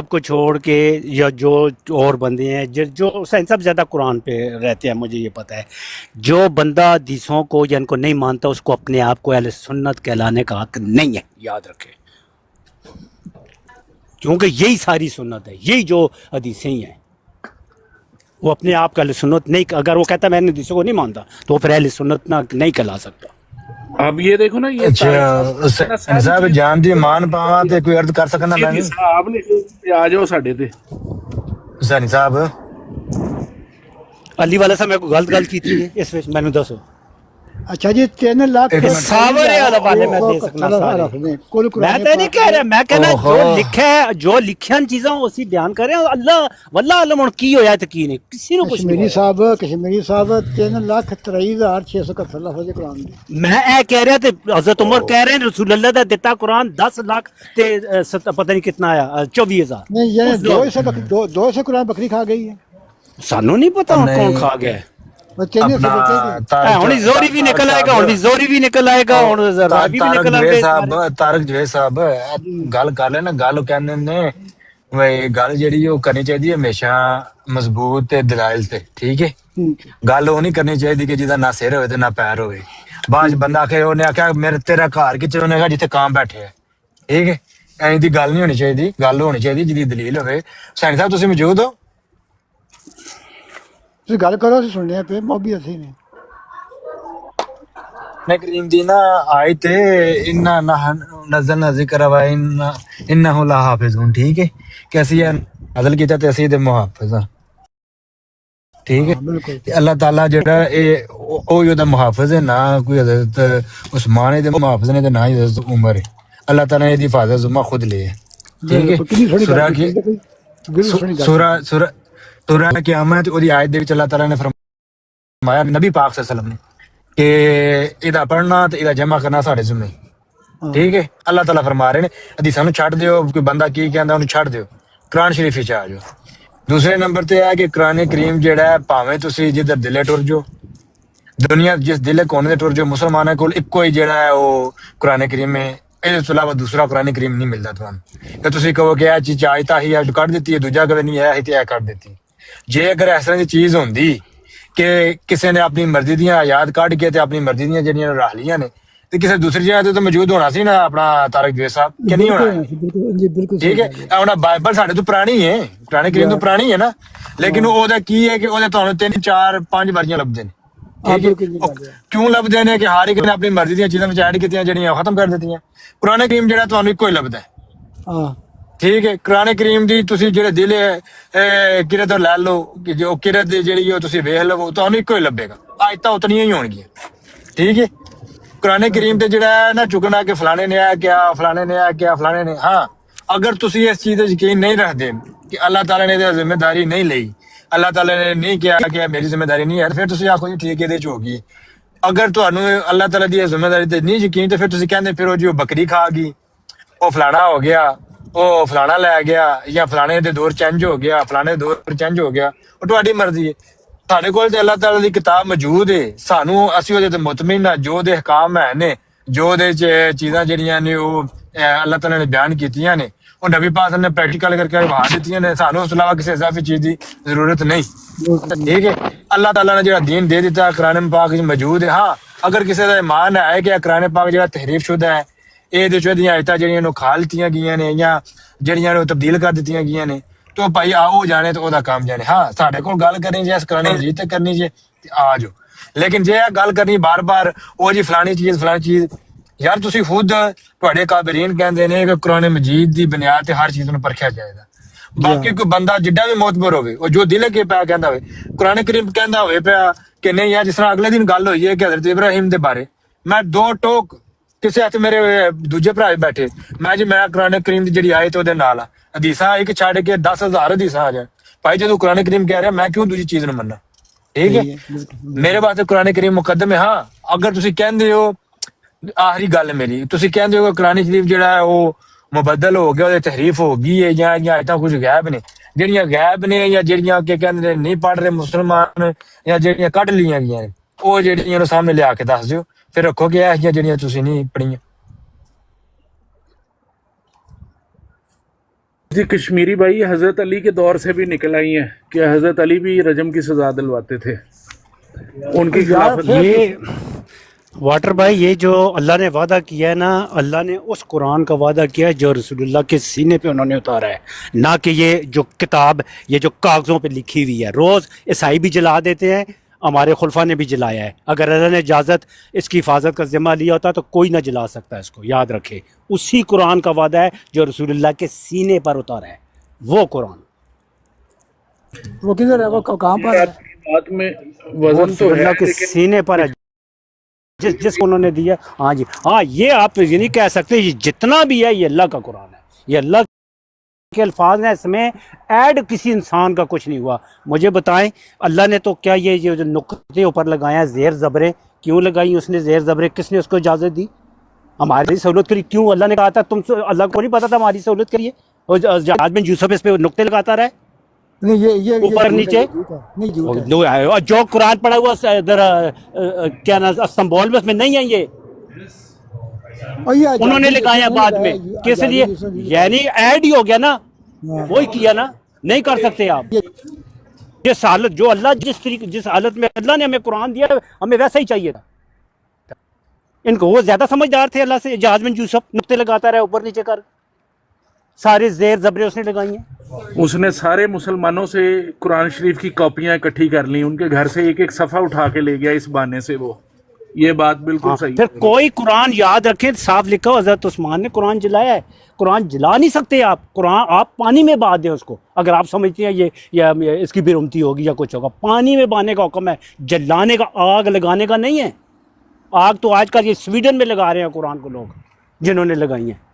को छोड़ के या जो और बंदे हैं जो हुसैन साहब ज़्यादा कुरान पे रहते हैं, मुझे ये पता है, जो बंदा हदीसों को या इनको नहीं मानता उसको अपने आप को अहले सुन्नत कहलाने का हक नहीं है, याद रखें, क्योंकि यही सारी सुन्नत है, यही जो हदीसें ही हैं। वो अपने आप का अहले सुन्नत नहीं, अगर वो कहता मैं हदीसों को नहीं मानता तो वो फिर अहले सुन्नत ना नहीं कहला सकता। अब ये देखो ना, ये अच्छा साहब जान दी मान पावा ते कोई अर्ज कर सकना मैं साहब ने आ जाओ साडे ते हुसैनी साहब अली वाला साहब मैं कोई गलत की थी इस विच मैनू दसो। अच्छा जी 3 लाख सावरे वाला वाले मैं दे सकना सारे। कुल मैं तो नहीं कह रहा, मैं कहना जो लिखा है, जो लिखियां चीज़ां उसी बयान कर रहे हैं। अल्लाह वल्लाह आलम हुण की होया ते की नहीं, किसी ने कुछ कश्मीरी साहब 3,63,671 लफ्ज़ कुरान दे। मैं ए कह रहा ते हज़रत उमर कह रहे हैं रसूल अल्लाह दा दिता कुरान 10 लाख ते पता नहीं कितना आया 24,000 नहीं, ये 2 से कुरान बकरी खा गई है। सानू नहीं पता कौन खा गया। हुण जोरी भी निकल आएगा, हुण जोरी भी निकल आएगा, हुण रावी भी निकल आएगा। तारक जवेद साहब गल कर लेना, गल कहने ने वे गल जेहड़ी ओ करनी चाहिए हमेशा मजबूत ते दलाइल ते, ठीक है। गल वो नहीं करनी चाहिए कि जिदा ना सिर होवे ते ना पैर होवे। बाद बंदा आखे ओने आख्या मेरे तेरा घर किथे, ओने कहा जिथे कां बैठे है, ठीक है। ऐं दी गल नहीं होनी चाहिए, गल होनी चाहिए जिदी दलील होवे। सैनी साहब तुसीं मौजूद हो? ਤੁਸੀਂ ਗੱਲ ਕਰੋ, ਅਸੀਂ ਸੁਣਨੇ ਪਏ ਮੌਬੀ ਅਸੀਂ ਨੇ। मैं करीम दी ना आए थे इन्ना नज़र न ज़िक्र व इन्नहु लहाफ़िज़ुन, ठीक है। कैसी है नज़ल कीता ते असीं दे मुहाफ़िज़ हां, ठीक है। ते अल्लाह ताला जेड़ा ए ओ योदा मुहाफ़िज़ है, ना कोई हज़रत उस्मान दे मुहाफ़िज़ ने ते ना ही हज़रत उमर है। अल्लाह ताला ने दी हिफाज़त ज़ुम्मा खुद ली है, ठीक है। सूरह क़यामत ओदी आयत दे विच अल्लाह ताला ने फरमाया नबी पाक सल्लल्लाहु अलैहि वसल्लम ने कि इहदा पढ़ना ते इहदा जमा करना साडे ज़िम्मे, ठीक है। अल्लाह ताला फरमा रहे ने हदीसां नूं छड्ड दिओ, कोई बंदा की कहंदा उहनूं छड्ड दिओ, कुरान शरीफ विच आ जाओ। दूसरे नंबर ते है कि कुरान करीम जेड़ा है भावें तुसीं जिधर दिले टुर जाओ, दुनिया जिस दिले कोने ते टुर जाओ, मुसलमानां कोल इक्को ही जेड़ा है वो कुरान करीम है। ਇਹਦੇ ਤੋਂ ਇਲਾਵਾ ਦੂਸਰਾ ਕੁਰਾਨ ਕਰੀਮ ਨਹੀਂ ਮਿਲਦਾ ਤੁਹਾਨੂੰ ਕਿ ਤੁਸੀਂ ਕਹੋ ਕਿ ਇਹ ਚੀਜ਼ ਆਇਤਾ ਹੀ ਅੱਜ ਕੱਢ ਦਿੱਤੀ ਹੈ, ਦੂਜਾ ਕਦੇ ਨਹੀਂ ਆਇਆ ਸੀ ਤੇ ਇਹ ਕੱਢ ਦਿੱਤੀ। ਜੇ ਅਗਰ ਇਸ ਤਰ੍ਹਾਂ ਦੀ ਚੀਜ਼ ਹੁੰਦੀ ਕਿ ਕਿਸੇ ਨੇ ਆਪਣੀ ਮਰਜ਼ੀ ਦੀਆਂ ਆਯਾਤ ਕੱਢ ਕੇ ਤੇ ਆਪਣੀ ਮਰਜ਼ੀ ਦੀਆਂ ਜਿਹੜੀਆਂ ਰੱਖ ਲੀਆਂ ਨੇ ਤੇ ਕਿਸੇ ਦੂਸਰੀ ਜਗ੍ਹਾ ਤੇ ਤਾਂ ਮੌਜੂਦ ਹੋਣਾ ਸੀ ਨਾ ਆਪਣਾ ਤਾਰਕ ਜਵੇਦ ਸਾਹਿਬ, ਕਿ ਨਹੀਂ ਹੋਣਾ, ਠੀਕ ਹੈ। ਹੁਣ ਬਾਈਬਲ ਸਾਡੇ ਤੋਂ ਪੁਰਾਣੀ ਹੈ, ਕੁਰਾਨ ਕਰੀਮ ਤੋਂ ਪੁਰਾਣੀ ਹੈ ਨਾ, ਲੇਕਿਨ ਉਹਦਾ ਕੀ ਹੈ ਕਿ ਉਹਦੇ ਤੁਹਾਨੂੰ 3 4 5 ਵਾਰੀਆਂ ਲੱਭਦੇ ਨੇ, ਠੀਕ ਹੈ। ਕਿਉਂ ਲੱਭਦੇ ਨੇ ਕਿ ਹਰ ਇੱਕ ਨੇ ਆਪਣੀ ਮਰਜ਼ੀ ਦੀਆਂ ਚੀਜ਼ਾਂ ਵਿੱਚ ਐਡ ਕੀਤੀਆਂ ਜਿਹੜੀਆਂ ਖਤਮ ਕਰ ਦਿੱਤੀਆਂ। ਕੁਰਾਨ ਕਰੀਮ ਜਿਹੜਾ ਤੁਹਾਨੂੰ ਇੱਕੋ ਹੀ ਲੱਭਦਾ ਹੈ, ਠੀਕ ਹੈ। ਕੁਰਾਨ ਕਰੀਮ ਦੀ ਤੁਸੀਂ ਜਿਹੜੇ ਦਿਲ ਕਿਰਤ ਤੋਂ ਲੈ ਲਓ ਕਿ ਜੋ ਕਿਰਤ ਜਿਹੜੀ ਉਹ ਤੁਸੀਂ ਵੇਖ ਲਵੋ, ਤੁਹਾਨੂੰ ਇੱਕੋ ਹੀ ਲੱਭੇਗਾ, ਆਇਤਾਂ ਉਤਨੀਆਂ ਹੀ ਹੋਣਗੀਆਂ, ਠੀਕ ਹੈ। ਕੁਰਾਨ ਕਰੀਮ ਤੇ ਜਿਹੜਾ ਹੈ ਨਾ ਚੁੱਕਣਾ ਕਿ ਫਲਾਣੇ ਨੇ ਆ ਕਿਹਾ, ਫਲਾਣੇ ਨੇ ਆ ਕਿਹਾ, ਫਲਾਣੇ ਨੇ, ਹਾਂ ਅਗਰ ਤੁਸੀਂ ਇਸ ਚੀਜ਼ ਤੇ ਯਕੀਨ ਨਹੀਂ ਰੱਖਦੇ ਕਿ ਅੱਲਾਹ ਤਾਲਾ ਨੇ ਇਹਦੀ ਜ਼ਿੰਮੇਵਾਰੀ ਨਹੀਂ ਲਈ, ਅੱਲਾਹ ਤਾਲਾ ਨੇ ਨਹੀਂ ਕਿਹਾ ਕਿ ਮੇਰੀ ਜ਼ਿੰਮੇਵਾਰੀ ਨਹੀਂ ਹੈ, ਫਿਰ ਤੁਸੀਂ ਆਖੋ ਜੀ ਠੀਕ ਇਹਦੇ ਚ ਹੋ ਗਈ। ਅਗਰ ਤੁਹਾਨੂੰ ਅੱਲਾਹ ਤਾਲਾ ਦੀ ਜ਼ਿੰਮੇਵਾਰੀ ਤੇ ਨਹੀਂ ਯਕੀਨ ਤੇ ਫਿਰ ਤੁਸੀਂ ਕਹਿੰਦੇ ਫਿਰ ਉਹ ਜੀ ਉਹ ਬੱਕਰੀ ਖਾ ਗਈ, ਉਹ ਫਲਾਣਾ ਹੋ ਗਿਆ, ਉਹ ਫਲਾਣਾ ਲੈ ਗਿਆ, ਜਾਂ ਫਲਾਣੇ ਦੇ ਦੌਰ ਚੇਂਜ ਹੋ ਗਿਆ, ਫਲਾਣੇ ਦੇ ਦੌਰ ਚੇਂਜ ਹੋ ਗਿਆ, ਉਹ ਤੁਹਾਡੀ ਮਰਜ਼ੀ ਹੈ। ਸਾਡੇ ਕੋਲ ਤੇ ਅੱਲਾਹ ਤਾਲਾ ਦੀ ਕਿਤਾਬ ਮੌਜੂਦ ਹੈ, ਸਾਨੂੰ ਅਸੀਂ ਉਹਦੇ ਤੇ ਮੁਤਮਿਨ ਹਾਂ, ਜੋ ਦੇ ਹਕਾਮ ਹੈ ਨੇ, ਜੋ ਉਹਦੇ ਚ ਚੀਜ਼ਾਂ ਜਿਹੜੀਆਂ ਨੇ ਉਹ ਅੱਲਾਹ ਤਾਲਾ ਨੇ ਬਿਆਨ ਕੀਤੀਆਂ ਨੇ, ਉਹ ਨਬੀ ਪਾਕ ਨੇ ਪ੍ਰੈਕਟੀਕਲ ਕਰਕੇ ਵਹਾ ਦਿੱਤੀਆਂ ਨੇ। ਸਾਨੂੰ ਉਸ ਤੋਂ ਇਲਾਵਾ ਕਿਸੇ ਇਜ਼ਾਫੀ ਚੀਜ਼ ਦੀ ਜ਼ਰੂਰਤ ਨਹੀਂ, ਠੀਕ ਹੈ। ਅੱਲਾਹ ਤਾਲਾ ਨੇ ਜਿਹੜਾ ਦੀਨ ਦੇ ਦਿੱਤਾ ਕੁਰਾਨ ਪਾਕ ਵਿੱਚ ਮੌਜੂਦ ਹੈ। ਹਾਂ ਅਗਰ ਕਿਸੇ ਦਾ ਇਮਾਨ ਹੈ ਕਿ ਕੁਰਾਨ ਪਾਕ ਜਿਹੜਾ ਤਹਿਰੀਫ ਸ਼ੁਦਾ ਹੈ, ਇਹਦੇ ਚ ਇਹਦੀਆਂ ਆਇਤਾਂ ਜਿਹੜੀਆਂ ਨੂੰ ਖਾ ਲਿੱਤੀਆਂ ਗਈਆਂ ਨੇ ਜਾਂ ਜਿਹੜੀਆਂ ਨੂੰ ਤਬਦੀਲ ਕਰ ਦਿੱਤੀਆਂ ਗਈਆਂ ਨੇ, तो भाई आओ जाने तो ओदा काम जाने। हाँ साढ़े को गल करनी जे कुरान मजीद ते करनी जे आ जाओ, लेकिन जे गल करनी बार बार ओ जी फलानी चीज यार तुसी खुद तुहाडे काबरीन कहंदे ने कि कुरान मजीद दी बुनियाद ते हर चीज नूं परखिया जाएगा। बाकी कोई बंदा जिड्डा भी मोतबर होवे ओ जो दिल के पिया कहंदा होवे, कुरान करीम कहंदा होवे पिया कि नहीं यार, जिस तरह अगले दिन गल होई है कि हज़रत इब्राहिम दे बारे, मैं 2 टोक ਕਿਸੇ ਹੱਥ ਮੇਰੇ ਦੂਜੇ ਭਰਾ ਬੈਠੇ, ਮੈਂ ਕੁਰਾਨ ਕਰੀਮ ਦੀ ਜਿਹੜੀ ਆਇਤ ਉਹਦੇ ਨਾਲ ਹਦੀਸਾਂ ਇੱਕ ਛੱਡ ਕੇ 10,000 ਹਦੀਸਾਂ ਆ ਜਾਣ ਭਾਈ, ਜਦੋਂ ਕੁਰਾਨ ਕਰੀਮ ਕਹਿ ਰਿਹਾ ਮੈਂ ਕਿਉਂ ਦੂਜੀ ਚੀਜ਼ ਨੂੰ ਮੰਨਾਂ, ਠੀਕ ਹੈ। ਮੇਰੇ ਵਾਸਤੇ ਕੁਰਾਨ ਕਰੀਮ ਮੁਕੱਦਮ ਹੈ। ਹਾਂ ਅਗਰ ਤੁਸੀਂ ਕਹਿੰਦੇ ਹੋ, ਆਖਰੀ ਗੱਲ ਮੇਰੀ, ਤੁਸੀਂ ਕਹਿੰਦੇ ਹੋ ਕਿ ਕੁਰਾਨ ਸ਼ਰੀਫ ਜਿਹੜਾ ਹੈ ਉਹ ਮੁਬੱਦਲ ਹੋ ਗਿਆ, ਉਹਦੇ ਤਹਰੀਫ ਹੋ ਗਈ ਹੈ ਜਾਂ ਆਇਤਾਂ ਕੁਝ ਗਾਇਬ ਨੇ, ਜਿਹੜੀਆਂ ਗਾਇਬ ਨੇ ਜਾਂ ਜਿਹੜੀਆਂ ਕਿ ਕਹਿੰਦੇ ਨੇ ਨਹੀਂ ਪੜ੍ਹ ਰਹੇ ਮੁਸਲਮਾਨ ਜਾਂ ਜਿਹੜੀਆਂ ਕੱਢ ਲਈਆਂ ਗਈਆਂ ਨੇ, ਉਹ ਜਿਹੜੀਆਂ ਨੂੰ ਸਾਹਮਣੇ ਲਿਆ ਕੇ ਦੱਸ ਦਿਓ, ਫਿਰ ਰੱਖੋ ਕਿ ਇਹ ਜਿਹੜੀਆਂ ਤੁਸੀਂ ਨਹੀਂ ਪੜ੍ਹੀਆਂ। जी कश्मीरी भाई हज़रत अली के दौर से भी निकल आई हैं कि हज़रत अली भी रजम की सज़ा दिलवाते थे, उनकी खिलाफत। ये वाटर भाई, ये जो अल्लाह ने वादा किया है ना, अल्लाह ने उस कुरान का वादा किया है जो रसूलुल्लाह के सीने पे उन्होंने उतारा है, ना कि ये जो किताब, ये जो कागज़ों पे लिखी हुई है। रोज़ ईसाई भी जला देते हैं, हमारे खुलफा ने भी जलाया है। अगर अल्लाह ने इजाज़त इसकी हिफाजत का ज़िम्मा लिया होता तो कोई ना जला सकता, इसको याद रखे। उसी कुरान का वादा है जो रसूलुल्लाह के सीने पर उतारा है, वो कुरान। वो किधर है, वो कहाँ पर है? बात में वो वजन तो है, रसूलुल्लाह के लेकिन सीने पर है, जिसको उन्होंने दिया। हाँ जी, हाँ, ये आप ये नहीं कह सकते, ये जितना भी है ये अल्लाह का कुरान है, ये अल्लाह के अल्फाज हैं, इसमें ऐड किसी इंसान का कुछ नहीं हुआ। मुझे बताएं, अल्लाह ने तो क्या ये जो नुक्ते ऊपर लगाए हैं, ज़ेर ज़बरें क्यों लगाई उसने? ज़ेर ज़बरें किसने उसको इजाज़त दी? हमारी सहूलत के लिए क्यों? अल्लाह ने कहा था तुम, अल्लाह को नहीं पता था हमारी सहूलत के लिए? और जहाज में यूसुफ इस पे नुक्ते लगाता रहा है नहीं, ये ऊपर नीचे। नहीं, झूठ है। और जो कुरान पढ़ा हुआ इधर क्या ना इस्तांबुल में, उसमें नहीं है ये, और ये उन्होंने लगाया बाद में। किस लिए? यानी ऐड ही हो गया ना, वही किया ना, नहीं कर सकते आप। जिस हालत, जो अल्लाह जिस हालत में अल्लाह ने हमें कुरान दिया, हमें वैसा ही चाहिए था। इनको, वो ज्यादा समझदार थे अल्लाह से। जहाज में यूसुफ नुक्ते लगाता रहा ऊपर नीचे कर, सारे ज़ेर ज़बरें उसने लगाई हैं। उसने सारे मुसलमानों से कुरान शरीफ की कॉपियां इकट्ठी कर ली, उनके घर से एक एक सफ़ा उठा के ले गया इस बहाने से वो। ये बात बिल्कुल हाँ, सही फिर है। कोई कुरान याद रखें, साफ लिखा हो हज़रत उस्मान ने कुरान जलाया है। कुरान जला नहीं सकते आप, कुरान आप पानी में बहा दें उसको। अगर आप समझते हैं ये या इसकी बेरुमती होगी या कुछ होगा, पानी में बहाने का हुक्म है, जलाने का, आग लगाने का नहीं है। आग तो आजकल ये स्वीडन में लगा रहे हैं कुरान को लोग, जिन्होंने लगाई है।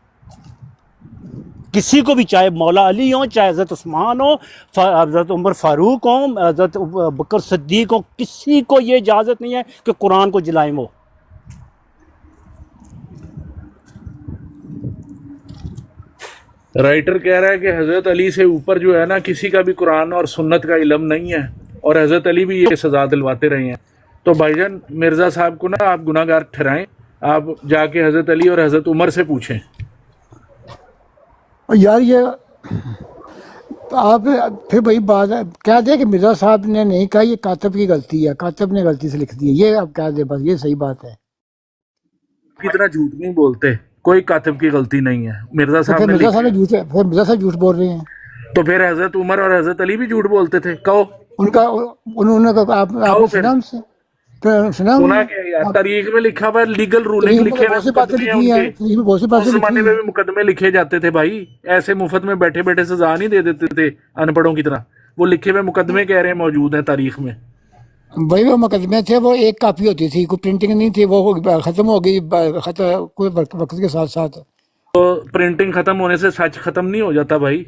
किसी को भी, चाहे मौला अली हो, चाहे हज़रत उस्मान हो, हज़रत उमर फारूक हो, हज़रत बकर सिद्दीक हो, किसी को ये इजाज़त नहीं है कि कुरान को जलाएं। वो राइटर कह रहा है कि हज़रत अली से ऊपर जो है ना, किसी का भी कुरान और सुन्नत का इल्म नहीं है, और हज़रत अली भी ये सज़ा दिलवाते रहे हैं। तो भाईजान मिर्ज़ा साहब को ना आप गुनाहगार ठहराएं, आप जाके हज़रत अली और हज़रत उमर से पूछें। और यार ये आप फिर वही बात है, कह दे कि मिर्जा साहब ने नहीं कहा, ये कातब की गलती है, कातब ने गलती से लिख दी है, ये आप कह दे, बस ये सही बात है। कितना झूठ नहीं बोलते, कोई कातिब की गलती नहीं है। मिर्ज़ा तो साहब फिर ने मिर्जा साहब लिखा झूठ है, फिर मिर्जा साहब झूठ बोल रहे हैं। तो फिर हज़रत उमर और हज़रत अली भी झूठ बोलते थे, कहो। उनका उन्होंने आपने सुना उनसे? सुना क्या यार, तारीख में लिखा हुआ, लीगल रूलिंग लिखे हुए मुकदमे हैं उनके। बहुत सी बातें उस जमाने लिखी में हैं। भी मुकदमे लिखे जाते थे भाई, ऐसे मुफ्त में बैठे बैठे सजा नहीं दे देते थे अनपढ़ों की तरह। वो लिखे हुए मुकदमे कह रहे हैं मौजूद हैं तारीख में। भाई वो मुकदमे थे, वो एक कापी होती थी, कोई प्रिंटिंग नहीं थी, वो खत्म हो गई कोई वक्त के साथ साथ। तो प्रिंटिंग खत्म होने से सच खत्म नहीं हो जाता भाई।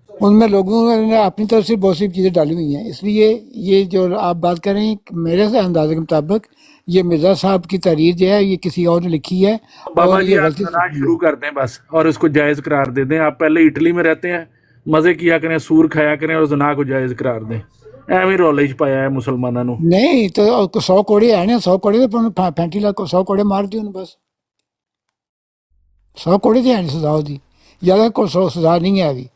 उनमें लोगों ने अपनी तरफ से बहुत सी चीज़ें डाली हुई हैं, इसलिए ये जो आप बात कर रहे हैं, मेरे से अंदाजे के मुताबिक ये मिर्जा साहब की तहरीर जो है, ये किसी और ने लिखी है। बाबा और जी ये आप गलती ज़रा शुरू कर दें बस, और उसको जायज़ करार दे दें। आप पहले इटली में रहते हैं, मज़े किया करें, सूर खाया करें, और जना को जायज़ करार दें। एवं रौले पाया है मुसलमानों ने। नहीं तो 100 कोड़े है ना, 100 कोड़े तो 35 लाख 100 कोड़े मार दिए उन्हें, बस 100 कोड़े तो है नहीं सजा दी, ज़्यादा को 100 सजा नहीं है अभी।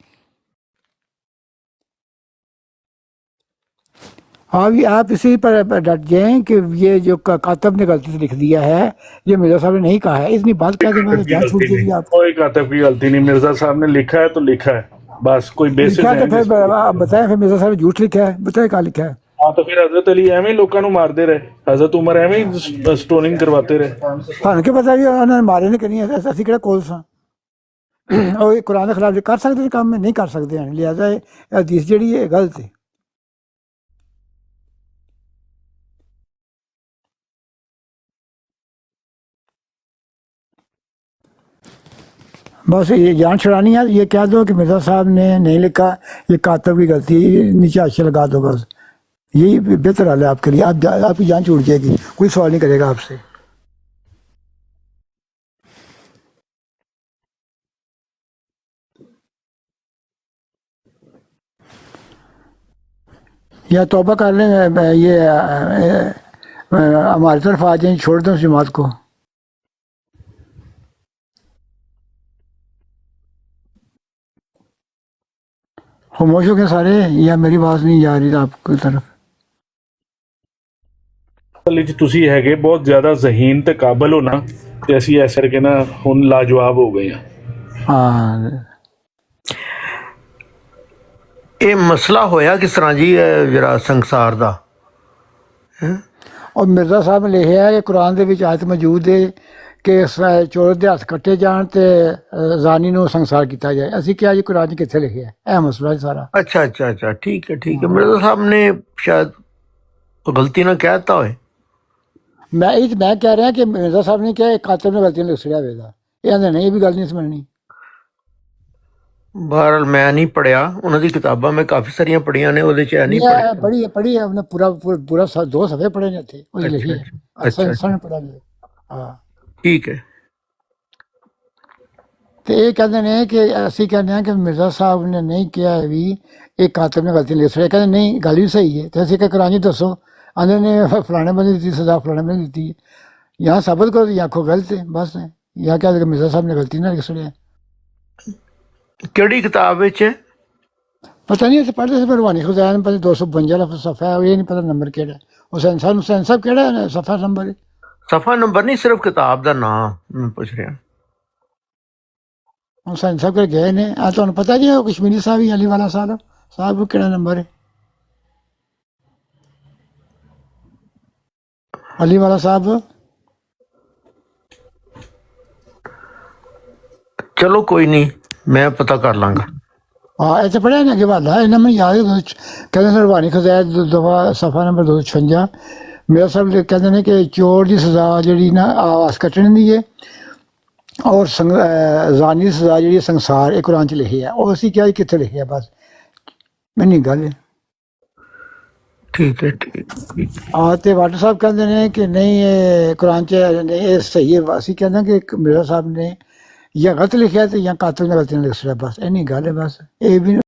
आप इसी पर डट जाएं कि ये जो कातब ने गलती से लिख दिया है, ये मिर्जा साहब ने नहीं कहा है, इतनी बात कह के मैंने जान छूट दी आप। कोई कातिब की गलती नहीं, मिर्जा साहब ने लिखा है तो लिखा है, बस कोई बेसिस लिखा है तो फिर आप बताएं, फिर मिर्जा साहब ने झूठ लिखा है, बताएं कहाँ लिखा है। हाँ तो फिर हजरत अली एवं लोगों को मारते रहे, हजरत उमर एवं स्टोनिंग करवाते रहे। थानू क्या पता कि उन्होंने मारे नहीं करनी है, असं किहड़ा कोल सा और ये कुरान के खिलाफ कर सकते काम में नहीं कर सकते हैं, लिहाजा ये हदीस जी है गलत है। बस ये जान छुड़ानी है, ये कह दो कि मिर्जा साहब ने नहीं लिखा, ये कातब की गलती है, नीचे आशे लगा दो, बस यही बेहतर हाल है आपके लिए। आपकी जान छूट जाएगी, कोई सवाल नहीं करेगा आपसे। या तौबा कर लें, ये हमारी तरफ आ जाए, छोड़ दें उस जमात को। खामोश हो गए सारे, या मेरी बात नहीं जा रही आपकी तरफ? ਅਸਲ ਵਿੱਚ ਤੁਸੀਂ ਹੈਗੇ ਬਹੁਤ ਜ਼ਿਆਦਾ ਜ਼ਹੀਨ ਤੇ ਕਾਬਲ ਹੋ ਨਾ, ਤੇ ਅਸੀਂ ਇਸ ਕਰਕੇ ਨਾ ਹੁਣ ਲਾਜਵਾਬ ਹੋ ਗਏ ਹਾਂ। ਹਾਂ, ਇਹ ਮਸਲਾ ਹੋਇਆ ਕਿਸ ਤਰ੍ਹਾਂ ਜੀ, ਜਿਹੜਾ ਸੰਸਾਰ ਦਾ ਔਰ ਮਿਰਜ਼ਾ ਸਾਹਿਬ ਨੇ ਲਿਖਿਆ ਹੈ ਕਿ ਕੁਰਾਨ ਦੇ ਵਿੱਚ ਆਇਤ ਮੌਜੂਦ ਹੈ ਕਿ ਚੋਰ ਦੇ ਹੱਥ ਕੱਟੇ ਜਾਣ ਤੇ ਜ਼ਾਨੀ ਨੂੰ ਸੰਸਾਰ ਕੀਤਾ ਜਾਏ। ਅਸੀਂ ਕਿਹਾ ਜੀ ਕੁਰਾਨ 'ਚ ਕਿੱਥੇ ਲਿਖਿਆ ਹੈ? ਇਹ ਮਸਲਾ ਹੈ ਸਾਰਾ। ਅੱਛਾ ਅੱਛਾ ਅੱਛਾ, ਠੀਕ ਹੈ ਠੀਕ ਹੈ। ਮਿਰਜ਼ਾ ਸਾਹਿਬ ਨੇ ਸ਼ਾਇਦ ਗਲਤੀ ਨਾਲ ਕਹਿ ਦਿੱਤਾ ਹੋਏ। ਮੈਂ ਕਹਿ ਰਿਹਾ ਕਿ ਮਿਰਜ਼ਾ ਸਾਹਿਬ ਨੇ ਕਿਹਾ ਇਹ ਕਾਤਲ ਨੇ ਗਲਤੀ ਨਾਲ ਲਿਖਿਆ ਹੋਵੇਗਾ। ਇਹ ਆਂਦੇ ਨਹੀਂ, ਇਹ ਵੀ ਗੱਲ ਨਹੀਂ ਸਮਝਣੀ। ਬਹਰਹਾਲ ਮੈਂ ਨਹੀਂ ਪੜ੍ਹਿਆ ਉਹਨਾਂ ਦੀ ਕਿਤਾਬਾਂ, ਮੈਂ ਕਾਫੀ ਸਾਰੀਆਂ ਪੜ੍ਹੀਆਂ ਨੇ, ਉਹਦੇ 'ਚ ਇਹ ਨਹੀਂ ਪੜ੍ਹੀ ਹੈ ਉਹਨੇ ਪੂਰਾ 2 ਸਫ਼ੇ ਪੜ੍ਹੇ ਨੇ ਇੱਥੇ, ਉਹਦੇ ਲਿਖੀ ਹੈ। ਅੱਛਾ ਪੜ੍ਹਾ ਨੇ। ਹਾਂ ਠੀਕ ਹੈ। ਤੇ ਇਹ ਕਹਿੰਦੇ ਨੇ ਕਿ ਅਸੀਂ ਕਹਿੰਦੇ ਹਾਂ ਕਿ ਮਿਰਜ਼ਾ ਸਾਹਿਬ ਨੇ ਨਹੀਂ ਕਿਹਾ ਹੈ ਵੀ ਇਹ ਕਾਤਲ ਨੇ ਗਲਤੀ ਲਿਖ ਰਿਹਾ। ਕਹਿੰਦੇ ਨਹੀਂ, ਗੱਲ ਵੀ ਸਹੀ ਹੈ। ਤੇ ਅਸੀਂ ਕਿ ਕੁਰਾਨ 'ਚ ਦੱਸੋ, ਆਂਦੇ ਨੇ ਫਲਾਣੇ ਬੰਦੇ ਦਿੱਤੀ ਸਜ਼ਾ, ਫਲਾਣੇ ਬੰਦੇ ਦਿੱਤੀ ਹੈ। ਜਾਂ ਸਾਬਤ ਕਰੋ ਜਾਂ ਆਖੋ ਗਲਤ ਹੈ, ਬਸ। ਜਾਂ ਕਹਿ ਕਿ ਮਿਰਜ਼ਾ ਸਾਹਿਬ ਨੇ ਗਲਤੀ ਨਾਲ ਲਿਖ ਰਿਹਾ। ਕਿਹੜੀ ਕਿਤਾਬ ਵਿੱਚ? ਪਤਾ ਨਹੀਂ, ਅਸੀਂ ਪੜ੍ਹਦੇ ਸੀ ਰੂਹਾਨੀ ਖਜ਼ਾਨ 252 ਸਫ਼ਾ ਹੈ, ਇਹ ਨਹੀਂ ਪਤਾ ਨੰਬਰ ਕਿਹੜਾ। ਹੁਸੈਨ ਸਾਹਿਬ ਕਿਹੜਾ ਸਫ਼ਾ ਨੰਬਰ ਹੈ? ਸਫ਼ਾ ਨੰਬਰ ਨਹੀਂ, ਸਿਰਫ ਕਿਤਾਬ ਦਾ ਨਾਮ ਮੈਂ ਪੁੱਛ ਰਿਹਾ। ਹੁਸੈਨ ਸਾਹਿਬ ਕੋਲ ਗਏ ਨੇ। ਤੁਹਾਨੂੰ ਪਤਾ ਜੀ ਉਹ ਕਸ਼ਮੀਰੀ ਸਾਹਿਬ ਹੀ, ਅਲੀ ਵਾਲਾ ਸਾਹਿਬ ਕਿਹੜਾ ਨੰਬਰ ਹੈ? ਅਲੀ ਵਾਲਾ ਸਾਹਿਬ। ਚਲੋ ਕੋਈ ਨਹੀਂ, ਮੈਂ ਪਤਾ ਕਰ ਲਾਂਗਾ। ਹਾਂ, ਇੱਥੇ ਪੜ੍ਹਿਆ ਨਾ ਕਿ ਵਾਲਾ ਇਹਨਾਂ ਮੈਨੂੰ ਯਾਦ ਹੈ। ਕਹਿੰਦੇ ਨੇ ਰੂਹਾਨੀ ਖਜ਼ਾਨ ਦਫਾ ਸਫ਼ਾ ਨੰਬਰ 256 ਮੇਰਾ ਸਾਹਿਬ ਕਹਿੰਦੇ ਨੇ ਕਿ ਚੋਰ ਦੀ ਸਜ਼ਾ ਜਿਹੜੀ ਨਾ ਆਵਾਜ਼ ਕੱਟਣ ਦੀ ਹੈ, ਔਰ ਜ਼ਾਨੀ ਦੀ ਸਜ਼ਾ ਜਿਹੜੀ ਸੰਸਾਰ, ਇਹ ਕੁਰਾਨ 'ਚ ਲਿਖੀ ਹੈ। ਉਹ ਅਸੀਂ ਕਿਹਾ ਕਿੱਥੇ ਲਿਖਿਆ? ਬਸ ਮੈਨੀ ਗੱਲ ਹੈ। ਠੀਕ ਹੈ ਠੀਕ। ਹਾਂ, ਤੇ ਵਾਟਰ ਸਾਹਿਬ ਕਹਿੰਦੇ ਨੇ ਕਿ ਨਹੀਂ ਇਹ ਕੁਰਾਨ 'ਚ ਨਹੀਂ, ਇਹ ਸਹੀ ਹੈ। ਅਸੀਂ ਕਹਿੰਦੇ ਕਿ ਮਿਰਜ਼ਾ ਸਾਹਿਬ ਨੇ ਜਾਂ ਗਲਤ ਲਿਖਿਆ ਤੇ ਜਾਂ ਕਾਤਲ ਨੇ ਗਲਤੀ ਨਾਲ ਲਿਖ ਰਿਹਾ, ਬਸ ਇੰਨੀ ਗੱਲ ਹੈ। ਬਸ ਇਹ ਵੀ